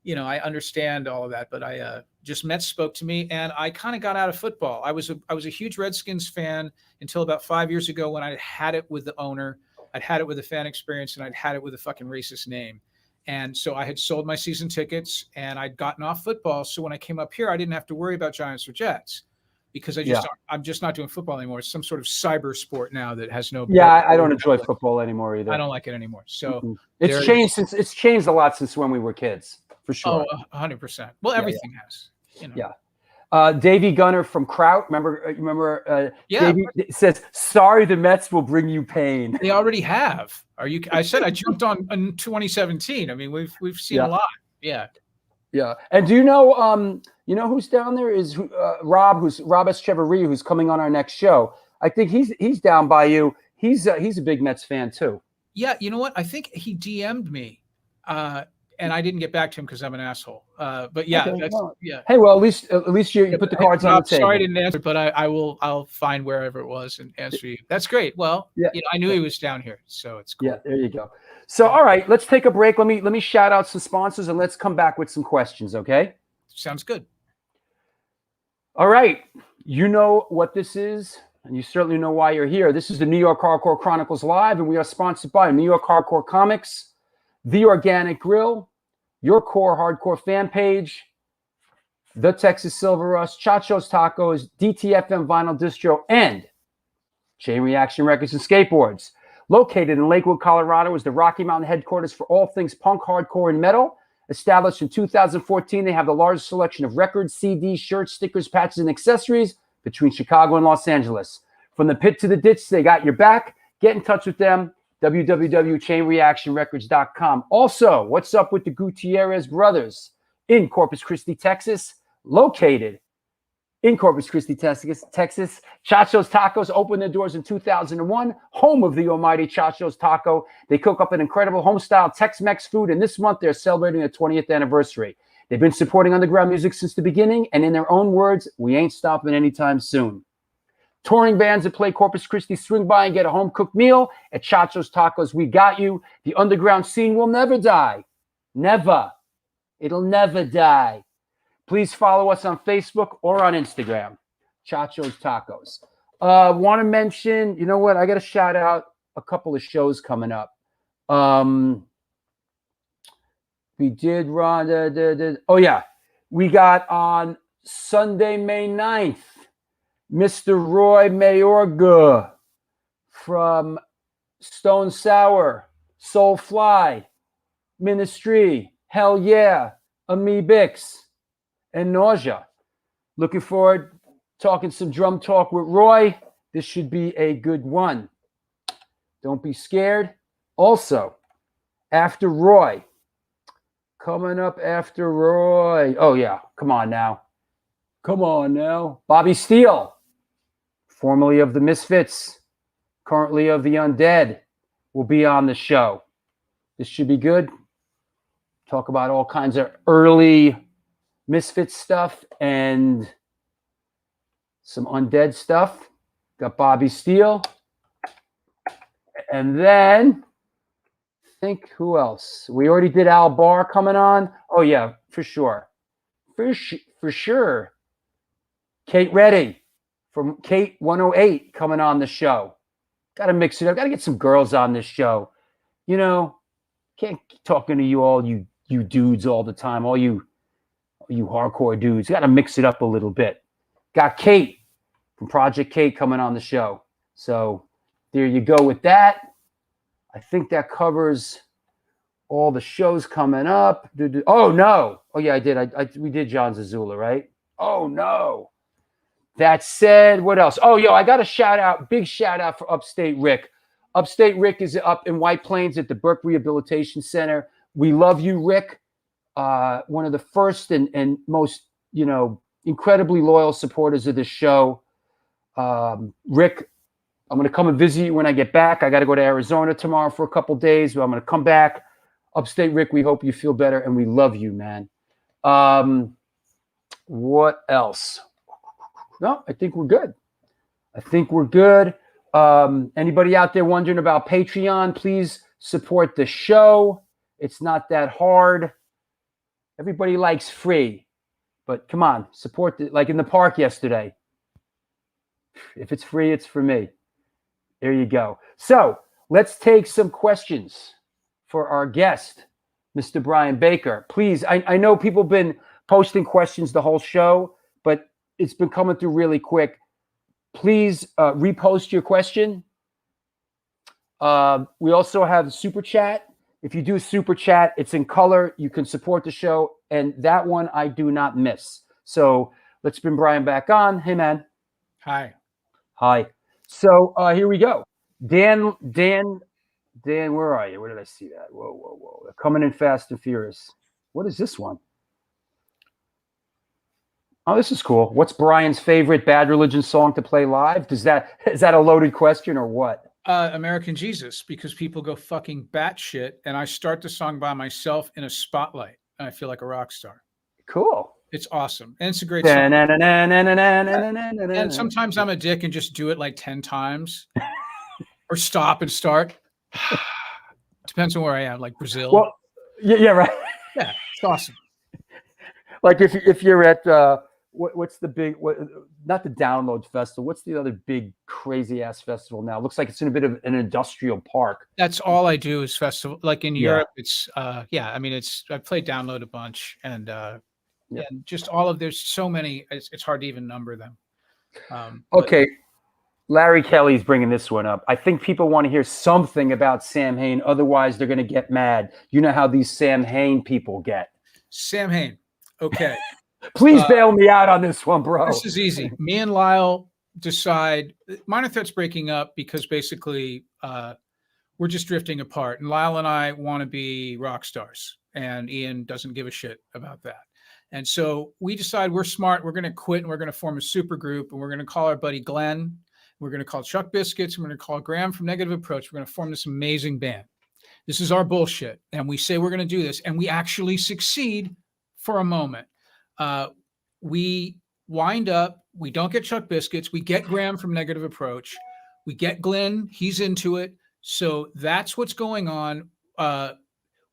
I understand all of that, but I just Mets spoke to me, and I kind of got out of football. I was a huge Redskins fan until about 5 years ago when I had it with the owner. I'd had it with the fan experience, and I'd had it with a fucking racist name. And so I had sold my season tickets, and I'd gotten off football. So when I came up here, I didn't have to worry about Giants or Jets because I'm just not doing football anymore. It's some sort of cyber sport now that has no. Yeah, I don't enjoy football anymore either. I don't like it anymore. So it's changed a lot since when we were kids, for sure. Oh, 100%. Well, everything has. Yeah. Davey Gunner from Kraut. Remember? Yeah. Davey says, "Sorry, the Mets will bring you pain." They already have. I said I jumped on in 2017. I mean, we've seen a lot. Yeah. Yeah. And do you know who's down there is Rob Escheverria, who's coming on our next show. I think he's down by you. He's a big Mets fan too. Yeah. You know what? I think he DM'd me. And I didn't get back to him because I'm an asshole. But yeah, okay, yeah. Hey, well, at least you put the cards on the table. Sorry I didn't answer, but I'll find wherever it was and answer you. That's great. Well, I knew he was down here, so it's cool. Yeah, there you go. So, all right, let's take a break. Let me shout out some sponsors and let's come back with some questions, okay? Sounds good. All right, you know what this is, and you certainly know why you're here. This is the New York Hardcore Chronicles Live, and we are sponsored by New York Hardcore Comics, The Organic Grill, Your Core Hardcore Fan Page, The Texas Silver Rust, Chacho's Tacos, DTFM Vinyl Distro, and Chain Reaction Records and Skateboards. Located in Lakewood, Colorado, is the Rocky Mountain headquarters for all things punk, hardcore, and metal. Established in 2014, they have the largest selection of records, CDs, shirts, stickers, patches, and accessories between Chicago and Los Angeles. From the pit to the ditch, they got your back. Get in touch with them. www.chainreactionrecords.com. Also, what's up with the Gutierrez brothers in Corpus Christi, Texas? Located in Corpus Christi, Texas. Chacho's Tacos opened their doors in 2001, home of the almighty Chacho's Taco. They cook up an incredible home-style Tex-Mex food, and this month they're celebrating their 20th anniversary. They've been supporting underground music since the beginning, and in their own words, we ain't stopping anytime soon. Touring bands that play Corpus Christi swing by and get a home-cooked meal at Chacho's Tacos. We got you. The underground scene will never die. Never. It'll never die. Please follow us on Facebook or on Instagram. Chacho's Tacos. Want to mention, you know what? I got to shout out a couple of shows coming up. We did run. We got on Sunday, May 9th. Mr. Roy Mayorga from Stone Sour, Soulfly, Ministry, Hell Yeah, Amebix, and Nausea. Looking forward talking some drum talk with Roy. This should be a good one. Don't be scared. Also, after Roy, coming up after Roy. Oh, yeah. Come on now. Bobby Steele, formerly of the Misfits, currently of the Undead, will be on the show. This should be good. Talk about all kinds of early Misfits stuff and some Undead stuff. Got Bobby Steele. And then, think who else? We already did Al Barr coming on. Oh, yeah, for sure. For sure. Kate Reddy from Kate 108 coming on the show. Got to mix it up. Got to get some girls on this show. Can't keep talking to you all, you dudes all the time, all you hardcore dudes. Got to mix it up a little bit. Got Kate from Project Kate coming on the show. So there you go with that. I think that covers all the shows coming up. Oh, no. Oh, yeah, I did. We did John Zazula, right? Oh, no. That said, what else? Oh, I got a big shout out for Upstate Rick. Upstate Rick is up in White Plains at the Burke Rehabilitation Center. We love you, Rick. one of the first and most, incredibly loyal supporters of this show. Rick, I'm going to come and visit you when I get back. I got to go to Arizona tomorrow for a couple days, but I'm going to come back. Upstate Rick, we hope you feel better, and we love you, man. What else? No, I think we're good. Anybody out there wondering about Patreon, please support the show. It's not that hard. Everybody likes free, but come on, support like in the park yesterday. If it's free, it's for me. There you go. So let's take some questions for our guest, Mr. Brian Baker. Please, I know people have been posting questions the whole show, but it's been coming through really quick. Please repost your question. We also have Super Chat. If you do a Super Chat, it's in color. You can support the show, and that one I do not miss. So let's bring Brian back on. Hey, man. Hi. So here we go. Dan, where are you? Where did I see that? Whoa. They're coming in fast and furious. What is this one? Oh, this is cool. What's Brian's favorite Bad Religion song to play live? Is that a loaded question or what? American Jesus, because people go fucking batshit, and I start the song by myself in a spotlight, and I feel like a rock star. Cool. It's awesome. And it's a great song. And sometimes I'm a dick and just do it like 10 times or stop and start. Depends on where I am, like Brazil. Well, yeah, right. Yeah, it's awesome. Like if you're at what's the big not the Download Festival? What's the other big crazy ass festival now? It looks like it's in a bit of an industrial park. That's all I do is festival. Like in Europe, it's I mean I played Download a bunch and and just all of there's so many. It's hard to even number them. Okay. Larry Kelly's bringing this one up. I think people want to hear something about Samhain. Otherwise, they're going to get mad. You know how these Samhain people get. Samhain. Okay. Please bail me out on this one, bro. This is easy. Me and Lyle decide Minor Threat's breaking up because basically we're just drifting apart. And Lyle and I want to be rock stars. And Ian doesn't give a shit about that. And so we decide we're smart. We're going to quit and we're going to form a super group. And we're going to call our buddy Glenn. We're going to call Chuck Biscuits. And we're going to call Graham from Negative Approach. We're going to form this amazing band. This is our bullshit. And we say we're going to do this. And we actually succeed for a moment. We wind up, we don't get Chuck Biscuits. We get Graham from Negative Approach. We get Glenn. He's into it. So that's what's going on.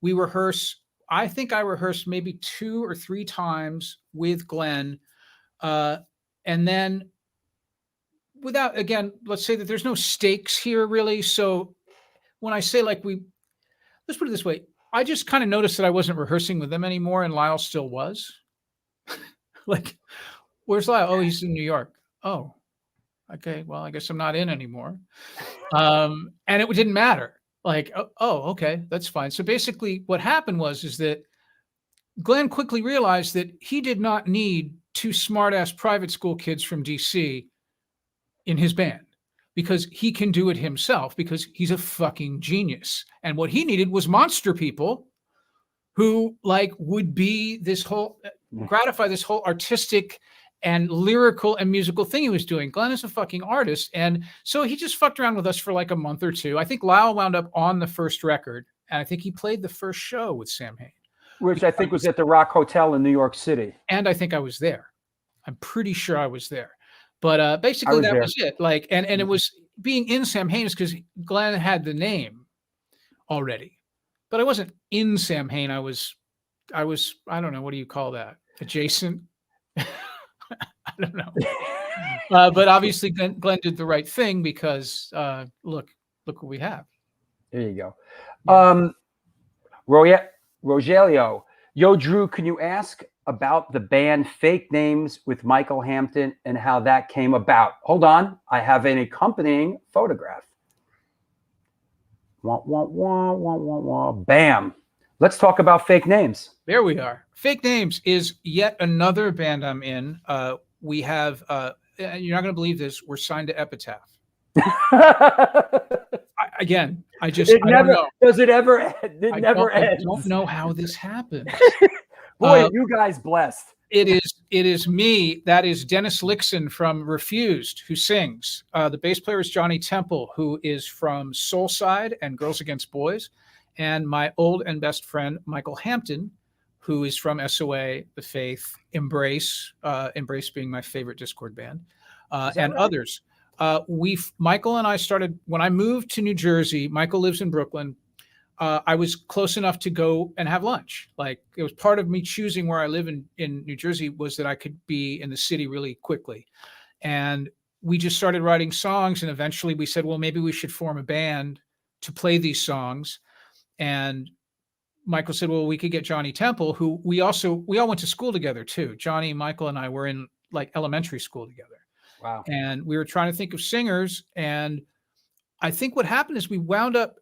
We rehearse. I think I rehearsed maybe 2 or 3 times with Glenn. And then without, again, let's say that there's no stakes here really. So when I say let's put it this way. I just kind of noticed that I wasn't rehearsing with them anymore and Lyle still was. Like, where's Lyle? Oh, he's in New York. Oh, okay. Well, I guess I'm not in anymore. And it didn't matter. Like, oh, okay, that's fine. So basically what happened is that Glenn quickly realized that he did not need 2 smart-ass private school kids from DC in his band because he can do it himself because he's a fucking genius. And what he needed was monster people who would be this whole, gratify this whole artistic and lyrical and musical thing he was doing. Glenn is a fucking artist. And so he just fucked around with us for like a month or 2. I think Lyle wound up on the first record. And I think he played the first show with Samhain. Which I think was at the Rock Hotel in New York City. And I think I was there. I'm pretty sure I was there. But basically that was it. Like, and it was being in Samhain is because Glenn had the name already. But I wasn't in Samhain. I was, I don't know, what do you call that? Adjacent? I don't know. But obviously Glenn did the right thing because look what we have. There you go. Rogelio. Yo, Drew, can you ask about the band Fake Names with Michael Hampton and how that came about? Hold on. I have an accompanying photograph. Wah, wah, wah, wah, wah, wah. Bam. Let's talk about Fake Names. There we are. Fake Names is yet another band I'm in. We have, you're not going to believe this, we're signed to Epitaph. Again, I don't know. Does it ever end? It never ends. I don't know how this happened. Boy, are you guys blessed. It is me. That is Dennis Lixon from Refused, who sings. The bass player is Johnny Temple, who is from Soulside and Girls Against Boys, and my old and best friend Michael Hampton, who is from SOA, The Faith, Embrace, Embrace being my favorite Discord band, and right? Others. Michael and I started when I moved to New Jersey. Michael lives in Brooklyn. I was close enough to go and have lunch. Like, it was part of me choosing where I live in New Jersey was that I could be in the city really quickly. And we just started writing songs. And eventually we said, well, maybe we should form a band to play these songs. And Michael said, well, we could get Johnny Temple, who we all went to school together too. Johnny, Michael, and I were in like elementary school together. Wow. And we were trying to think of singers. And I think what happened is we wound up,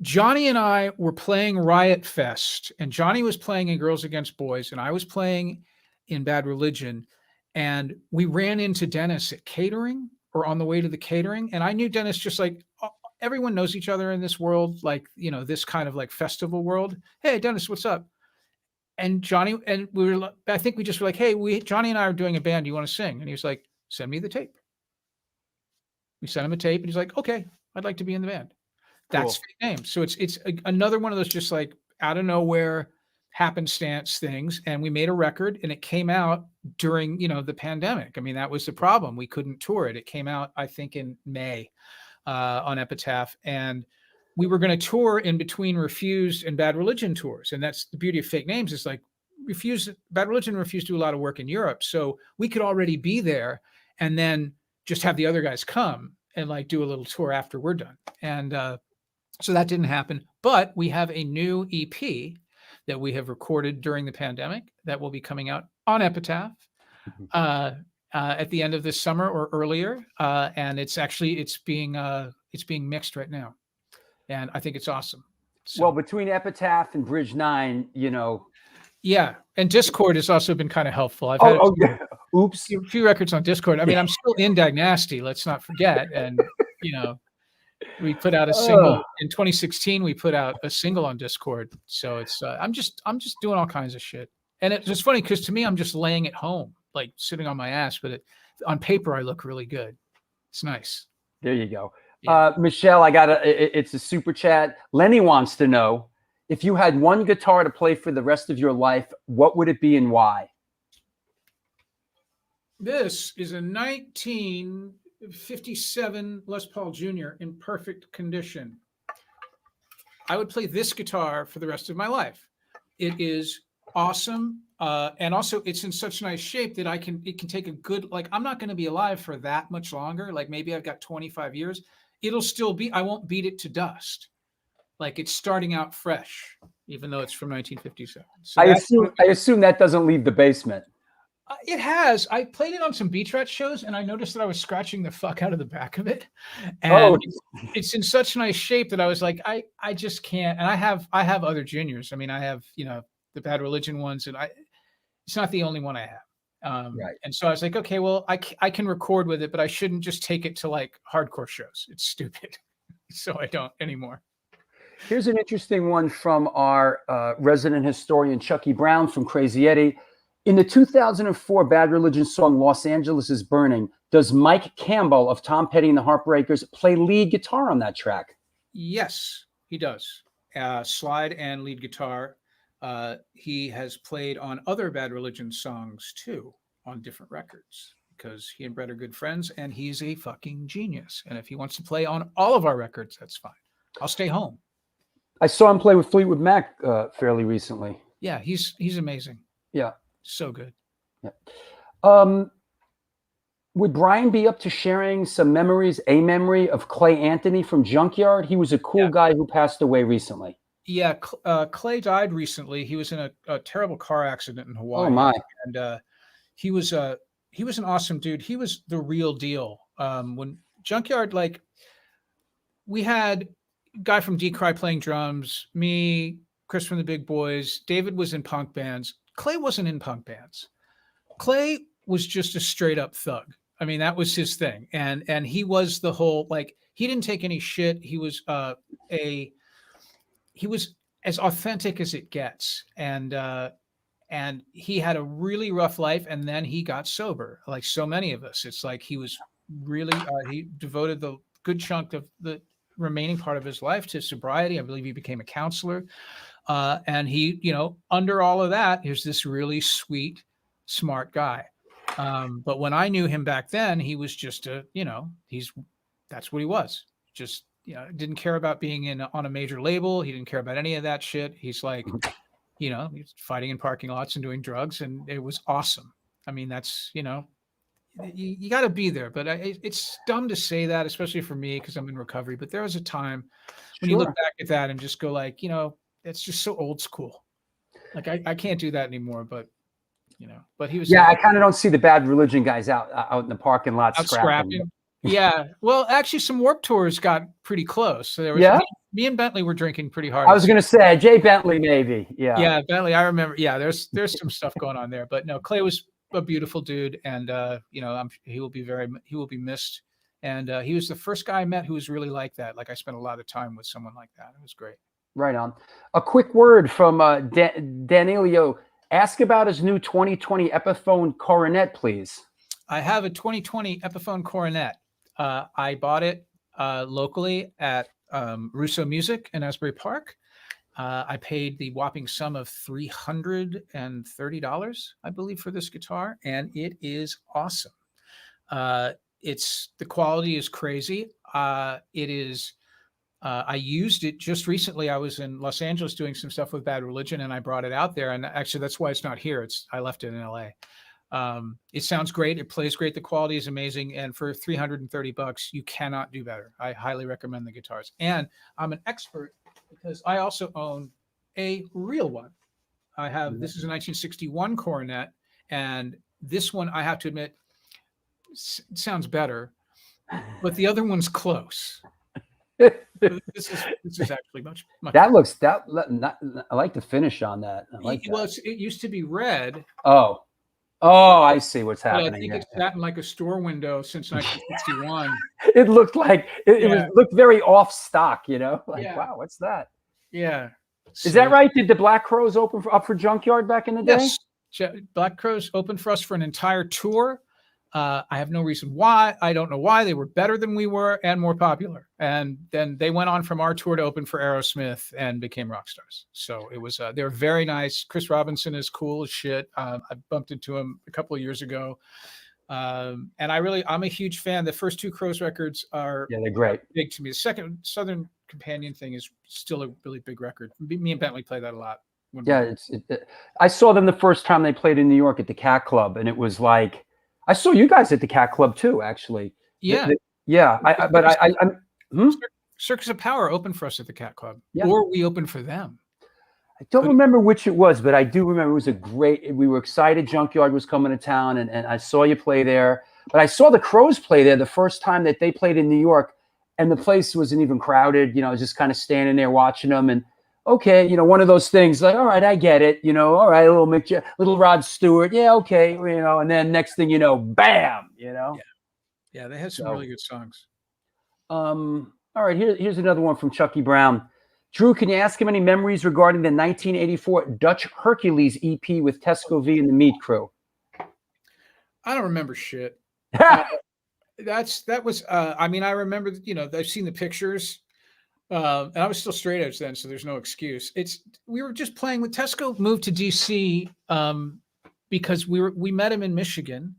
Johnny and I were playing Riot Fest, and Johnny was playing in Girls Against Boys, and I was playing in Bad Religion. And we ran into Dennis at catering or on the way to the catering. And I knew Dennis just like everyone knows each other in this world, like, you know, this kind of like festival world. Hey, Dennis, what's up? And Johnny, and I think we just were like, hey, Johnny and I are doing a band. Do you want to sing? And he was like, send me the tape. We sent him a tape and he's like, okay, I'd like to be in the band. That's fake name. So it's another one of those just like out of nowhere happenstance things. And we made a record and it came out during, you know, the pandemic. I mean, that was the problem. We couldn't tour it. It came out, I think, in May on Epitaph. And we were going to tour in between Refused and Bad Religion tours. And that's the beauty of fake names. Is like Bad Religion and Refused do a lot of work in Europe. So we could already be there and then just have the other guys come and like do a little tour after we're done. And so that didn't happen, but we have a new EP that we have recorded during the pandemic that will be coming out on Epitaph at the end of this summer or earlier. And it's being mixed right now. And I think it's awesome. So, well, between Epitaph and Bridge 9, you know. Yeah. And Discord has also been kind of helpful. I've had Oops. A few records on Discord. I mean, I'm still in Dag Nasty, let's not forget. And, you know, we put out a single in 2016. We put out a single on Discord. So it's I'm just doing all kinds of shit. And it's just funny because to me, I'm just laying at home, like sitting on my ass. But on paper, I look really good. It's nice. There you go. Yeah. Michelle, it's a super chat. Lenny wants to know, if you had one guitar to play for the rest of your life, what would it be and why? This is a 1957 Les Paul Jr. in perfect condition. I would play this guitar for the rest of my life. It is awesome. And also it's in such nice shape that it can take a good, like, I'm not going to be alive for that much longer. Like maybe I've got 25 years. It'll still be, I won't beat it to dust. Like it's starting out fresh, even though it's from 1957. So I assume that doesn't leave the basement. It has. I played it on some Beach Rat shows, and I noticed that I was scratching the fuck out of the back of it. And it's in such nice shape that I was like, I just can't. And I have other juniors. I mean, I have, you know, the Bad Religion ones, and it's not the only one I have. Right. And so I was like, okay, well, I can record with it, but I shouldn't just take it to like hardcore shows. It's stupid. So I don't anymore. Here's an interesting one from our resident historian, Chucky Brown from Crazy Eddie. In the 2004 Bad Religion song, Los Angeles is Burning, does Mike Campbell of Tom Petty and the Heartbreakers play lead guitar on that track? Yes, he does. Slide and lead guitar. He has played on other Bad Religion songs too, on different records, because he and Brett are good friends and he's a fucking genius. And if he wants to play on all of our records, that's fine. I'll stay home. I saw him play with Fleetwood Mac fairly recently. Yeah, he's amazing. Yeah. So good. Yeah. Would Brian be up to sharing some memories, a memory of Clay Anthony from Junkyard? He was a cool guy who passed away recently. Yeah, Clay died recently. He was in a terrible car accident in Hawaii. Oh my! And he was an awesome dude. He was the real deal. When Junkyard, like, we had a guy from Decry playing drums, me, Chris from the Big Boys. David was in punk bands. Clay wasn't in punk bands. Clay was just a straight up thug. I mean, that was his thing. And he was the whole, like, he didn't take any shit. He was he was as authentic as it gets. And and he had a really rough life, and then he got sober, like so many of us. It's like he was really he devoted the good chunk of the remaining part of his life to sobriety. I believe he became a counselor, and he, under all of that, he's this really sweet, smart guy. But when I knew him back then, he was just that's what he was. Just didn't care about being on a major label. He didn't care about any of that shit. He's like, he's fighting in parking lots and doing drugs, and it was awesome. I mean, that's you got to be there. But it's dumb to say that, especially for me, because I'm in recovery. But there was a time when you look back at that and just go like, it's just so old school. Like I can't do that anymore. But but he was. Yeah, I kind of don't see the Bad Religion guys out in the parking lot scrapping. Yeah, well, actually, some Warped Tours got pretty close. So there was me and Bentley were drinking pretty hard. I was going to say Jay Bentley, maybe. Yeah, Bentley. I remember. Yeah, there's some stuff going on there, but no, Clay was a beautiful dude, and he will be missed. And he was the first guy I met who was really like that. Like I spent a lot of time with someone like that. It was great. Right on. A quick word from Danilio. Ask about his new 2020 Epiphone Coronet, please. I have a 2020 Epiphone Coronet. I bought it locally at Russo Music in Asbury Park. I paid the whopping sum of $330, I believe, for this guitar, and it is awesome. The quality is crazy. It is. I used it just recently. I was in Los Angeles doing some stuff with Bad Religion, and I brought it out there. And actually, that's why it's not here. I left it in LA. It sounds great. It plays great. The quality is amazing. And for $330, you cannot do better. I highly recommend the guitars. And I'm an expert because I also own a real one. This is a 1961 Coronet. And this one, I have to admit, sounds better, but the other one's close. This is actually much. That looks I like the finish on that. I like that. It used to be red. Oh, I see what's happening. I think it's sat in like a store window since 1961. It looked like it looked very off stock, wow, what's that? Yeah. Is that right? Did the Black Crows open up for Junkyard back in the day? Yes. Black Crows opened for us for an entire tour. I have no reason why. I don't know why. They were better than we were and more popular. And then they went on from our tour to open for Aerosmith and became rock stars. So it was, they were very nice. Chris Robinson is cool as shit. I bumped into him a couple of years ago. And I'm a huge fan. The first two Crows records are they're great. Big to me. The second Southern Companion thing is still a really big record. Me and Bentley play that a lot. I saw them the first time they played in New York at the Cat Club. And it was like, I saw you guys at the Cat Club too, actually. Yeah. Circus of Power opened for us at the Cat Club, or we opened for them. I don't remember which it was, but I do remember it was we were excited Junkyard was coming to town, and I saw you play there. But I saw the Crows play there the first time that they played in New York, and the place wasn't even crowded. I was just kind of standing there watching them, and okay, one of those things like, all right, I get it, all right, little Rod Stewart, yeah, okay, and then next thing you know, bam, Yeah, they had some really good songs. All right, here's another one from Chucky Brown. Drew, can you ask him any memories regarding the 1984 Dutch Hercules EP with Tesco V and the Meat Crew? I don't remember shit. I remember, I've seen the pictures. And I was still straight edge then, so there's no excuse. We were just playing with Tesco. Moved to DC because we met him in Michigan.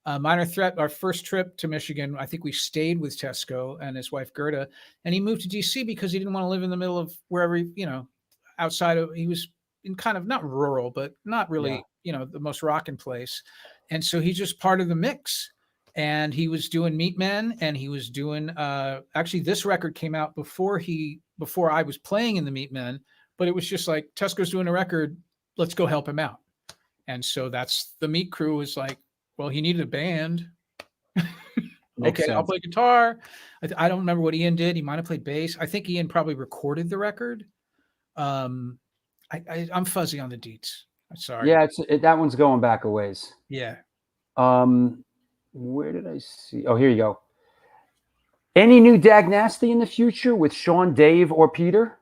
Minor Threat, our first trip to Michigan, I think we stayed with Tesco and his wife Gerda, and he moved to DC because he didn't want to live in the middle of wherever outside of. He was in kind of not rural, but not really the most rockin' place, and so he's just part of the mix. And he was doing Meatmen, and he was doing actually this record came out before I was playing in the Meatmen, but it was just like Tesco's doing a record, let's go help him out. And so that's the Meat Crew was like, well, he needed a band. Okay, I'll play guitar. I don't remember what Ian did. He might have played bass. I think Ian probably recorded the record. I'm fuzzy on the deets. I'm sorry. Yeah, that one's going back a ways. Yeah. Where did I see? Oh, here you go. Any new Dag Nasty in the future with Sean, Dave, or Peter?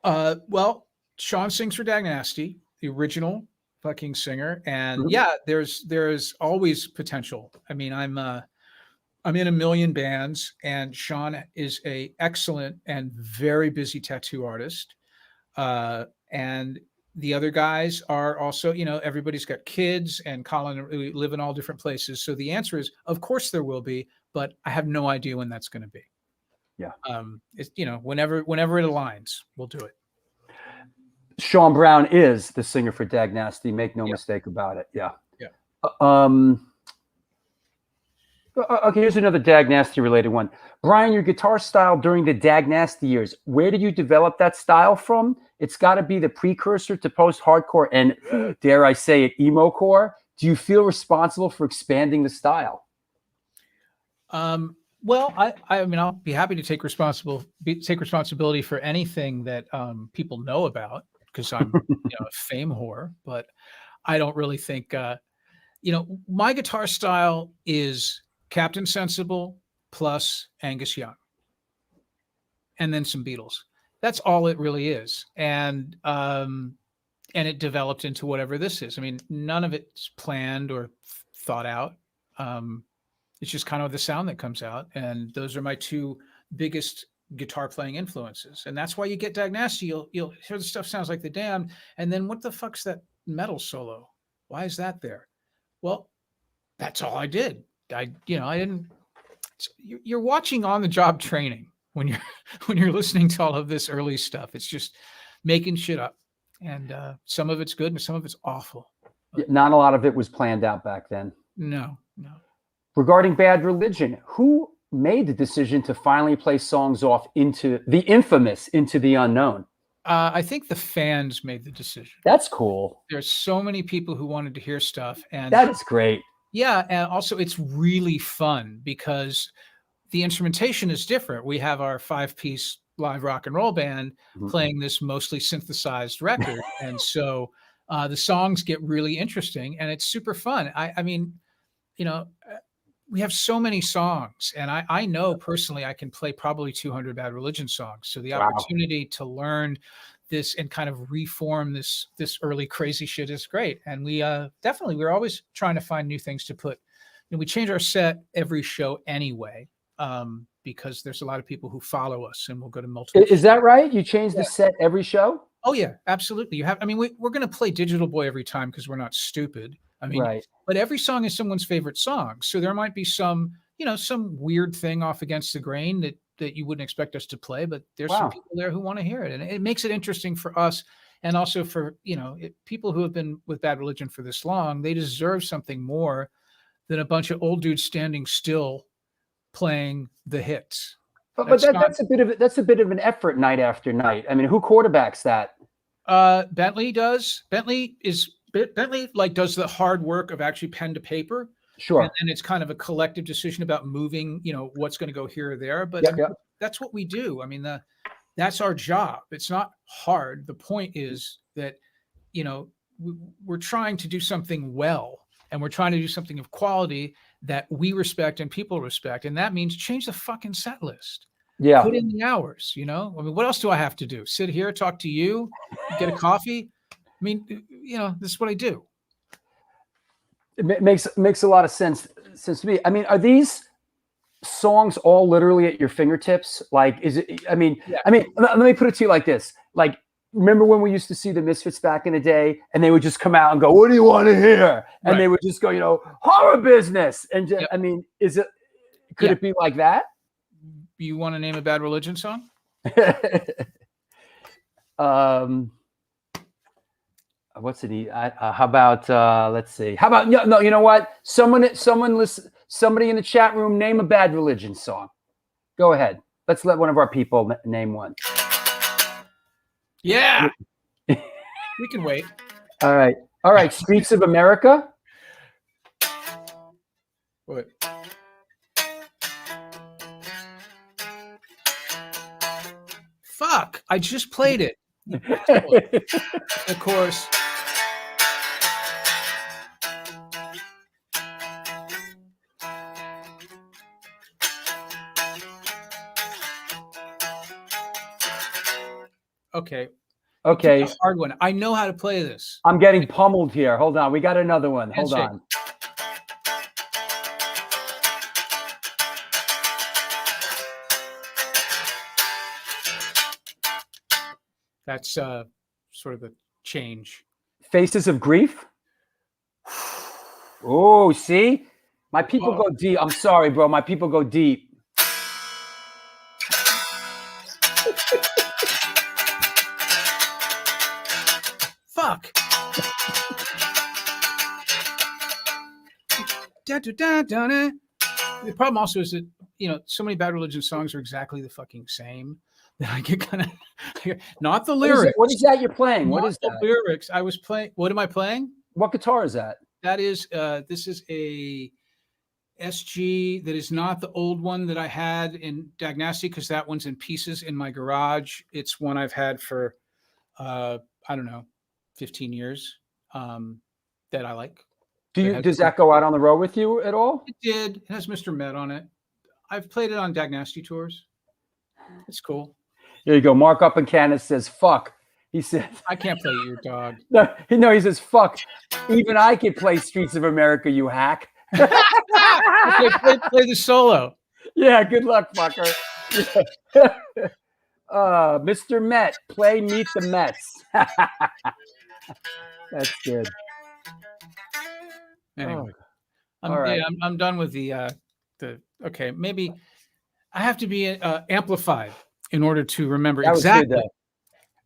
Well, Sean sings for Dag Nasty, the original fucking singer, and Mhm. yeah, there's always potential. I mean, I'm in a million bands, and Sean is a excellent and very busy tattoo artist. And the other guys are also, everybody's got kids, and Colin, we live in all different places. So the answer is, of course there will be, but I have no idea when that's going to be. Yeah. It's, whenever it aligns, we'll do it. Sean Brown is the singer for Dag Nasty. Make no Yeah. mistake about it. Yeah. Yeah. Okay, here's another Dag Nasty related one. Brian, your guitar style during the Dag Nasty years, where did you develop that style from? It's got to be the precursor to post-hardcore and, dare I say it, emo-core. Do you feel responsible for expanding the style? Well, I mean, I'll be happy to take responsibility for anything that people know about, because I'm a fame whore. But I don't really think my guitar style is Captain Sensible plus Angus Young, and then some Beatles. That's all it really is, and it developed into whatever this is. I mean, none of it's planned or thought out. It's just kind of the sound that comes out, and those are my two biggest guitar playing influences. And that's why you get Dag Nasty. You'll hear the stuff sounds like The Damned, and then what the fuck's that metal solo? Why is that there? Well, that's all I did. I didn't. You're watching on the job training when you're listening to all of this early stuff. It's just making shit up, and some of it's good and some of it's awful. Not a lot of it was planned out back then. No. Regarding Bad Religion, who made the decision to finally play songs off into the infamous Into the Unknown? I think the fans made the decision. That's cool. There's so many people who wanted to hear stuff, and that is great. Yeah, and also it's really fun because the instrumentation is different. We have our 5-piece live rock and roll band playing this mostly synthesized record, and so the songs get really interesting, and it's super fun. I mean, we have so many songs, and I know personally I can play probably 200 Bad Religion songs. So the opportunity to learn this and kind of reform this early crazy shit is great. And we we're always trying to find new things to put. We change our set every show anyway, because there's a lot of people who follow us and we'll go to multiple. Is that right? You change the set every show? Oh yeah, absolutely. We're going to play Digital Boy every time because we're not stupid. I mean, right. But every song is someone's favorite song. So there might be some weird thing off against the grain that you wouldn't expect us to play, but there's some people there who want to hear it. And it makes it interesting for us. And also for, people who have been with Bad Religion for this long, they deserve something more than a bunch of old dudes standing still playing the hits. But that's a bit of an effort night after night. I mean, who quarterbacks that? Bentley does. Bentley does the hard work of actually pen to paper. Sure. And it's kind of a collective decision about moving, what's going to go here or there. But that's what we do. I mean, that's our job. It's not hard. The point is that, we're trying to do something well, and we're trying to do something of quality that we respect and people respect. And that means change the fucking set list. Yeah. Put in the hours, I mean, what else do I have to do? Sit here, talk to you, get a coffee. I mean, this is what I do. It makes a lot of sense to me. I mean, are these songs all literally at your fingertips? Like, is it? I mean, let me put it to you like this. Like, remember when we used to see the Misfits back in the day, and they would just come out and go, "What do you want to hear?" And they would just go, "Horror Business." And just, I mean, could it be like that? You want to name a Bad Religion song? What's it? How about let's see. How about no? You know what? Somebody in the chat room, name a Bad Religion song. Go ahead. Let's let one of our people name one. Yeah, we can wait. All right. Streets of America. What? Fuck! I just played it. Of course. Okay. Okay. It's a hard one. I know how to play this. I'm getting pummeled here. Hold on. We got another one. Hold Handshake. on. That's sort of the change. Faces of Grief. Oh, see? My people go deep. I'm sorry, bro. My people go deep. Fuck. The problem also is that, so many Bad Religion songs are exactly the fucking same that I get kind of not the lyrics. What is that you're playing? What Not is the that? lyrics. I was playing. What am I playing? What guitar is that? That is, this is a SG that is not the old one that I had in Dagnasty, because that one's in pieces in my garage. It's one I've had for, I don't know, 15 years that I like. Does that go out on the road with you at all? It did. It has Mr. Met on it. I've played it on Dagnasty tours. It's cool. Here you go. Mark up in Canada says, fuck. He says, I can't play your dog. no, he says, fuck. Even I can play Streets of America, you hack. play the solo. Yeah, good luck, fucker. Mr. Met, play Meet the Mets. That's good. Anyway, all right. I'm done with the okay. Maybe I have to be amplified in order to remember exactly. Good,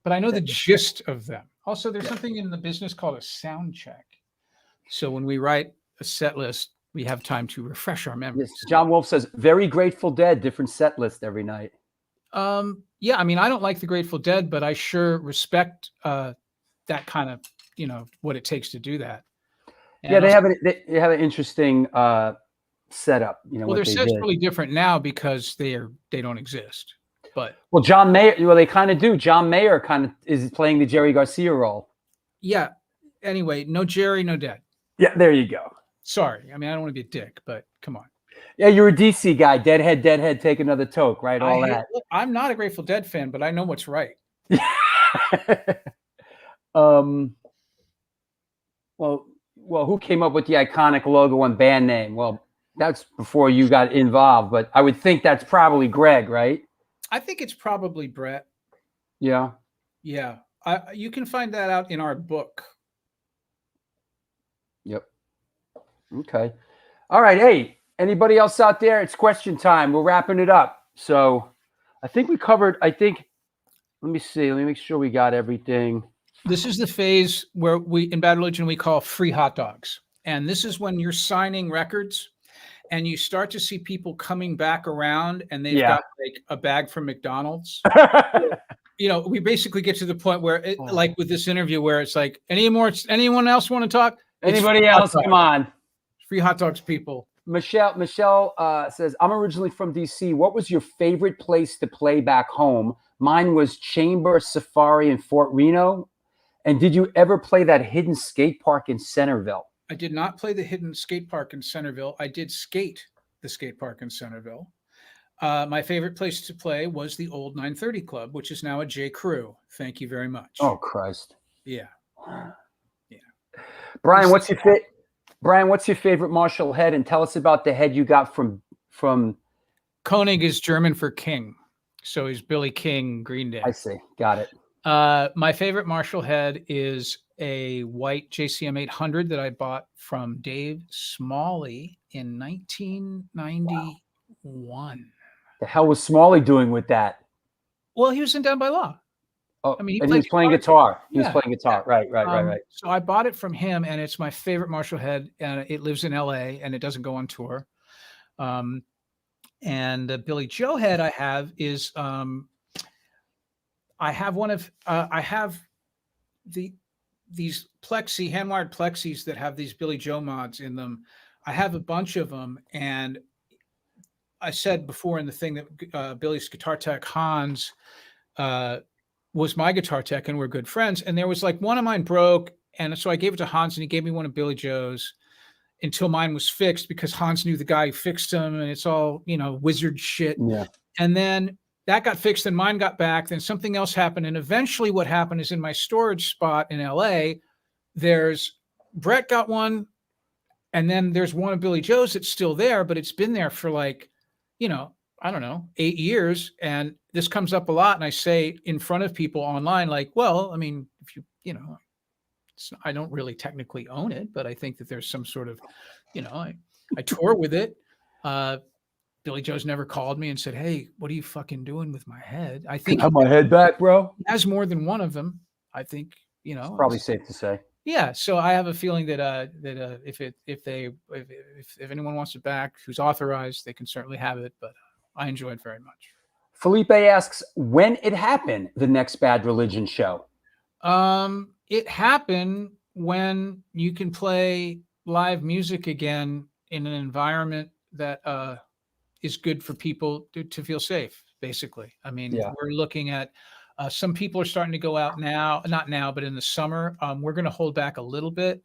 but I know the gist of them. Also, there's something in the business called a sound check. So when we write a set list, we have time to refresh our memories. Yes. John Wolf says, very Grateful Dead, different set list every night. Yeah, I mean, I don't like the Grateful Dead, but I sure respect that kind of, what it takes to do that. And yeah, they have an interesting setup. Well, their set's really different now because they don't exist. But John Mayer, they kind of do. John Mayer kind of is playing the Jerry Garcia role. Yeah. Anyway, no Jerry, no Dead. Yeah, there you go. Sorry. I mean, I don't want to be a dick, but come on. Yeah, you're a DC guy. Deadhead, take another toke, right? All that. Look, I'm not a Grateful Dead fan, but I know what's right. Well, who came up with the iconic logo and band name? Well, that's before you got involved, but I would think that's probably Greg, right? I think it's probably Brett. Yeah. Yeah. You can find that out in our book. Yep. Okay. All right. Hey, anybody else out there? It's question time. We're wrapping it up. So I think we covered, let me see. Let me make sure we got everything. This is the phase where in Bad Religion, we call free hot dogs. And this is when you're signing records and you start to see people coming back around and they've got like a bag from McDonald's. We basically get to the point where like with this interview where it's like, anyone else want to talk? Anybody else? Come on. Free hot dogs, people. Michelle says, I'm originally from DC. What was your favorite place to play back home? Mine was Chamber Safari in Fort Reno. And did you ever play that hidden skate park in Centerville? I did not play the hidden skate park in Centerville. I did skate the skate park in Centerville. My favorite place to play was the old 930 Club, which is now a J. Crew. Thank you very much. Oh, Christ. Yeah. Yeah. Brian, what's your favorite Marshall head? And tell us about the head you got from Koenig is German for king. So he's Billy King, Green Day. I see. Got it. My favorite Marshall head is a white JCM 800 that I bought from Dave Smalley in 1991. Wow. The hell was Smalley doing with that? Well, he was in Down by Law. Oh, he was playing guitar. He was playing guitar. Right. So I bought it from him, and it's my favorite Marshall head, and it lives in LA, and it doesn't go on tour. And the Billy Joe head I have is I have these plexi, hand-wired plexis that have these Billy Joe mods in them. I have a bunch of them, and I said before in the thing that Billy's guitar tech, Hans, was my guitar tech, and we're good friends. And there was like one of mine broke, and so I gave it to Hans, and he gave me one of Billy Joe's until mine was fixed because Hans knew the guy who fixed them, and it's all, wizard shit. Yeah. And then that got fixed and mine got back. Then something else happened. And eventually what happened is in my storage spot in LA, there's Brett got one. And then there's one of Billy Joe's that's still there, but it's been there for like, you know, I don't know, 8 years. And this comes up a lot. And I say in front of people online, like, well, I mean, if you know, I don't really technically own it, but I think that there's some sort of, you know, I tour with it. Billy Joe's never called me and said, hey, what are you fucking doing with my head? I think have my head back, bro. he has more than one of them. I think, you know, It's probably safe to say. yeah. So I have a feeling that if anyone wants it back, who's authorized, they can certainly have it. But I enjoy it very much. Felipe asks, when it happened, the next Bad Religion show? It happened when you can play live music again in an environment that is good for people to feel safe, basically. I mean, we're looking at some people are starting to go out now, not now, but in the summer. We're going to hold back a little bit.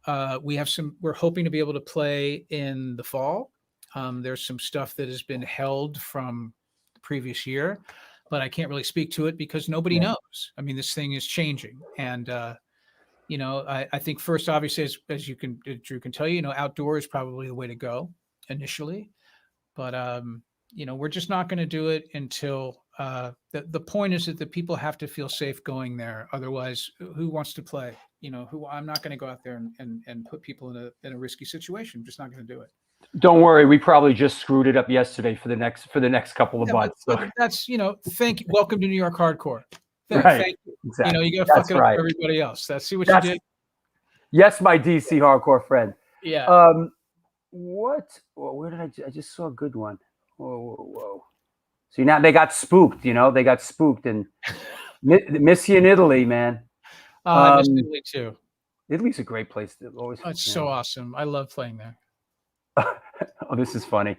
We're hoping to be able to play in the fall. There's some stuff that has been held from the previous year, but I can't really speak to it because nobody knows. I mean, this thing is changing. And, you know, I think first, obviously, as Drew can tell you, you know, outdoor is probably the way to go initially. But, you know, we're just not going to do it until the point is that the people have to feel safe going there. Otherwise, who wants to play? You know, I'm not going to go out there and put people in a risky situation. I'm just not going to do it. Don't worry, we probably just screwed it up yesterday for the next couple of months. But that's, you know, thank you. Welcome to New York hardcore. Right. Thank you. Exactly. You know, you got to fuck it up for everybody else. See what you did. Yes, my DC hardcore friend. Yeah. Where did I just saw a good one. Whoa. See, now they got spooked, you know, and miss you in Italy, man. I miss Italy too. Italy's a great place to always. Oh, it's so awesome. I love playing there. Oh, this is funny.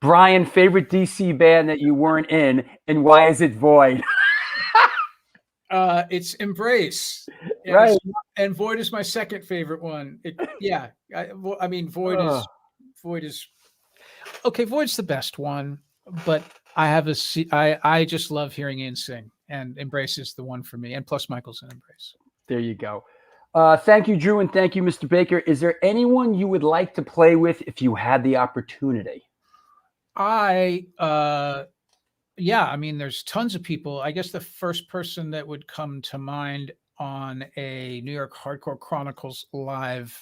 Brian, favorite DC band that you weren't in, and why is it Void? It's Embrace. Right. And Void is my second favorite one. I mean, Void is okay. Void's the best one, but I just love hearing Ian sing, and Embrace is the one for me. And plus Michael's in Embrace. There you go. Thank you, Drew, and thank you, Mr. Baker. Is there anyone you would like to play with if you had the opportunity? I mean, there's tons of people. I guess the first person that would come to mind on a New York Hardcore Chronicles live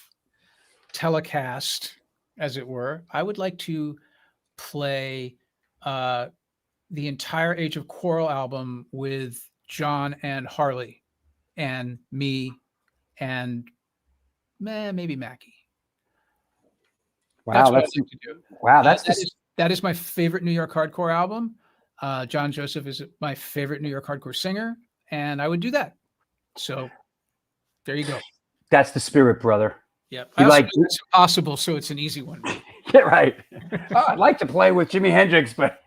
telecast, as it were, I would like to play the entire Age of Quarrel album with John and Harley and me and maybe Mackie. Wow, that's what I'd like to do. Wow, that is my favorite New York hardcore album. John Joseph is my favorite New York hardcore singer, and I would do that. So there you go. That's the spirit, brother. Yeah, it's impossible, so it's an easy one. Yeah, right. I'd like to play with Jimi Hendrix, but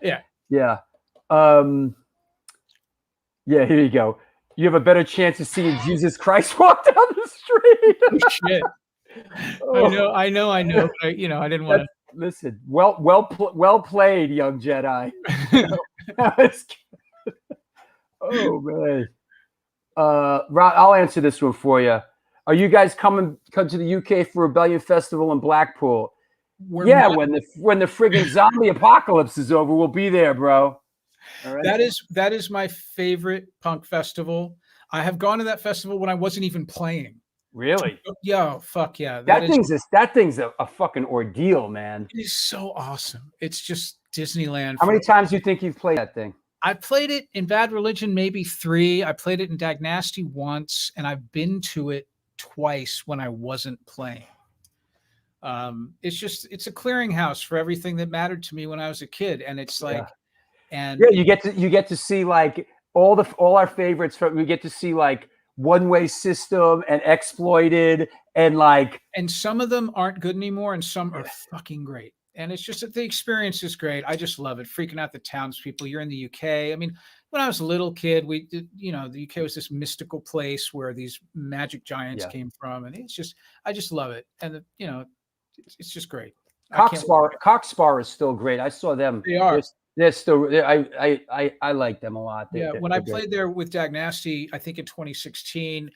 yeah. Yeah, here you go. You have a better chance of seeing Jesus Christ walk down the street. Oh, shit. I know. But I didn't want to. Listen, well played, young Jedi. Oh man. Rob, I'll answer this one for you. Are you guys come to the UK for Rebellion Festival in Blackpool? When the friggin' zombie apocalypse is over, we'll be there, bro. All right? That is my favorite punk festival. I have gone to that festival when I wasn't even playing. Really? Yeah, fuck yeah. That thing's a fucking ordeal, man. It is so awesome. It's just Disneyland. How many times do you think you've played that thing? I played it in Bad Religion maybe 3. I played it in Dag Nasty once, and I've been to it twice when I wasn't playing. It's a clearinghouse for everything that mattered to me when I was a kid, and it's like, you get to see like all our favorites. We get to see like One Way System and Exploited, and some of them aren't good anymore, and some are fucking great. And it's just that the experience is great. I just love it. Freaking out the townspeople. You're in the UK. I mean, when I was a little kid, the UK was this mystical place where these magic giants came from, and I just love it. And it's just great. Coxbar is still great. I saw them. They are. they're still. I like them a lot. Yeah, when they're I good. played there with Dag Nasty, I think in 2016,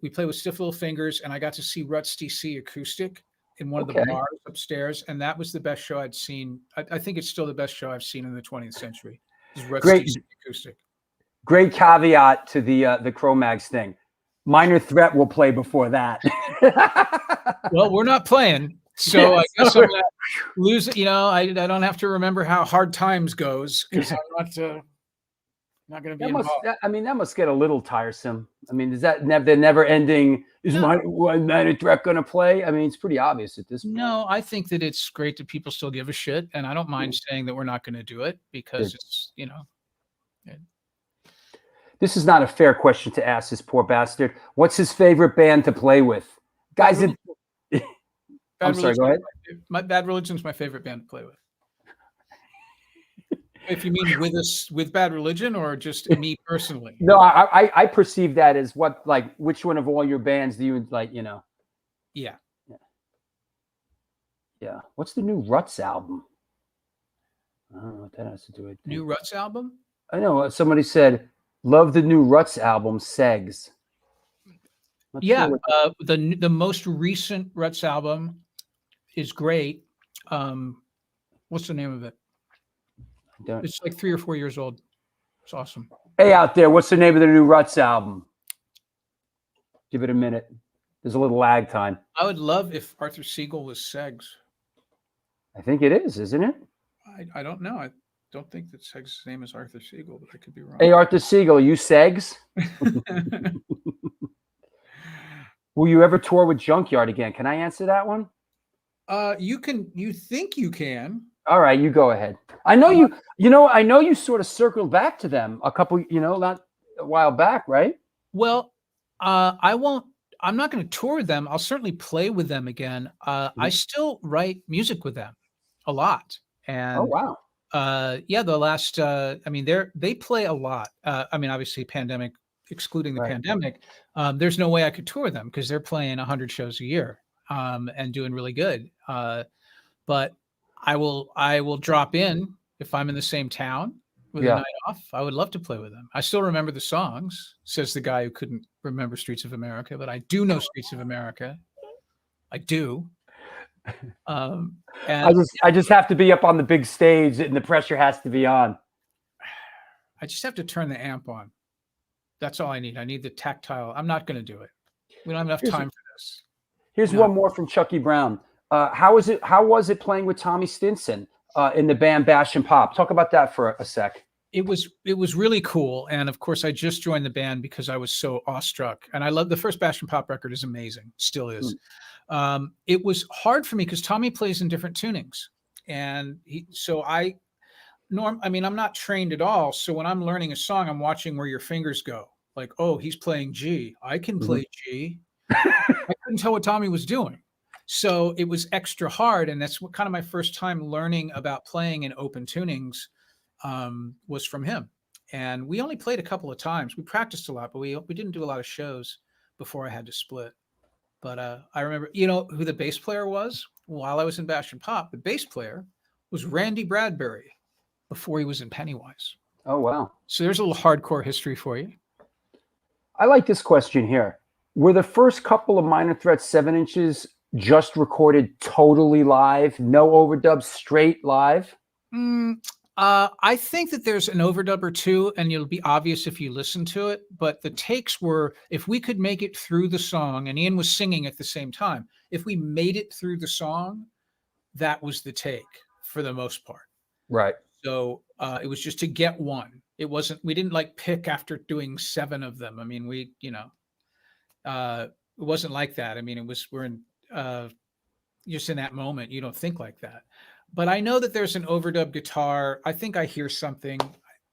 we played with Stiff Little Fingers, and I got to see Rusty C Acoustic in one of the Okay. bars upstairs, and that was the best show I'd seen. I think it's still the best show I've seen in the 20th century. Is Rusty C Acoustic. Great caveat to the Cro-Mags thing. Minor Threat will play before that. Well, we're not playing, so I guess I'm gonna lose. You know, I don't have to remember how Hard Times goes because I'm not going to be involved. That must get a little tiresome. I mean, is that the never ending? Is Minor Threat going to play? I mean, it's pretty obvious at this point. No, I think that it's great that people still give a shit, and I don't mind saying that we're not going to do it because it's, you know. This is not a fair question to ask this poor bastard. What's his favorite band to play with? Guys, I'm sorry, go ahead. Bad Religion's my favorite band to play with. If you mean with Bad Religion or just me personally? No, I perceive that as which one of all your bands do you like, you know? Yeah. Yeah. What's the new Ruts album? I don't know what that has to do with it. New Ruts album? I know. Somebody said, love the new Ruts album, Segs. Yeah. The most recent Ruts album is great. What's the name of it? It's like 3 or 4 years old. It's awesome. Hey, out there, what's the name of the new Ruts album? Give it a minute. There's a little lag time. I would love if Arthur Siegel was Segs. I think it is, isn't it? I don't know. I don't think that Segs' name is Arthur Siegel, but I could be wrong. Hey, Arthur Siegel, you Segs? Will you ever tour with Junkyard again? Can I answer that one? You can. You think you can? All right, you go ahead. I know you. You know, I know you sort of circled back to them a couple. You know, not a while back, right? Well, I won't. I'm not going to tour with them. I'll certainly play with them again. I still write music with them a lot. And oh wow. Yeah, the last. I mean, they play a lot. I mean, obviously, pandemic excluding the pandemic. There's no way I could tour them because they're playing 100 shows a year and doing really good. But I will drop in if I'm in the same town with a night off. I would love to play with them. I still remember the songs, says the guy who couldn't remember Streets of America, but I do know Streets of America. I do. And I just have to be up on the big stage and the pressure has to be on. I just have to turn the amp on. That's all I need. I need the tactile. I'm not going to do it. We don't have enough time for this. Here's one more from Chucky Brown. How was it playing with Tommy Stinson in the band Bash and Pop? Talk about that for a sec. It was really cool. And of course I just joined the band because I was so awestruck. And I love the first Bash and Pop record is amazing. Still is. It was hard for me because Tommy plays in different tunings. And I'm not trained at all. So when I'm learning a song, I'm watching where your fingers go. Like, oh, he's playing G. I can play G. I couldn't tell what Tommy was doing. So it was extra hard. And that's what kind of my first time learning about playing in open tunings was from him. And we only played a couple of times. We practiced a lot, but we didn't do a lot of shows before I had to split. But I remember, you know who the bass player was? While I was in Bash and Pop, the bass player was Randy Bradbury before he was in Pennywise. Oh, wow. So there's a little hardcore history for you. I like this question here. Were the first couple of Minor Threat 7 inches just recorded totally live, no overdubs, straight live? I think that there's an overdub or two, and it'll be obvious if you listen to it. But the takes were, if we could make it through the song, and Ian was singing at the same time, if we made it through the song, that was the take for the most part. Right. So it was just to get one. It wasn't, we didn't like pick after doing 7 of them. I mean, it wasn't like that. I mean, we're in just in that moment, you don't think like that. But I know that there's an overdub guitar. I think I hear something.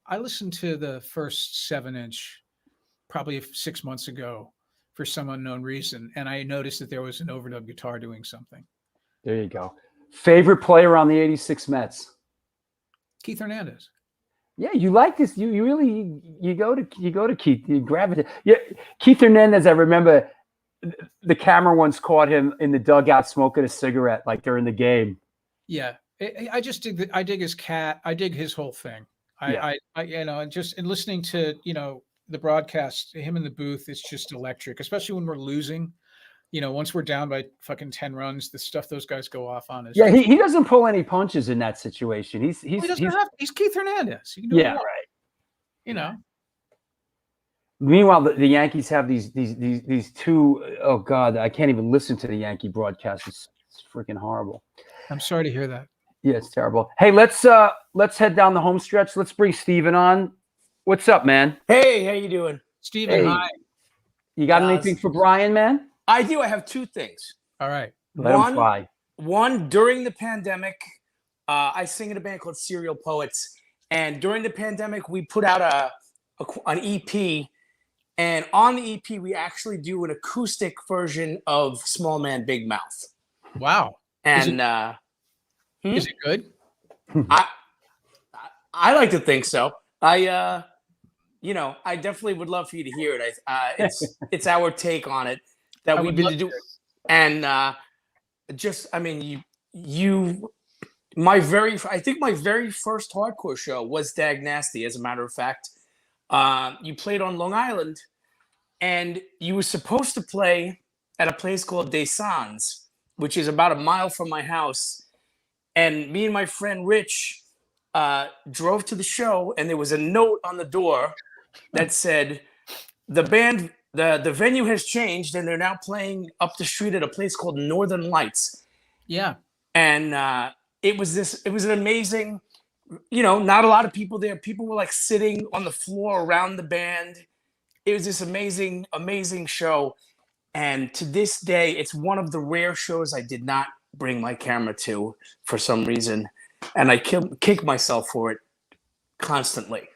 I listened to the first 7-inch probably 6 months ago for some unknown reason, and I noticed that there was an overdub guitar doing something. There you go. Favorite player on the '86 Mets? Keith Hernandez. Yeah, you like this. You really go to Keith. You gravitate. Yeah, Keith Hernandez. I remember the camera once caught him in the dugout smoking a cigarette, like during the game. Yeah, I just dig I dig his cat. I dig his whole thing. I you know, and just and listening to, you know, the broadcast, him in the booth is just electric, especially when we're losing. You know, once we're down by fucking 10 runs, the stuff those guys go off on is Yeah, just, he doesn't pull any punches in that situation. He's he doesn't have, he's Keith Hernandez. He can do yeah, what he wants, right. you know. Meanwhile, the Yankees have these two. Oh God, I can't even listen to the Yankee broadcast. It's freaking horrible. I'm sorry to hear that. Yeah, it's terrible. Hey, let's head down the home stretch. Let's bring Steven on. What's up, man? Hey, how you doing? Steven, Hey. hi. You got anything for Brian, man? I do. I have two things. All right. Let him fly. One, during the pandemic, I sing in a band called Serial Poets, and during the pandemic, we put out an EP, and on the EP, we actually do an acoustic version of Small Man, Big Mouth. Wow. And Is it good? I like to think so. You know, I definitely would love for you to hear it. It's our take on it that I we've would been love to do, to. and just, I mean, I think my very first hardcore show was Dag Nasty. As a matter of fact, you played on Long Island, and you were supposed to play at a place called Des Sans, which is about a mile from my house. And me and my friend Rich drove to the show, and there was a note on the door that said, the venue has changed, and they're now playing up the street at a place called Northern Lights. Yeah. And it was an amazing, you know, not a lot of people there. People were like sitting on the floor around the band. It was this amazing, amazing show. And to this day, it's one of the rare shows I did not bring my camera to for some reason. And I kick myself for it constantly.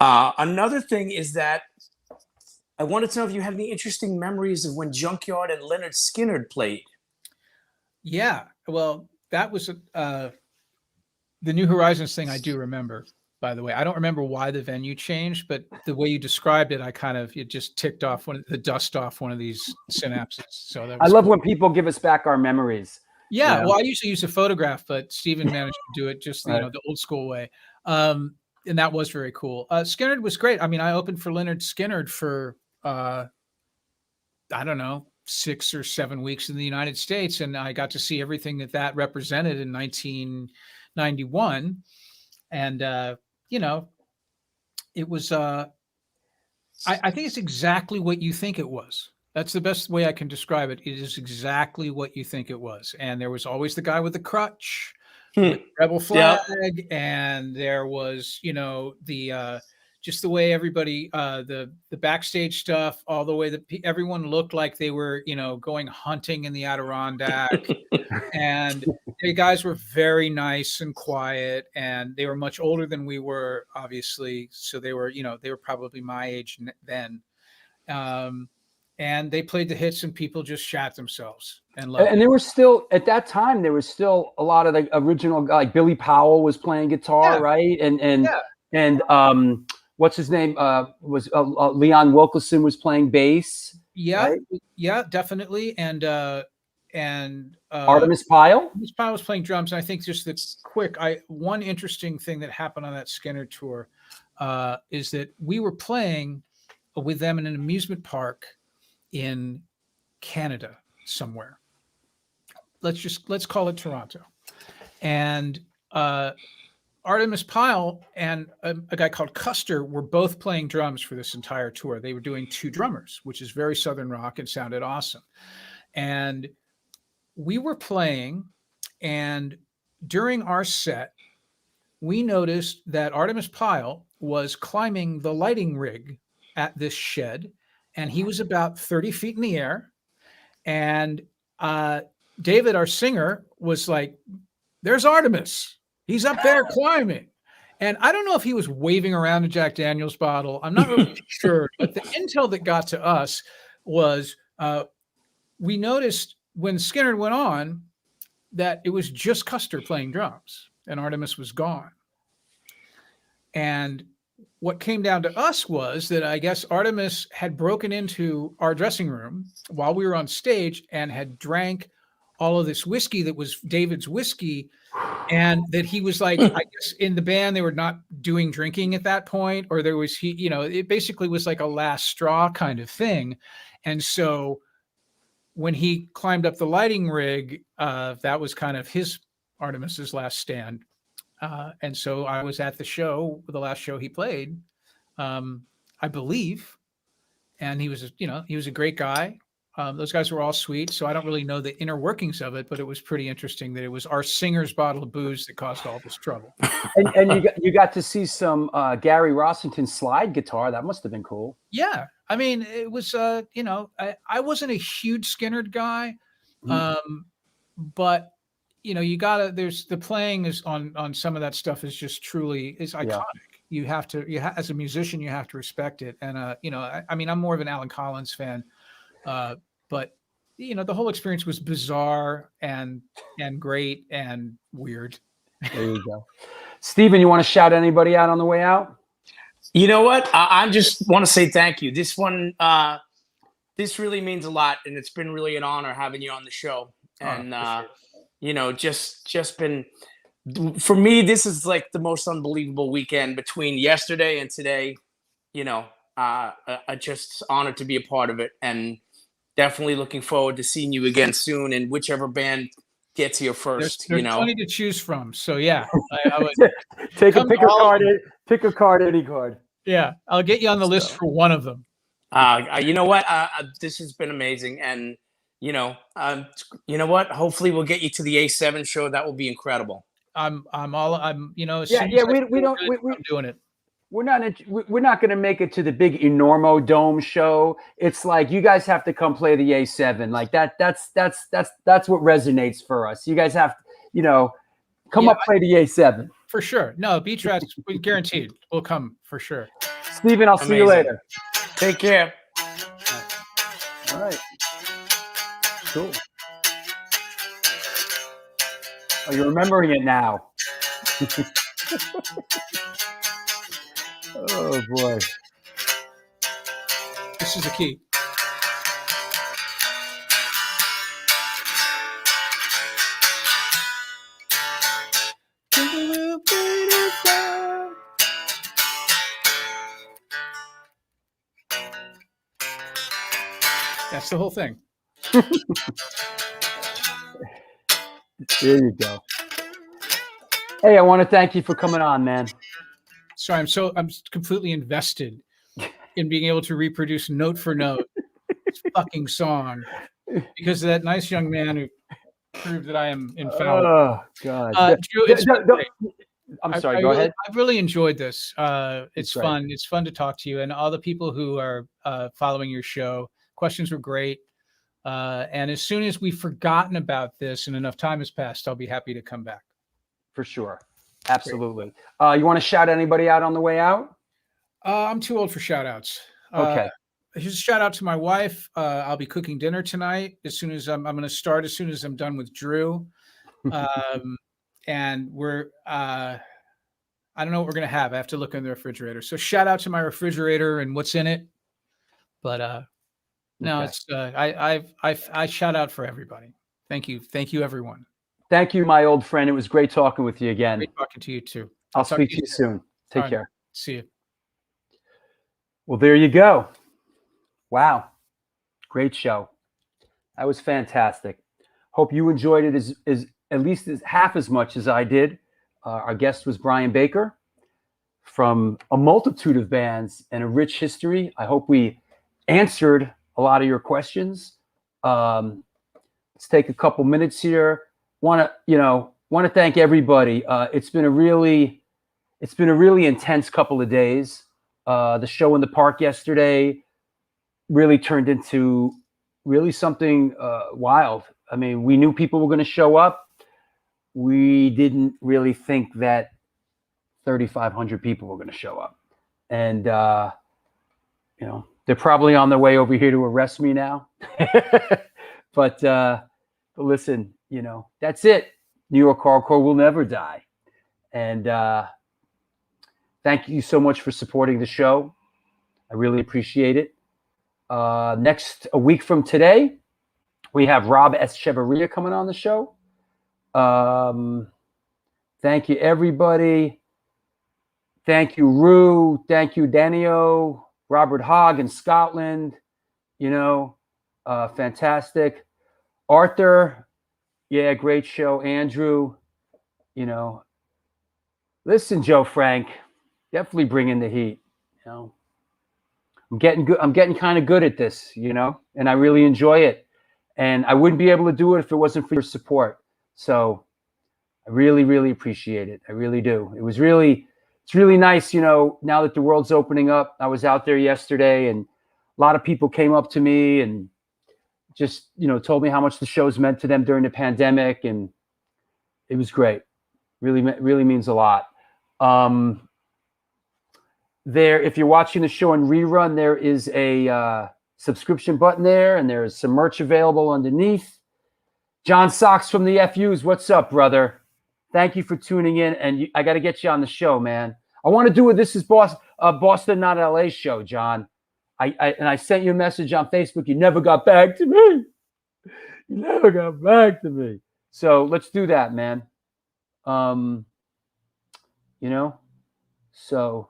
Another thing is that I wanted to know if you have any interesting memories of when Junkyard and Lynyrd Skynyrd played. Yeah. Well, that was the New Horizons thing I do remember, by the way. I don't remember why the venue changed, but the way you described it, it just ticked off the dust off one of these synapses. So that was I love cool. when people give us back our memories. Yeah, Yeah. well, I usually use a photograph, but Steven managed to do it just Right. the old school way, and that was very cool. Skynyrd was great. I mean, I opened for Lynyrd Skynyrd for I don't know, 6 or 7 weeks in the United States, and I got to see everything that represented in 1991, and you know, it was. I think it's exactly what you think it was. That's the best way I can describe it. It is exactly what you think it was. And there was always the guy with the crutch, with the rebel flag, and there was, you know, the just the way everybody, the backstage stuff, all the way that everyone looked like they were, you know, going hunting in the Adirondack, and the guys were very nice and quiet, and they were much older than we were, obviously. So they were, you know, they were probably my age then. And they played the hits, and people just shat themselves and loved it. And there was still, at that time, there was still a lot of the original, like Billy Powell was playing guitar, Yeah. right? And what's his name? Was Leon Wilkeson was playing bass. Yeah, right? yeah, definitely. And Artemis Pyle. Artemis Pyle was playing drums. And I think just one interesting thing that happened on that Skynyrd tour is that we were playing with them in an amusement park in Canada somewhere. Let's call it Toronto. And Artemis Pyle and a guy called Custer were both playing drums for this entire tour. They were doing 2 drummers, which is very Southern rock and sounded awesome. And we were playing, and during our set, we noticed that Artemis Pyle was climbing the lighting rig at this shed, and he was about 30 feet in the air. And David, our singer, was like, "There's Artemis. He's up there climbing." And I don't know if he was waving around a Jack Daniels bottle. I'm not really sure. But the intel that got to us was we noticed when Skynyrd went on that it was just Custer playing drums and Artemis was gone. And what came down to us was that I guess Artemis had broken into our dressing room while we were on stage and had drank all of this whiskey that was David's whiskey, and that he was like, I guess in the band they were not doing drinking at that point, or there was it basically was like a last straw kind of thing. And so when he climbed up the lighting rig, that was kind of his Artemis's last stand. And so I was at the show, the last show he played, I believe, and he was a great guy. Those guys were all sweet, so I don't really know the inner workings of it, but it was pretty interesting that it was our singer's bottle of booze that caused all this trouble. And you got to see some Gary Rossington slide guitar. That must have been cool. Yeah, I mean, it was I wasn't a huge Skynyrd guy, but you gotta. There's the playing is on some of that stuff is just truly is iconic. Yeah. You have to as a musician you have to respect it, and I mean I'm more of an Alan Collins fan. But the whole experience was bizarre and great and weird. There you go. Steven, you want to shout anybody out on the way out? You know what? I just want to say thank you. This one, this really means a lot, and it's been really an honor having you on the show. And just been for me. This is like the most unbelievable weekend between yesterday and today. I just honored to be a part of it, and definitely looking forward to seeing you again soon. And whichever band gets here first, there's plenty to choose from. So yeah, I would pick a card. Pick a card, any card. Yeah, I'll get you on the list for one of them. You know what? This has been amazing, and you know what? Hopefully, we'll get you to the A7 show. That will be incredible. I'm doing it. We're not going to make it to the big Enormo Dome show. It's like you guys have to come play the A7. Like that's what resonates for us. You guys have to, come up play the A7 for sure. No, B-Tracks, we guaranteed we'll come for sure. Steven, I'll see you later. Take care. All right. Cool. Oh, you're remembering it now. Oh boy. This is the key. That's the whole thing. There you go. Hey, I want to thank you for coming on, man. Sorry, I'm completely invested in being able to reproduce note for note this fucking song because of that nice young man who proved that I am infallible. Oh God! Drew, I'm sorry. Go ahead. I've really enjoyed this. It's fun. It's fun to talk to you and all the people who are following your show. Questions were great. And as soon as we've forgotten about this and enough time has passed, I'll be happy to come back. For sure. Absolutely. You want to shout anybody out on the way out? I'm too old for shout outs. Okay. Here's a shout out to my wife. I'll be cooking dinner tonight. As soon as I'm going to start as soon as I'm done with Drew. And we're, I don't know what we're going to have. I have to look in the refrigerator. So shout out to my refrigerator and what's in it. But no, it's I shout out for everybody. Thank you. Thank you, everyone. Thank you, my old friend. It was great talking with you again. Great talking to you too. I'll speak to you soon. Take care. See you. Well, there you go. Wow. Great show. That was fantastic. Hope you enjoyed it as at least as half as much as I did. Our guest was Brian Baker from a multitude of bands and a rich history. I hope we answered a lot of your questions. Let's take a couple minutes here. Want to thank everybody. It's been a really intense couple of days. The show in the park yesterday really turned into really something wild. I mean, we knew people were going to show up. We didn't really think that 3,500 people were going to show up. And, they're probably on their way over here to arrest me now. But listen, that's it. New York hardcore will never die. And thank you so much for supporting the show. I really appreciate it. A week from today, We have Rob Echevarria coming on the show. Thank you, everybody. Thank you, Rue. Thank you, Danio, Robert Hogg in Scotland. Fantastic. Arthur, yeah, great show. Andrew, listen, Joe Frank, definitely bring in the heat. I'm getting good. I'm getting kind of good at this, and I really enjoy it. And I wouldn't be able to do it if it wasn't for your support. So I really, really appreciate it. I really do. It's really nice, now that the world's opening up. I was out there yesterday and a lot of people came up to me and just, told me how much the show's meant to them during the pandemic. And it was great. Really, really means a lot. If you're watching the show in rerun, there is a subscription button there, and there's some merch available underneath. John Socks from the FUs, what's up, brother? Thank you for tuning in, and I got to get you on the show, man. I want to do a This Is Boston, Not LA show, John. I sent you a message on Facebook. You never got back to me. You never got back to me. So let's do that, man. So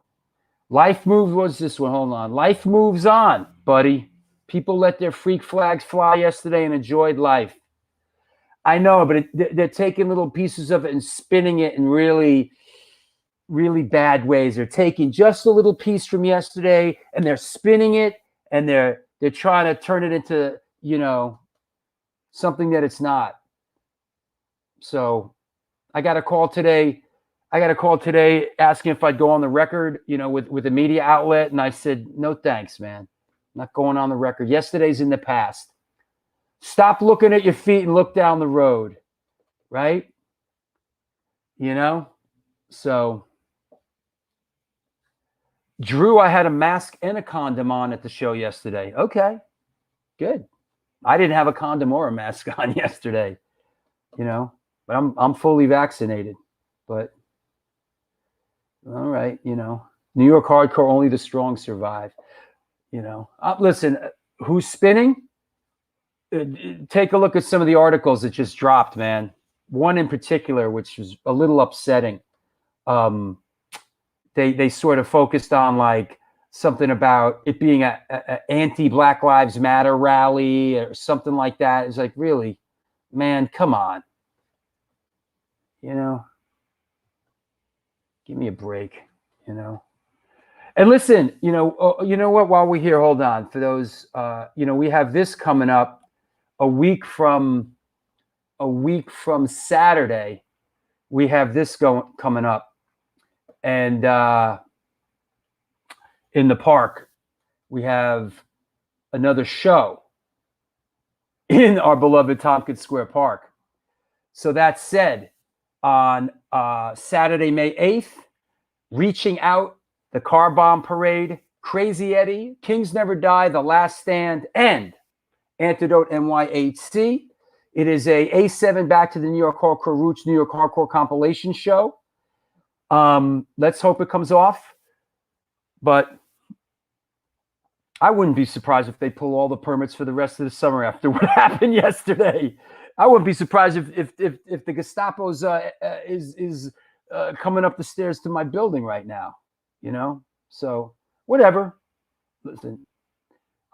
life moves. What's this one? Hold on. Life moves on, buddy. People let their freak flags fly yesterday and enjoyed life. I know, but they're taking little pieces of it and spinning it in really, really bad ways. They're taking just a little piece from yesterday and they're spinning it and they're trying to turn it into, something that it's not. So I got a call today asking if I'd go on the record, with a media outlet. And I said, no, thanks, man. I'm not going on the record. Yesterday's in the past. Stop looking at your feet and look down the road. Right? So Drew, I had a mask and a condom on at the show yesterday. Okay, good. I didn't have a condom or a mask on yesterday, but I'm fully vaccinated. But all right, New York hardcore, only the strong survive. Listen, who's spinning? Take a look at some of the articles that just dropped, man. One in particular, which was a little upsetting. They sort of focused on like something about it being a anti-Black Lives Matter rally or something like that. It's like, really, man, come on. Give me a break, And listen, you know what? While we're here, hold on. For those, we have this coming up a week from Saturday. We have this coming up, and in the park, we have another show in our beloved Tompkins Square Park. So that said, on Saturday, May 8th, Reaching Out, the Car Bomb Parade, Crazy Eddie, Kings Never Die, The Last Stand, and Antidote NYHC. It is a A7 Back to the New York Hardcore Roots, New York Hardcore compilation show. Let's hope it comes off. But I wouldn't be surprised if they pull all the permits for the rest of the summer after what happened yesterday. I wouldn't be surprised if the Gestapo's is coming up the stairs to my building right now. So whatever. Listen,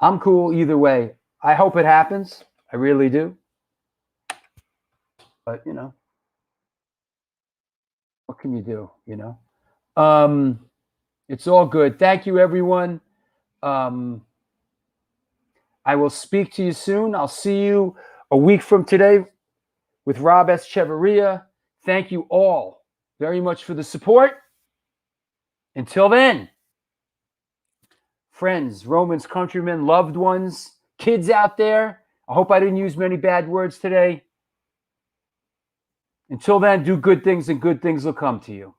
I'm cool either way. I hope it happens. I really do. But what can you do? It's all good. Thank you, everyone. I will speak to you soon. I'll see you a week from today with Rob Echevarria. Thank you all very much for the support. Until then, friends, Romans, countrymen, loved ones, kids out there, I hope I didn't use many bad words today. Until then, do good things and good things will come to you.